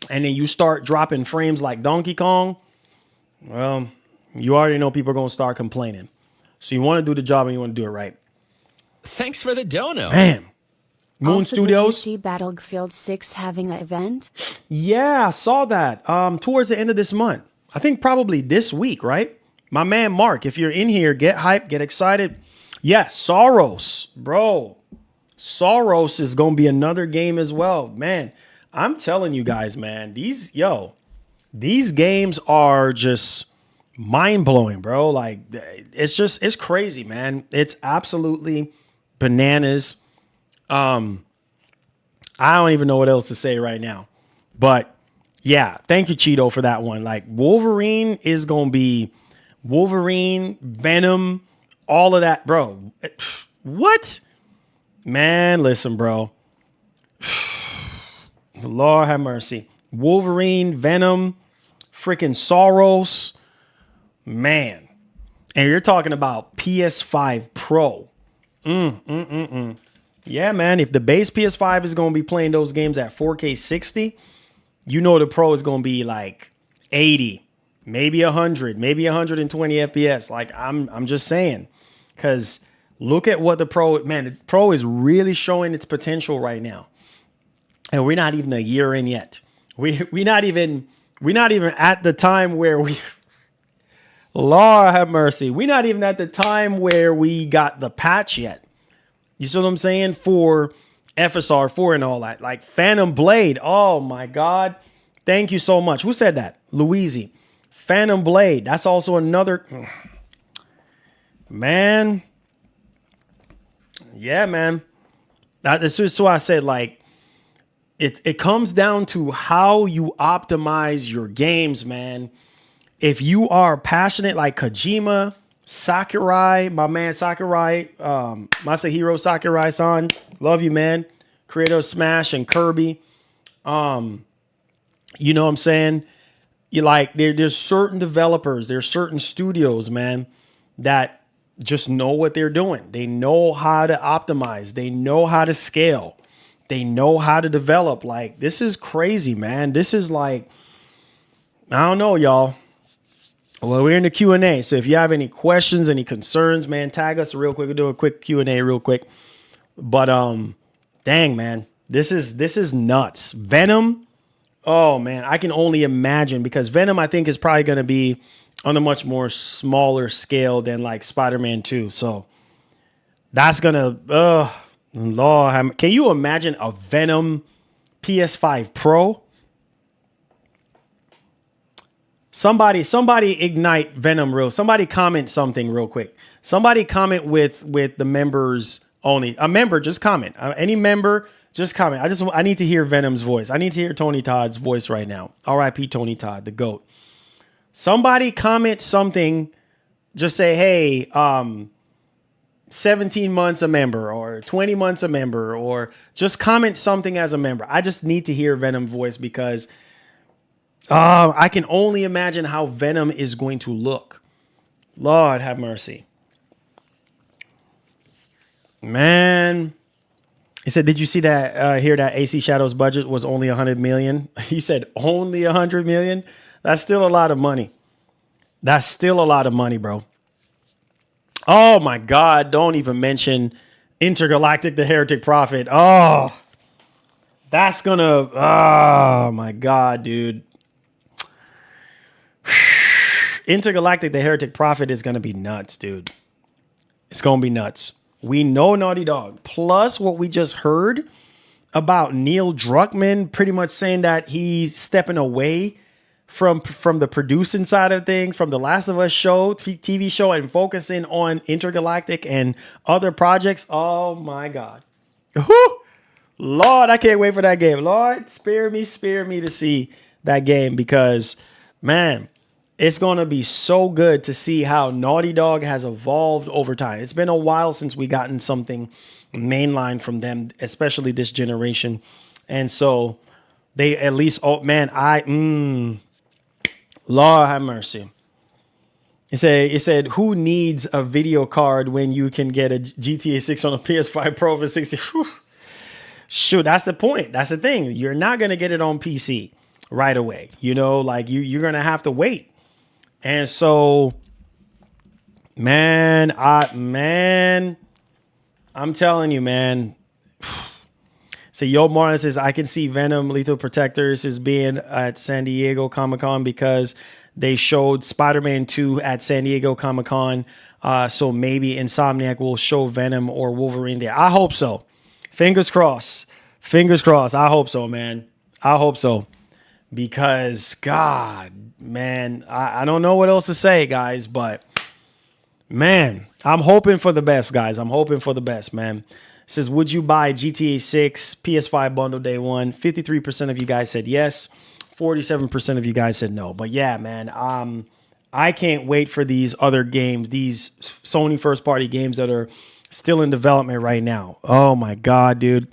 and then you start dropping frames like Donkey Kong, well, you already know people are going to start complaining. So you want to do the job and you want to do it right. Thanks for the dono. Man. Moon also, Studios. Did you see Battlefield 6 having an event? Yeah, I saw that. Towards the end of this month. I think probably this week, right? My man Mark, if you're in here, get hyped, get excited. Yes, Soros, bro. Soros is going to be another game as well. Man, I'm telling you guys, man, these games are just mind-blowing, bro. Like, it's crazy, man. It's absolutely bananas. I don't even know what else to say right now. But yeah, thank you, Cheeto, for that one. Like, Wolverine is going to be Wolverine, Venom, all of that, bro. What? Man, listen, bro. Lord have mercy. Wolverine, Venom, freaking Soros. Man. And you're talking about PS5 Pro. Yeah, man. If the base PS5 is going to be playing those games at 4K 60, you know the Pro is going to be like 80, maybe 100, maybe 120 FPS. Like, I'm just saying. Because look at what the Pro is really showing its potential right now. And we're not even a year in yet. We're not even at the time where we Lord have mercy. We're not even at the time where we got the patch yet. You see what I'm saying? For FSR 4 and all that. Like Phantom Blade. Oh my God. Thank you so much. Who said that? Louise. Phantom Blade. That's also another. Man. Yeah, man. This is why I said, like, it comes down to how you optimize your games, man. If you are passionate like Kojima, Sakurai, my man Sakurai, Masahiro Sakurai-san, love you, man. Creator of Smash and Kirby. You know what I'm saying? You like there's certain developers, there's certain studios, man, that just know what they're doing. They know how to optimize. They know how to scale. They know how to develop. Like, this is crazy, man. This is like, I don't know, y'all. Well, we're in the Q&A. So if you have any questions, any concerns, man, tag us real quick. We'll do a quick Q&A real quick. But dang, man, this is nuts. Venom. Oh man, I can only imagine, because Venom, I think, is probably going to be on a much more smaller scale than like Spider-Man 2. So that's going to, Lord, can you imagine a Venom PS5 Pro? Somebody ignite Venom real. Somebody comment something real quick. Somebody comment with the members only. A member, just comment. Any member, just comment. I need to hear Venom's voice. I need to hear Tony Todd's voice right now. R.I.P. Tony Todd, the GOAT. Somebody comment something. Just say, hey, 17 months a member, or 20 months a member, or just comment something as a member. I just need to hear Venom's voice, because I can only imagine how Venom is going to look. Lord have mercy. Man. He said, did you see that, hear that AC Shadow's budget was only 100 million? He said, only 100 million? That's still a lot of money. That's still a lot of money, bro. Oh my God. Don't even mention Intergalactic, the Heretic Prophet. Oh, that's gonna, oh my God, dude. Intergalactic, the Heretic Prophet is going to be nuts, dude. It's going to be nuts. We know Naughty Dog. Plus what we just heard about Neil Druckmann pretty much saying that he's stepping away from the producing side of things, from the Last of Us show, TV show, and focusing on Intergalactic and other projects. Oh my God. Whew. Lord, I can't wait for that game. Lord, spare me to see that game, because, man, it's going to be so good to see how Naughty Dog has evolved over time. It's been a while since we gotten something mainline from them, especially this generation. And so they at least, oh man, Lord have mercy. It said, who needs a video card when you can get a GTA 6 on a PS5 Pro for 60? Whew. Shoot, that's the point. That's the thing. You're not going to get it on PC right away. You know, like you're going to have to wait. And so, man, I'm telling you, man. So Yo Marlon says, I can see Venom Lethal Protectors as being at San Diego Comic-Con because they showed Spider-Man 2 at San Diego Comic-Con. So maybe Insomniac will show Venom or Wolverine there. I hope so. Fingers crossed. Fingers crossed. I hope so, man. I hope so. Because, God, man, I don't know what else to say, guys. But, man, I'm hoping for the best, guys. I'm hoping for the best, man. It says, would you buy GTA 6 PS5 bundle day one? 53% of you guys said yes. 47% of you guys said no. But, yeah, man, I can't wait for these other games, these Sony first-party games that are still in development right now. Oh, my God, dude.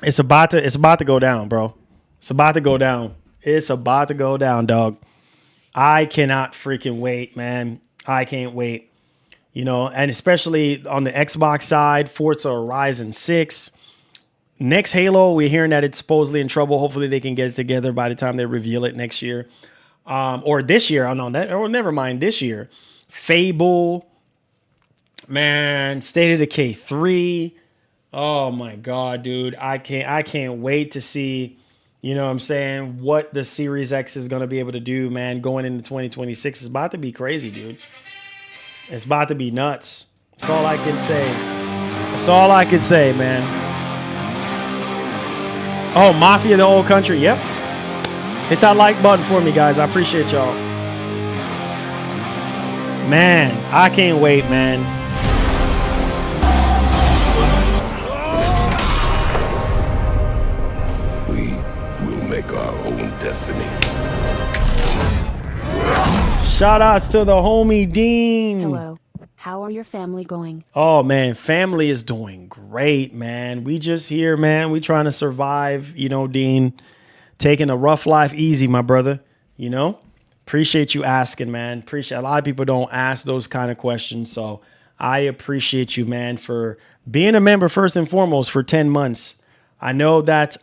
It's about to go down, bro. It's about to go down. It's about to go down, dog. I cannot freaking wait, man. I can't wait. You know, and especially on the Xbox side, Forza Horizon 6. Next Halo, we're hearing that it's supposedly in trouble. Hopefully they can get it together by the time they reveal it next year. Or this year. I don't know that. Or never mind, this year. Fable. Man, State of Decay 3. Oh my God, dude. I can't wait to see, you know what I'm saying, what the Series X is going to be able to do, man, going into 2026. It's about to be crazy, dude. It's about to be nuts. That's all I can say. That's all I can say, man. Oh, Mafia the Old Country. Yep. Hit that like button for me, guys. I appreciate y'all. Man, I can't wait, man. We will make our own destiny. Shout outs to the homie Dean. Hello. How are your family going? Oh, man. Family is doing great, man. We just here, man. We trying to survive, you know, Dean. Taking a rough life easy, my brother. You know? Appreciate you asking, man. Appreciate. A lot of people don't ask those kind of questions. So I appreciate you, man, for being a member first and foremost for 10 months. I know that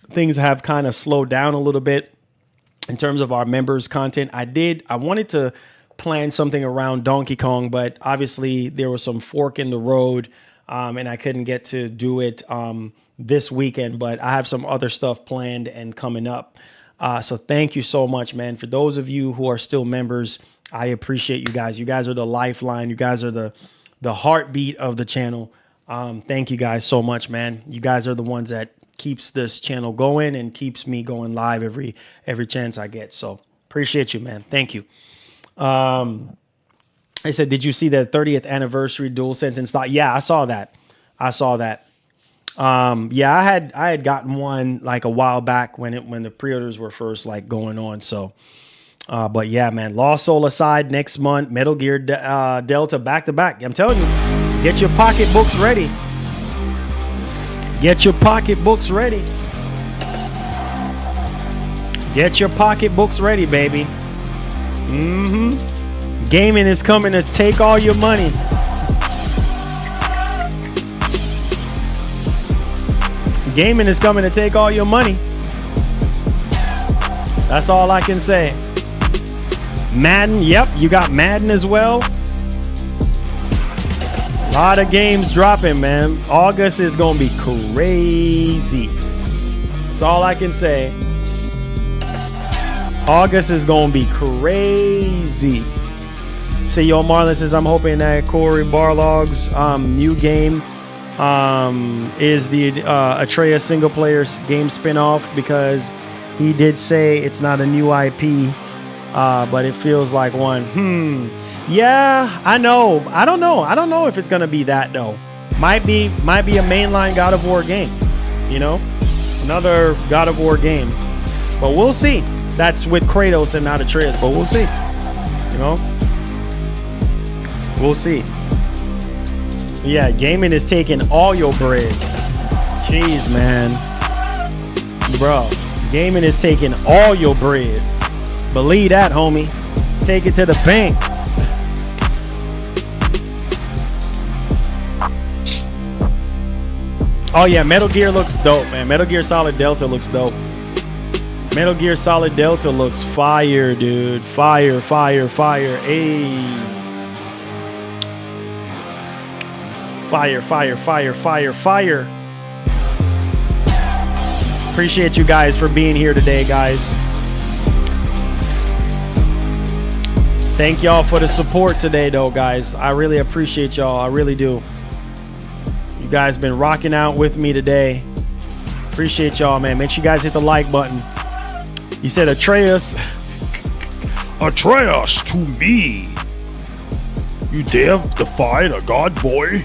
things have kind of slowed down a little bit in terms of our members' content. I wanted to plan something around Donkey Kong, but obviously there was some fork in the road, and I couldn't get to do it this weekend, but I have some other stuff planned and coming up. So thank you so much, man. For those of you who are still members, I appreciate you guys. You guys are the lifeline. You guys are the heartbeat of the channel. Thank you guys so much, man. You guys are the ones that keeps this channel going and keeps me going live every chance I get. So appreciate you, man. Thank you. I said, did you see the 30th anniversary DualSense in stock? Yeah, I saw that. Yeah, I had gotten one like a while back when the pre-orders were first like going on. So, but yeah, man, Lost Soul aside, next month, Metal Gear Delta back to back. I'm telling you, get your pocketbooks ready. Get your pocketbooks ready. Get your pocketbooks ready, baby. Gaming is coming to take all your money. Gaming is coming to take all your money. That's all I can say. Madden, yep, you got Madden as well. A lot of games dropping, man. August is going to be crazy. That's all I can say. August is going to be crazy. See, Yo Marlon says, I'm hoping that Corey Barlog's new game is the Atreus single player game spinoff, because he did say it's not a new IP, but it feels like one. Yeah, I know. I don't know if it's gonna be that though. Might be a mainline God of War game. You know, another God of War game. But we'll see. That's with Kratos and not Atreus. But we'll see. You know, we'll see. Yeah, gaming is taking all your bread. Jeez, man. Bro, gaming is taking all your bread. Believe that, homie. Take it to the bank. Oh yeah, Metal Gear looks dope, man. Metal Gear Solid Delta looks dope. Metal Gear Solid Delta looks fire, dude. Fire, fire, fire. Ayy. Fire, fire, fire, fire, fire. Appreciate you guys for being here today, guys. Thank y'all for the support today, though, guys. I really appreciate y'all. I really do. You guys been rocking out with me today. Appreciate y'all, man. Make sure you guys hit the like button. You said Atreus. Atreus to me. You dare defy the god boy?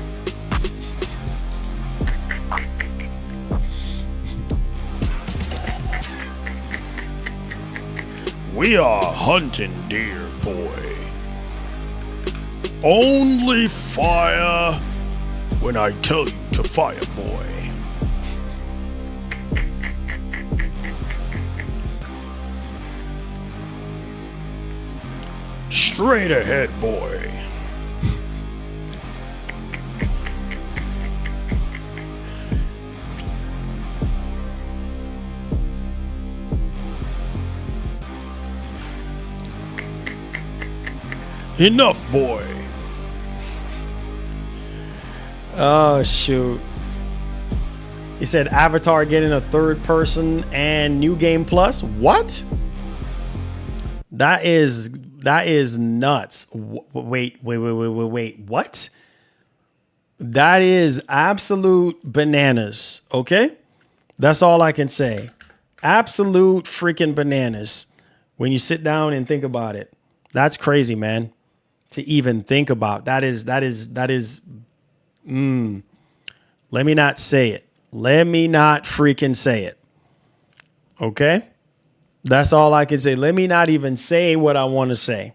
We are hunting deer, boy. Only fire when I tell you to fire, boy. Straight ahead, boy. Enough, boy. Oh, shoot. He said Avatar getting a third person and New Game Plus. What? That is nuts. Wait. What? That is absolute bananas. Okay? That's all I can say. Absolute freaking bananas when you sit down and think about it. That's crazy, man. To even think about. That is let me not say it. Let me not freaking say it. Okay? That's all I can say. Let me not even say what I want to say.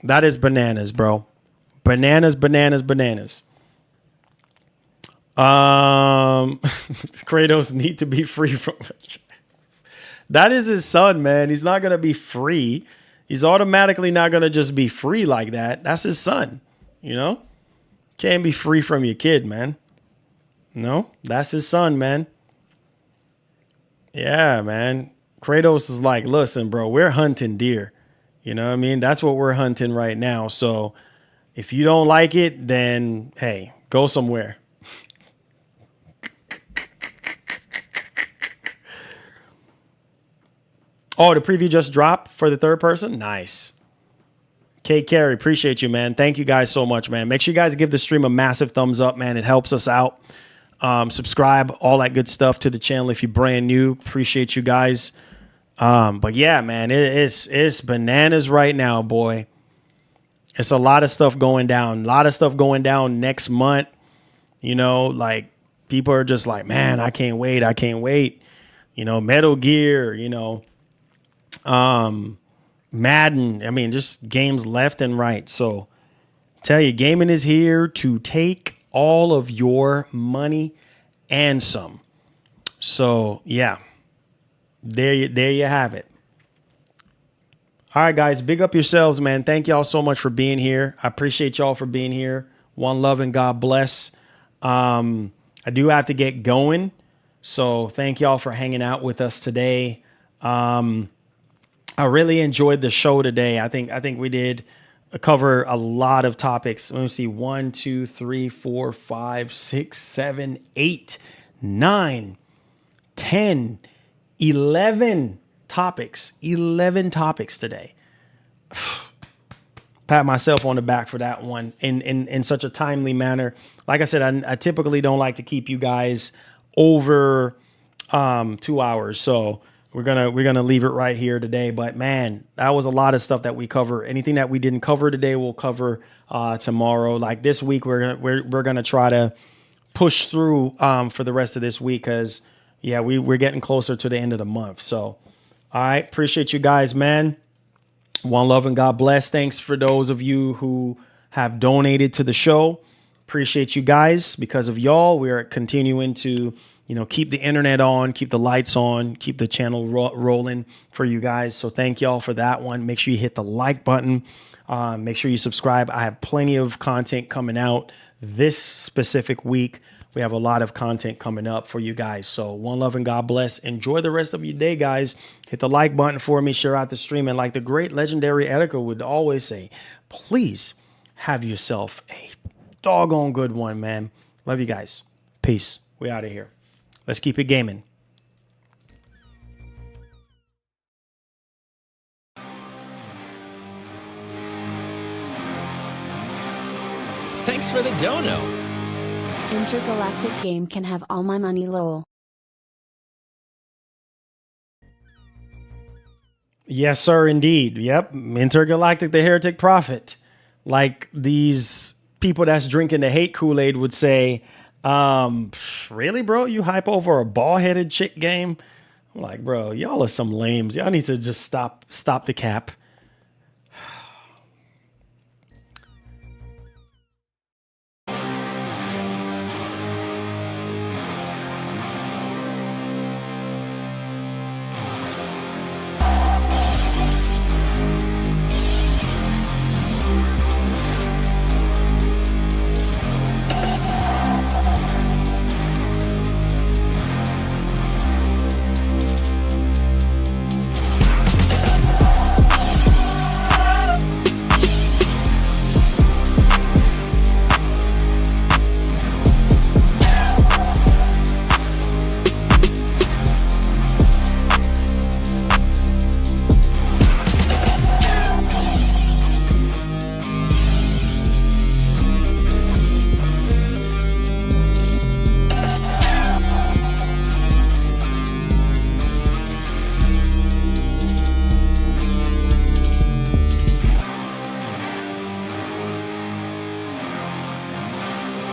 That is bananas, bro. Bananas, bananas, bananas. Kratos need to be free from that is his son, man. He's not going to be free. He's automatically not going to just be free like that. That's his son, you know? Can't be free from your kid, man. No, that's his son, man. Yeah, man. Kratos is like, listen, bro, we're hunting deer. You know what I mean? That's what we're hunting right now. So if you don't like it, then, hey, go somewhere. Oh, the preview just dropped for the third person? Nice. K. Carey, appreciate you, man. Thank you guys so much, man. Make sure you guys give the stream a massive thumbs up, man. It helps us out. Subscribe, all that good stuff to the channel if you're brand new. Appreciate you guys. But yeah, man, it's bananas right now, boy. It's a lot of stuff going down. A lot of stuff going down next month. You know, like people are just like, man, I can't wait. I can't wait. You know, Metal Gear, you know, Madden. I mean, just games left and right. So tell you, gaming is here to take all of your money and some. So yeah, there you have it. All right, guys, big up yourselves, man. Thank y'all so much for being here. I appreciate y'all for being here. One love and God bless. I do have to get going, so thank y'all for hanging out with us today. I really enjoyed the show today. I think we did cover a lot of topics. Let me see. 1, 2, 3, 4, 5, 6, 7, 8, 9, 10, 11 topics. 11 topics today. Pat myself on the back for that one in such a timely manner. Like I said, I typically don't like to keep you guys over 2 hours. So we're gonna leave it right here today. But man, that was a lot of stuff that we cover. Anything that we didn't cover today, we'll cover tomorrow. Like this week, we're gonna try to push through for the rest of this week because yeah, we're getting closer to the end of the month. So all right, appreciate you guys, man. One love and God bless. Thanks for those of you who have donated to the show. Appreciate you guys. Because of y'all, we are continuing to you know, keep the internet on, keep the lights on, keep the channel rolling for you guys. So thank y'all for that one. Make sure you hit the like button. Make sure you subscribe. I have plenty of content coming out this specific week. We have a lot of content coming up for you guys. So one love and God bless. Enjoy the rest of your day, guys. Hit the like button for me. Share out the stream. And like the great legendary Erica would always say, please have yourself a doggone good one, man. Love you guys. Peace. We out of here. Let's keep it gaming. Thanks for the dono. Intergalactic game can have all my money, lol. Yes, sir, indeed. Yep. Intergalactic, the heretic prophet. Like these people that's drinking the hate Kool-Aid would say, really, bro? You hype over a ball-headed chick game? I'm like, bro, y'all are some lames. Y'all need to just stop the cap.